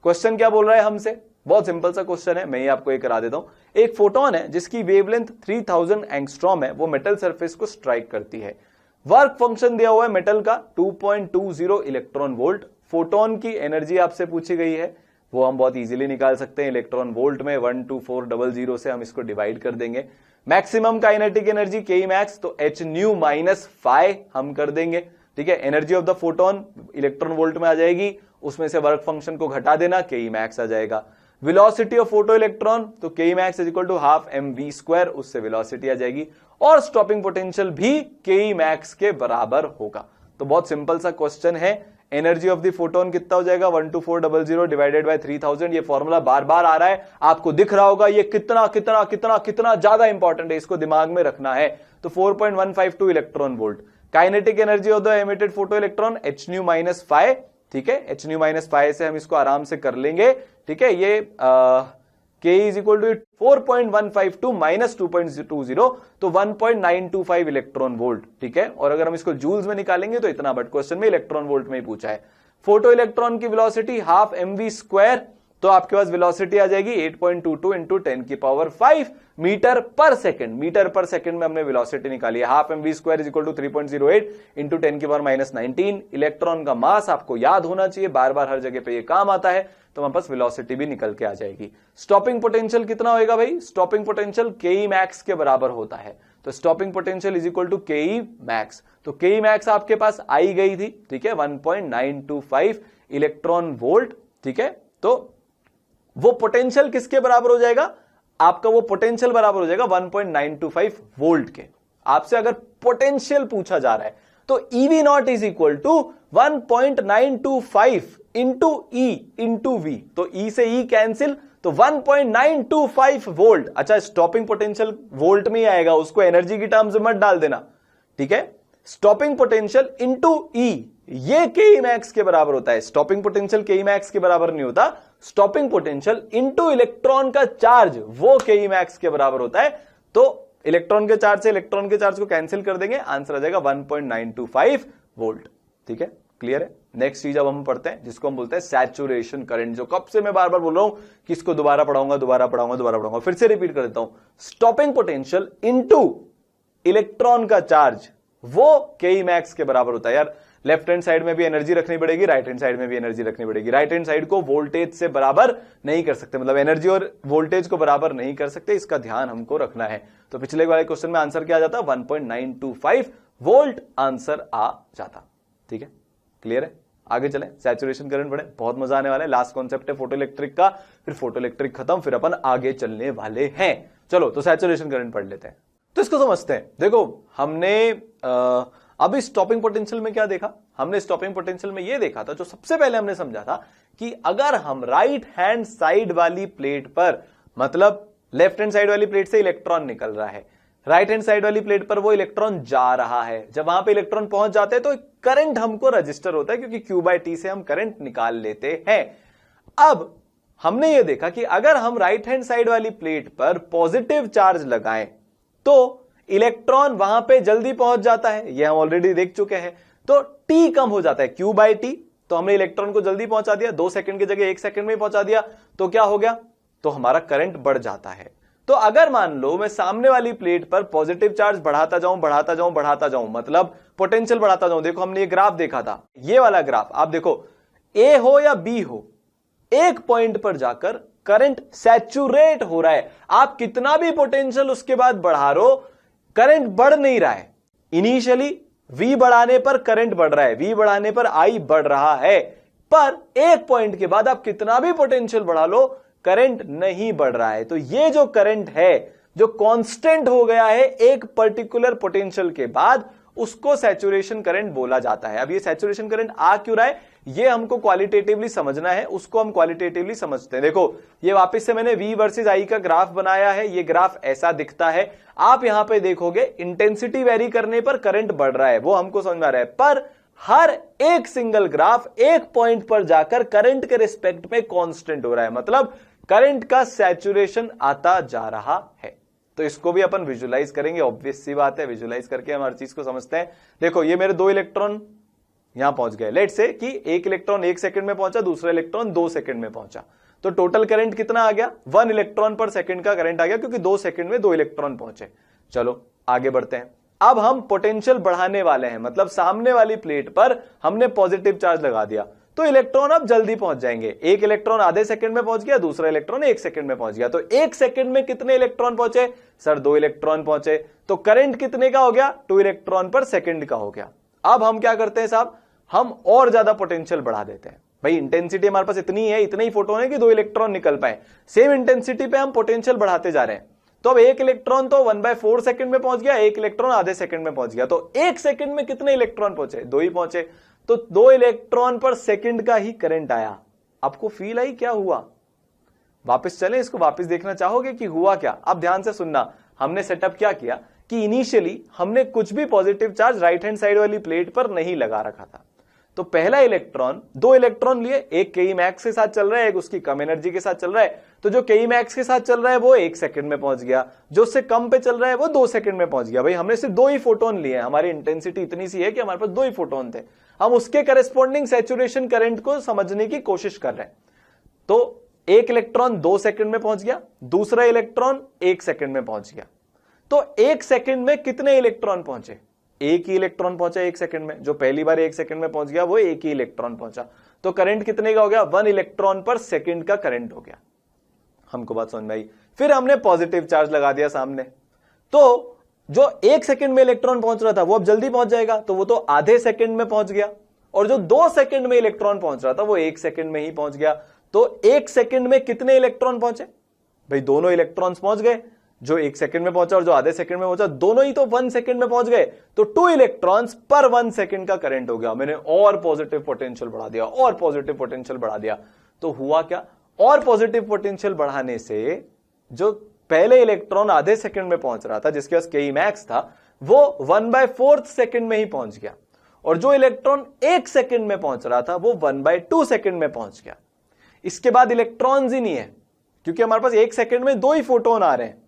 क्वेश्चन क्या बोल रहा है हमसे बहुत सिंपल सा क्वेश्चन है, मैं ही आपको ये करा देता हूं। एक फोटोन है जिसकी वेवलेंथ 3000 एंगस्ट्रॉम है, वो मेटल सरफेस को स्ट्राइक करती है। वर्क फंक्शन दिया हुआ है मेटल का 2.20 इलेक्ट्रॉन वोल्ट। फोटोन की एनर्जी आपसे पूछी गई है, वो हम बहुत इजीली निकाल सकते हैं। इलेक्ट्रॉन वोल्ट में 12400 से हम इसको डिवाइड कर देंगे। मैक्सिमम काइनेटिक एनर्जी के मैक्स, तो h न्यू माइनस फाइ हम कर देंगे, ठीक है। Energy of the photon electron volt में आ जाएगी, उसमें से वर्क फंक्शन को घटा देना, के मैक्स आ जाएगा। वेलोसिटी ऑफ फोटो इलेक्ट्रॉन, तो K max is equal to half mv², उससे वेलोसिटी आ जाएगी। और स्टॉपिंग पोटेंशियल भी के मैक्स के बराबर होगा। तो बहुत सिंपल सा क्वेश्चन है। एनर्जी ऑफ द फोटोन कितना हो जाएगा, 12400 डिवाइडेड बाय 3000। ये फॉर्मूला बार बार आ रहा है, आपको दिख रहा होगा। ये कितना कितना कितना कितना ज्यादा इंपॉर्टेंट है, इसको दिमाग में रखना है। तो 4.152 electron volt. Kinetic energy of the emitted photo electron h nu minus phi, ठीक है। h न्यू माइनस फाइ से हम इसको आराम से कर लेंगे, ठीक है। ये k is equal to 4.152 minus 2.20, तो 1.925 इलेक्ट्रॉन वोल्ट, ठीक है। और अगर हम इसको जूल्स में निकालेंगे तो इतना, बट क्वेश्चन में इलेक्ट्रॉन वोल्ट में ही पूछा है। फोटो इलेक्ट्रॉन की वेलोसिटी हाफ mv², तो आपके पास वेलोसिटी आ जाएगी 8.22 into 10⁵ metre per second. Metre per second में हमने वेलोसिटी निकाली है। Half mv² is equal to 3.08 into 10⁻⁻19। Electron का मास आपको याद होना चाहिए, बार बार हर जगह पे ये काम आता है, तो हमारे पास वेलोसिटी भी निकल के आ जाएगी। स्टॉपिंग पोटेंशियल कितना होगा भाई, स्टॉपिंग पोटेंशियल के मैक्स के बराबर होता है। तो stopping potential is equal to K max. तो के मैक्स आपके पास आई गई थी, ठीक है, 1.925 इलेक्ट्रॉन वोल्ट, ठीक है। तो वो पोटेंशियल किसके बराबर हो जाएगा, आपका वो पोटेंशियल बराबर हो जाएगा 1.925 वोल्ट के। आपसे अगर पोटेंशियल पूछा जा रहा है तो EV0 is equal to 1.925 into E into V, तो E से E कैंसिल, तो 1.925 वोल्ट। अच्छा, स्टॉपिंग पोटेंशियल वोल्ट में ही आएगा, उसको एनर्जी की टर्म्स में मत डाल देना, ठीक है। स्टॉपिंग पोटेंशियल इंटू E, ये के मैक्स के बराबर होता है। स्टॉपिंग पोटेंशियल के मैक्स के बराबर नहीं होता, स्टॉपिंग पोटेंशियल इंटू इलेक्ट्रॉन का चार्ज, वो के मैक्स के बराबर होता है। तो इलेक्ट्रॉन के चार्ज से इलेक्ट्रॉन के चार्ज को कैंसिल कर देंगे, आंसर आ जाएगा 1.925 वोल्ट, ठीक है। क्लियर है। नेक्स्ट चीज अब हम पढ़ते हैं जिसको हम बोलते हैं सैचुरेशन करंट, जो कब से मैं बार बार बोल रहा हूं कि इसको दोबारा पढ़ाऊंगा, फिर से रिपीट कर देता हूं। स्टॉपिंग पोटेंशियल इंटू इलेक्ट्रॉन का चार्ज, वो के मैक्स के बराबर होता है। यार, लेफ्ट हैंड साइड में भी एनर्जी रखनी पड़ेगी, राइट हैंड साइड में भी एनर्जी रखनी पड़ेगी। राइट हैंड साइड को वोल्टेज से बराबर नहीं कर सकते, मतलब एनर्जी और वोल्टेज को बराबर नहीं कर सकते, इसका ध्यान हमको रखना है। तो पिछले वाले क्वेश्चन में आंसर क्या आ जाता, 1.925 वोल्ट आंसर आ जाता, ठीक है। क्लियर है। आगे चलें, सैचुरेशन करंट पढ़ें, बहुत मजा आने वाला है। लास्ट कॉन्सेप्ट है फोटो इलेक्ट्रिक का, फिर फोटो इलेक्ट्रिक खत्म, फिर अपन आगे चलने वाले हैं। चलो, तो सैचुरेशन करंट पढ़ लेते हैं। तो इसको समझते हैं। देखो, हमने अभी स्टॉपिंग पोटेंशियल में क्या देखा, हमने स्टॉपिंग पोटेंशियल में ये देखा था, जो सबसे पहले हमने समझा था कि अगर हम राइट हैंड साइड वाली प्लेट पर, मतलब लेफ्ट हैंड साइड वाली प्लेट से इलेक्ट्रॉन निकल रहा है, राइट हैंड साइड वाली प्लेट पर वो इलेक्ट्रॉन जा रहा है, जब वहां पे इलेक्ट्रॉन पहुंच जाते हैं तो करंट हमको रजिस्टर होता है, क्योंकि Q/T से हम करंट निकाल लेते हैं। अब हमने ये देखा कि अगर हम राइट हैंड साइड वाली प्लेट पर पॉजिटिव चार्ज लगाएं तो इलेक्ट्रॉन वहां पे जल्दी पहुंच जाता है, ये हम ऑलरेडी देख चुके हैं। तो T कम हो जाता है, Q/T, तो हमने इलेक्ट्रॉन को जल्दी पहुंचा दिया, 2 सेकंड की जगह 1 सेकंड में पहुंचा दिया, तो क्या हो गया, तो हमारा करंट बढ़ जाता है। तो अगर मान लो मैं सामने वाली प्लेट पर पॉजिटिव चार्ज बढ़ाता जाऊं, मतलब पोटेंशियल बढ़ाता जाऊं, देखो हमने ये ग्राफ देखा था, ये वाला ग्राफ आप देखो, ए हो या बी हो, एक पॉइंट पर जाकर करंट सैचुरेट हो रहा है। आप कितना भी पोटेंशियल उसके बाद बढ़ा रो, करंट बढ़ नहीं रहा है। इनिशियली V बढ़ाने पर करंट बढ़ रहा है, V बढ़ाने पर I बढ़ रहा है, पर एक पॉइंट के बाद आप कितना भी पोटेंशियल बढ़ा लो, करंट नहीं बढ़ रहा है। तो ये जो करंट है, जो कांस्टेंट हो गया है एक पर्टिकुलर पोटेंशियल के बाद, उसको सैचुरेशन करंट बोला जाता है। अब ये सैचुरेशन करंट आ क्यों रहा है, ये हमको क्वालिटेटिवली समझना है, उसको हम क्वालिटेटिवली समझते हैं। देखो, ये वापस से मैंने V वर्सेस I का ग्राफ बनाया है, ये ग्राफ ऐसा दिखता है। आप यहां पे देखोगे इंटेंसिटी वेरी करने पर करंट बढ़ रहा है, वो हमको समझ में आ रहा है, पर हर एक सिंगल ग्राफ एक पॉइंट पर जाकर करंट के रिस्पेक्ट में कांस्टेंट हो रहा है, मतलब करंट का सैचुरेशन आता जा रहा है। तो इसको भी अपन विजुलाइज करेंगे, ऑब्वियस सी बात है, विजुलाइज करके हम हर चीज को समझते हैं। देखो, ये मेरे 2 इलेक्ट्रॉन यहां पहुंच गए, लेट्स से कि एक इलेक्ट्रॉन 1 सेकंड में पहुंचा, दूसरा इलेक्ट्रॉन 2 सेकंड में पहुंचा, तो टोटल करंट कितना आ गया, 1 इलेक्ट्रॉन पर सेकंड का करंट आ गया, क्योंकि 2 सेकंड में 2 इलेक्ट्रॉन पहुंचे। चलो आगे बढ़ते हैं। अब हम पोटेंशियल बढ़ाने वाले हैं, मतलब सामने वाली प्लेट पर हमने पॉजिटिव चार्ज लगा दिया, तो इलेक्ट्रॉन अब जल्दी पहुंच जाएंगे। एक इलेक्ट्रॉन आधे सेकंड में पहुंच गया, दूसरा इलेक्ट्रॉन 1 सेकंड में पहुंच गया। तो 1 सेकंड में कितने इलेक्ट्रॉन पहुंचे सर, 2 इलेक्ट्रॉन पहुंचे। तो करंट कितने का हो गया, 2 इलेक्ट्रॉन पर सेकंड का हो गया। अब हम क्या करते हैं साहब, हम और ज्यादा पोटेंशियल बढ़ा देते हैं। भाई इंटेंसिटी हमारे पास इतनी है, इतने ही फोटोन है कि 2 इलेक्ट्रॉन निकल पाए, सेम इंटेंसिटी पे हम पोटेंशियल बढ़ाते जा रहे हैं। तो अब 1 इलेक्ट्रॉन तो 1/4 सेकंड में पहुंच गया, 1 इलेक्ट्रॉन आधे सेकंड में पहुंच गया। तो 1 सेकंड में कितने इलेक्ट्रॉन पहुंचे, 2 ही पहुंचे। तो 2 इलेक्ट्रॉन पर सेकंड का ही करंट आया। आपको फील आई क्या हुआ? वापस चलें, इसको वापस देखना चाहोगे कि हुआ क्या? अब ध्यान से सुनना, हमने सेटअप क्या किया कि इनिशियली हमने कुछ भी positive charge right hand side वाली प्लेट पर नहीं लगा रखा था। तो पहला इलेक्ट्रॉन, 2 इलेक्ट्रॉन लिए, एक के मैक्स के साथ चल रहा है, एक उसकी कम एनर्जी के साथ चल रहा है। तो जो के मैक्स के साथ चल रहा है वो 1 सेकंड में पहुंच गया, जो उससे कम पे चल रहा है वो 2 सेकंड में पहुंच गया। भाई हमने सिर्फ 2 ही फोटोन लिए हैं, हमारी इंटेंसिटी इतनी सी है कि हमारे पास 2 ही फोटोन थे। हम उसके करेस्पॉन्डिंग सैचुरेशन करंट को समझने की कोशिश कर रहे हैं। तो 1 इलेक्ट्रॉन 2 सेकंड में पहुंच गया, दूसरा इलेक्ट्रॉन 1 सेकंड में पहुंच गया। तो 1 सेकंड में कितने इलेक्ट्रॉन पहुंचे, 1 ही इलेक्ट्रॉन पहुंचा 1 सेकंड में। जो पहली बार 1 सेकंड में पहुंच गया वो 1 ही इलेक्ट्रॉन पहुंचा। तो करंट कितने का हो गया, 1 इलेक्ट्रॉन पर सेकंड का करंट हो गया। हमको बात समझ में आई? फिर हमने पॉजिटिव चार्ज लगा दिया सामने, तो जो 1 सेकंड में इलेक्ट्रॉन पहुंच रहा था वो अब जल्दी पहुंच जाएगा, तो वो तो आधे सेकंड में पहुंच गया। और जो 2 सेकंड में इलेक्ट्रॉन पहुंच रहा था वो 1 सेकंड में ही पहुंच गया। तो 1 सेकंड में कितने इलेक्ट्रॉन पहुंचे, भाई दोनों इलेक्ट्रॉन्स पहुंच गए। जो 1 सेकंड में पहुंचा और जो आधे सेकंड में पहुंचा, दोनों ही तो 1 सेकंड में पहुंच गए। तो 2 इलेक्ट्रॉन्स पर 1 सेकंड का करंट हो गया। मैंने और पॉजिटिव पोटेंशियल बढ़ा दिया, और पॉजिटिव पोटेंशियल बढ़ा दिया। तो हुआ क्या, और पॉजिटिव पोटेंशियल बढ़ाने से जो पहले इलेक्ट्रॉन आधे सेकंड में पहुंच रहा था, जिसके पास के मैक्स था, वो 1/4 सेकंड में ही पहुंच गया। और जो इलेक्ट्रॉन 1 सेकंड में पहुंच रहा था वो 1/2 सेकंड में पहुंच गया। इसके बाद इलेक्ट्रॉन्स ही नहीं है, क्योंकि हमारे पास 1 सेकंड में 2 ही फोटोन आ रहे हैं।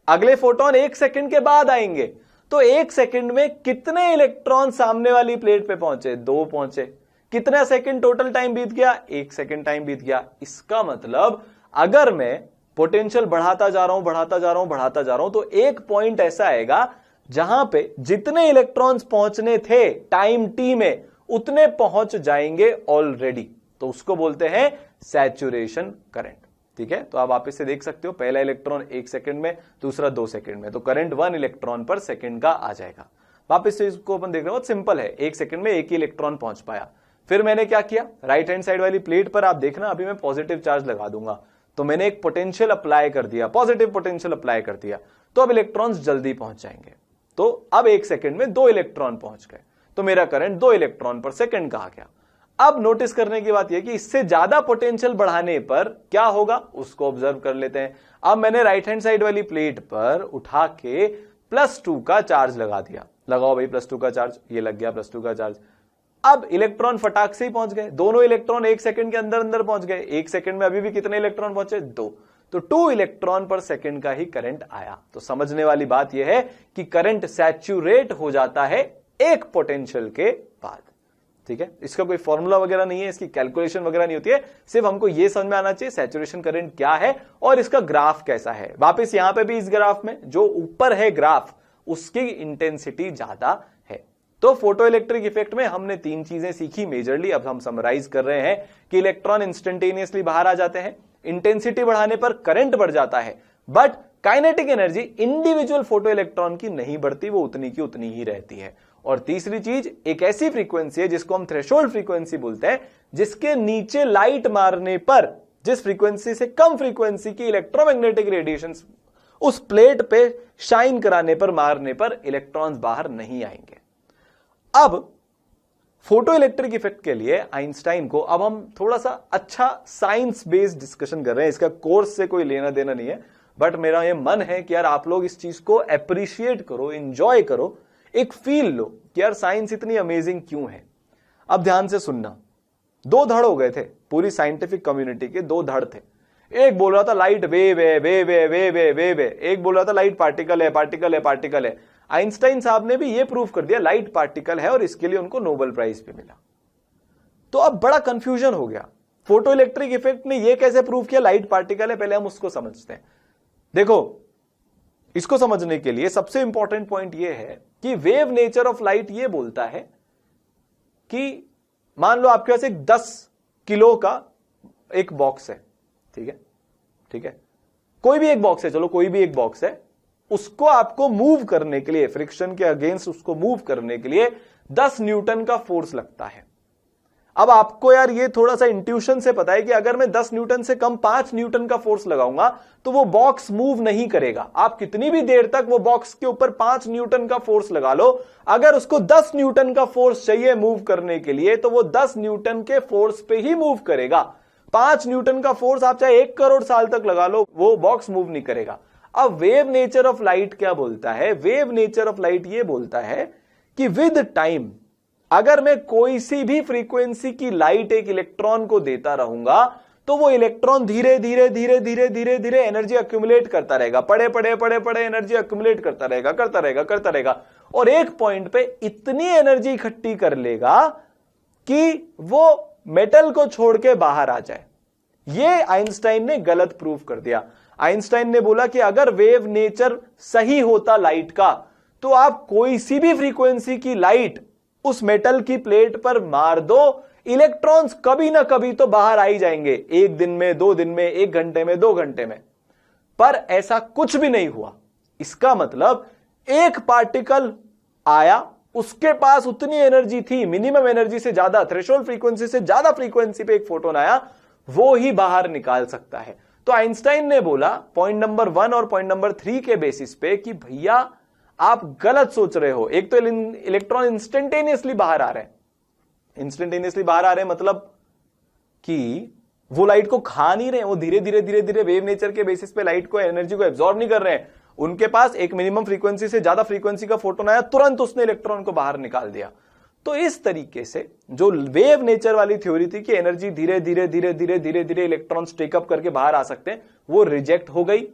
अगले फोटोन 1 सेकंड के बाद आएंगे। तो 1 सेकंड में कितने इलेक्ट्रॉन सामने वाली प्लेट पे पहुंचे, 2 पहुंचे। कितना सेकंड टोटल टाइम बीत गया, 1 सेकंड टाइम बीत गया। इसका मतलब अगर मैं पोटेंशियल बढ़ाता जा रहा हूं, बढ़ाता जा रहा हूं, बढ़ाता जा रहा हूं, तो एक पॉइंट ऐसा आएगा जहां पे जितने इलेक्ट्रॉन्स पहुंचने थे टाइम टी में, उतने पहुंच जाएंगे ऑलरेडी। तो उसको बोलते हैं सैचुरेशन करंट। ठीक है, तो आप वापस से देख सकते हो, पहला इलेक्ट्रॉन 1 सेकंड में, दूसरा 2 सेकंड में, तो करंट 1 इलेक्ट्रॉन पर सेकंड का आ जाएगा। वापस से इसको अपन देख रहे हो, बहुत सिंपल है। 1 सेकंड में 1 ही इलेक्ट्रॉन पहुंच पाया। फिर मैंने क्या किया, राइट हैंड साइड वाली प्लेट पर आप देखना, अभी मैं पॉजिटिव चार्ज लगा दूंगा। तो मैंने एक पोटेंशियल अप्लाई कर दिया, पॉजिटिव पोटेंशियल अप्लाई कर दिया। तो अब इलेक्ट्रॉन्स जल्दी पहुंच जाएंगे। तो अब 1 सेकंड में 2 इलेक्ट्रॉन पहुंच गए, तो मेरा करंट 2 इलेक्ट्रॉन पर सेकंड का आ गया। अब नोटिस करने की बात यह कि इससे ज्यादा पोटेंशियल बढ़ाने पर क्या होगा, उसको ऑब्जर्व कर लेते हैं। अब मैंने राइट हैंड साइड वाली प्लेट पर उठा के +2 का चार्ज लगा दिया। लगाओ भाई +2 का चार्ज, ये लग गया +2 का चार्ज। अब इलेक्ट्रॉन फटाक से ही पहुंच गए, दोनों इलेक्ट्रॉन 1 सेकंड के अंदर अंदर पहुंच गए। 1 सेकंड में अभी भी कितने इलेक्ट्रॉन पहुंचे, 2। तो 2 इलेक्ट्रॉन पर सेकंड का ही करंट आया। तो समझने वाली बात यह है कि करंट सैचुरेट हो जाता है एक पोटेंशियल के बाद। ठीक है, इसका कोई फॉर्मूला वगैरह नहीं है, इसकी कैलकुलेशन वगैरह नहीं होती है, सिर्फ हमको यह समझ में आना चाहिए सैचुरेशन करंट क्या है और इसका ग्राफ कैसा है। वापस यहां पे भी इस ग्राफ में जो ऊपर है ग्राफ, उसकी इंटेंसिटी ज्यादा है। तो फोटो इलेक्ट्रिक इफेक्ट में हमने 3 चीजें सीखी मेजरली। अब हम समराइज कर रहे हैं कि इलेक्ट्रॉन इंस्टेंटेनियसली बाहर आ जाते हैं, इंटेंसिटी बढ़ाने पर करंट बढ़ जाता है, but kinetic energy individual photo electron की नहीं बढ़ती, वो उतनी की उतनी ही रहती है। और तीसरी चीज, एक ऐसी फ्रीक्वेंसी है जिसको हम थ्रेशोल्ड फ्रीक्वेंसी बोलते हैं, जिसके नीचे लाइट मारने पर, जिस फ्रीक्वेंसी से कम फ्रीक्वेंसी की इलेक्ट्रोमैग्नेटिक रेडिएशन उस प्लेट पे शाइन कराने पर, मारने पर इलेक्ट्रॉन्स बाहर नहीं आएंगे। अब फोटो इलेक्ट्रिक इफेक्ट के लिए आइंस्टाइन को, अब हम थोड़ा सा अच्छा साइंस बेस्ड डिस्कशन कर रहे हैं, इसका कोर्स से कोई लेना देना नहीं है, बट मेरा ये मन है कि यार आप लोग इस चीज को एप्रिशिएट करो, एंजॉय करो, एक फील लो कि यार साइंस इतनी अमेजिंग क्यों है। अब ध्यान से सुनना, 2 धड़ हो गए थे, पूरी साइंटिफिक कम्युनिटी के 2 धड़ थे। एक बोल रहा था लाइट वेव है, वेव है, वेव है, वेव है। एक बोल रहा था लाइट पार्टिकल है, पार्टिकल है, पार्टिकल है। आइंस्टाइन साहब ने भी यह प्रूव कर दिया लाइट पार्टिकल है, और इसके लिए उनको नोबेल प्राइज भी मिला। तो अब बड़ा कंफ्यूजन हो गया। फोटो इलेक्ट्रिक इफेक्ट ने यह कैसे प्रूव किया लाइट पार्टिकल है, पहले हम उसको समझते हैं। देखो, इसको समझने के लिए सबसे इंपॉर्टेंट पॉइंट यह है कि वेव नेचर ऑफ लाइट यह बोलता है कि मान लो आपके पास एक 10 किलो का एक बॉक्स है, ठीक है, ठीक है, कोई भी एक बॉक्स है, चलो कोई भी एक बॉक्स है, उसको आपको मूव करने के लिए, फ्रिक्शन के अगेंस्ट उसको मूव करने के लिए 10 न्यूटन का फोर्स लगता है। अब आपको यार ये थोड़ा सा इंट्यूशन से पता है कि अगर मैं 10 न्यूटन से कम 5 न्यूटन का फोर्स लगाऊंगा तो वो बॉक्स मूव नहीं करेगा। आप कितनी भी देर तक वो बॉक्स के ऊपर 5 न्यूटन का फोर्स लगा लो, अगर उसको 10 न्यूटन का फोर्स चाहिए मूव करने के लिए तो वो 10 न्यूटन के फोर्स पे ही मूव करेगा। 5 न्यूटन का फोर्स आप चाहे 1 करोड़ साल तक लगा लो, वो बॉक्स मूव नहीं करेगा। अब वेव नेचर ऑफ लाइट क्या बोलता है? वेव नेचर ऑफ लाइट ये बोलता है कि विद टाइम अगर मैं कोई सी भी फ्रीक्वेंसी की लाइट एक इलेक्ट्रॉन को देता रहूंगा तो वो इलेक्ट्रॉन धीरे धीरे धीरे धीरे धीरे धीरे एनर्जी अक्यूमुलेट करता रहेगा, पड़े पड़े पड़े पड़े एनर्जी अक्यूमुलेट करता रहेगा, करता रहेगा, करता रहेगा, और एक पॉइंट पे इतनी एनर्जी इकट्ठी कर लेगा कि वो मेटल को छोड़ के बाहर आ जाए। ये आइंस्टाइन ने गलत प्रूफ कर दिया। आइंस्टाइन ने बोला कि अगर वेव नेचर सही होता लाइट का तो आप कोई सी भी फ्रीक्वेंसी की लाइट उस मेटल की प्लेट पर मार दो, इलेक्ट्रॉन्स कभी ना कभी तो बाहर आ ही जाएंगे, 1 दिन में, 2 दिन में, 1 घंटे में, 2 घंटे में। पर ऐसा कुछ भी नहीं हुआ। इसका मतलब एक पार्टिकल आया, उसके पास उतनी एनर्जी थी, मिनिमम एनर्जी से ज्यादा, थ्रेशोल्ड फ्रीक्वेंसी से ज्यादा फ्रीक्वेंसी पे एक फोटोन आया, वो ही बाहर निकाल सकता है। तो आइंस्टाइन ने बोला पॉइंट नंबर 1 और पॉइंट नंबर 3 के बेसिस पे कि भैया आप गलत सोच रहे हो। एक तो इलेक्ट्रॉन इंस्टेंटेनियसली बाहर आ रहे हैं, इंस्टेंटेनियसली बाहर आ रहे हैं मतलब कि वो लाइट को खा नहीं रहे, वो धीरे धीरे धीरे धीरे वेव नेचर के बेसिस पे लाइट को, एनर्जी को एब्जॉर्ब नहीं कर रहे हैं। उनके पास एक मिनिमम फ्रीक्वेंसी से ज्यादा फ्रीक्वेंसी का फोटोन आया, तुरंत उसने इलेक्ट्रॉन को बाहर निकाल दिया। तो इस तरीके से जो वेव नेचर वाली थ्योरी थी कि एनर्जी धीरे धीरे धीरे धीरे धीरे धीरे इलेक्ट्रॉन्स टेकअप करके बाहर आ सकते हैं, वो रिजेक्ट हो गई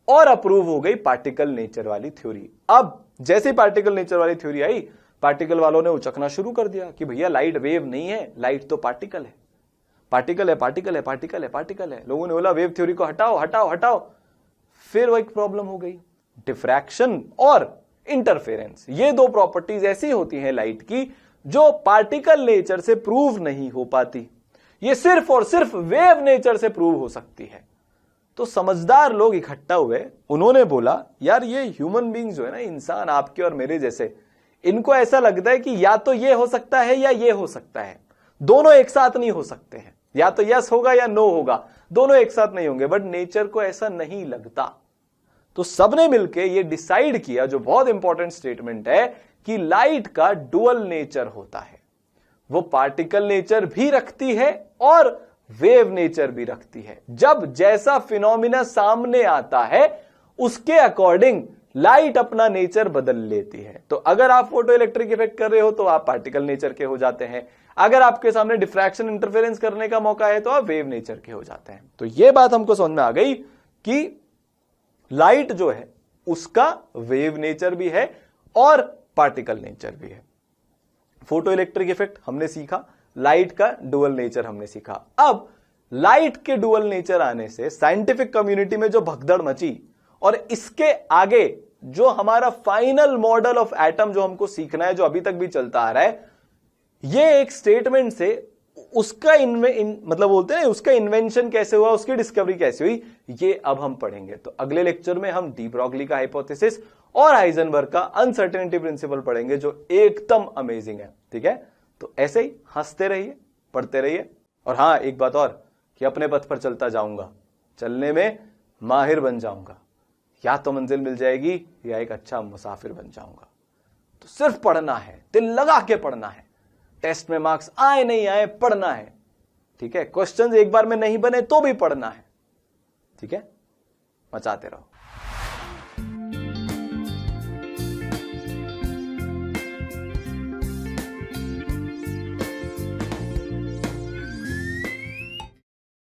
और अप्रूव हो गई पार्टिकल नेचर वाली थ्योरी। अब जैसे पार्टिकल नेचर वाली थ्योरी आई, पार्टिकल वालों ने उचकना शुरू कर दिया कि भैया लाइट वेव नहीं है, लाइट तो पार्टिकल है, पार्टिकल है, पार्टिकल है, पार्टिकल है, पार्टिकल है। लोगों ने बोला वेव थ्योरी को हटाओ हटाओ हटाओ। फिर वो एक प्रॉब्लम हो गई, डिफ्रैक्शन और इंटरफेरेंस। ये 2 प्रॉपर्टीज ऐसी होती हैं लाइट की जो पार्टिकल नेचर से प्रूव नहीं हो पाती, ये सिर्फ और सिर्फ वेव नेचर से प्रूव हो सकती है। तो समझदार लोग इकट्ठा हुए, उन्होंने बोला यार ये ह्यूमन बीइंग्स जो है ना, इंसान आपके और मेरे जैसे, इनको ऐसा लगता है कि या तो ये हो सकता है या ये हो सकता है, दोनों एक साथ नहीं हो सकते हैं, या तो यस होगा या नो होगा, दोनों एक साथ नहीं होंगे। बट नेचर को ऐसा नहीं लगता। तो सबने मिलके ये डिसाइड किया, जो बहुत इंपॉर्टेंट स्टेटमेंट है, कि लाइट का डुअल नेचर होता है। वो पार्टिकल नेचर भी रखती है और वेव नेचर भी रखती है। जब जैसा फिनोमिना सामने आता है उसके अकॉर्डिंग लाइट अपना नेचर बदल लेती है। तो अगर आप फोटो इलेक्ट्रिक इफेक्ट कर रहे हो तो आप पार्टिकल नेचर के हो जाते हैं, अगर आपके सामने डिफ्रैक्शन इंटरफेरेंस करने का मौका है तो आप वेव नेचर के हो जाते हैं। तो यह बात हमको समझ में आ गई कि लाइट जो है उसका वेव नेचर भी है और पार्टिकल नेचर भी है। फोटो इलेक्ट्रिक इफेक्ट हमने सीखा, लाइट का डुअल नेचर हमने सीखा। अब लाइट के डुअल नेचर आने से साइंटिफिक कम्युनिटी में जो भगदड़ मची, और इसके आगे जो हमारा फाइनल मॉडल ऑफ एटम जो हमको सीखना है, जो अभी तक भी चलता आ रहा है, ये एक स्टेटमेंट से उसका मतलब बोलते हैं उसका इन्वेंशन कैसे हुआ, उसकी डिस्कवरी कैसे हुई, ये अब हम पढ़ेंगे। तो अगले लेक्चर में हम डी ब्रॉगली का हाइपोथेसिस और हाइजेनबर्ग का अनसर्टेनिटी प्रिंसिपल पढ़ेंगे, जो एकदम अमेजिंग है। ठीक है, तो ऐसे ही हंसते रहिए, पढ़ते रहिए, और हां एक बात और कि अपने पथ पर चलता जाऊंगा, चलने में माहिर बन जाऊंगा, या तो मंजिल मिल जाएगी या एक अच्छा मुसाफिर बन जाऊंगा। तो सिर्फ पढ़ना है, दिल लगा के पढ़ना है, टेस्ट में मार्क्स आए नहीं आए पढ़ना है। ठीक है, क्वेश्चंस एक बार में नहीं बने तो भी पढ़ना है। ठीक है, मचाते रहो।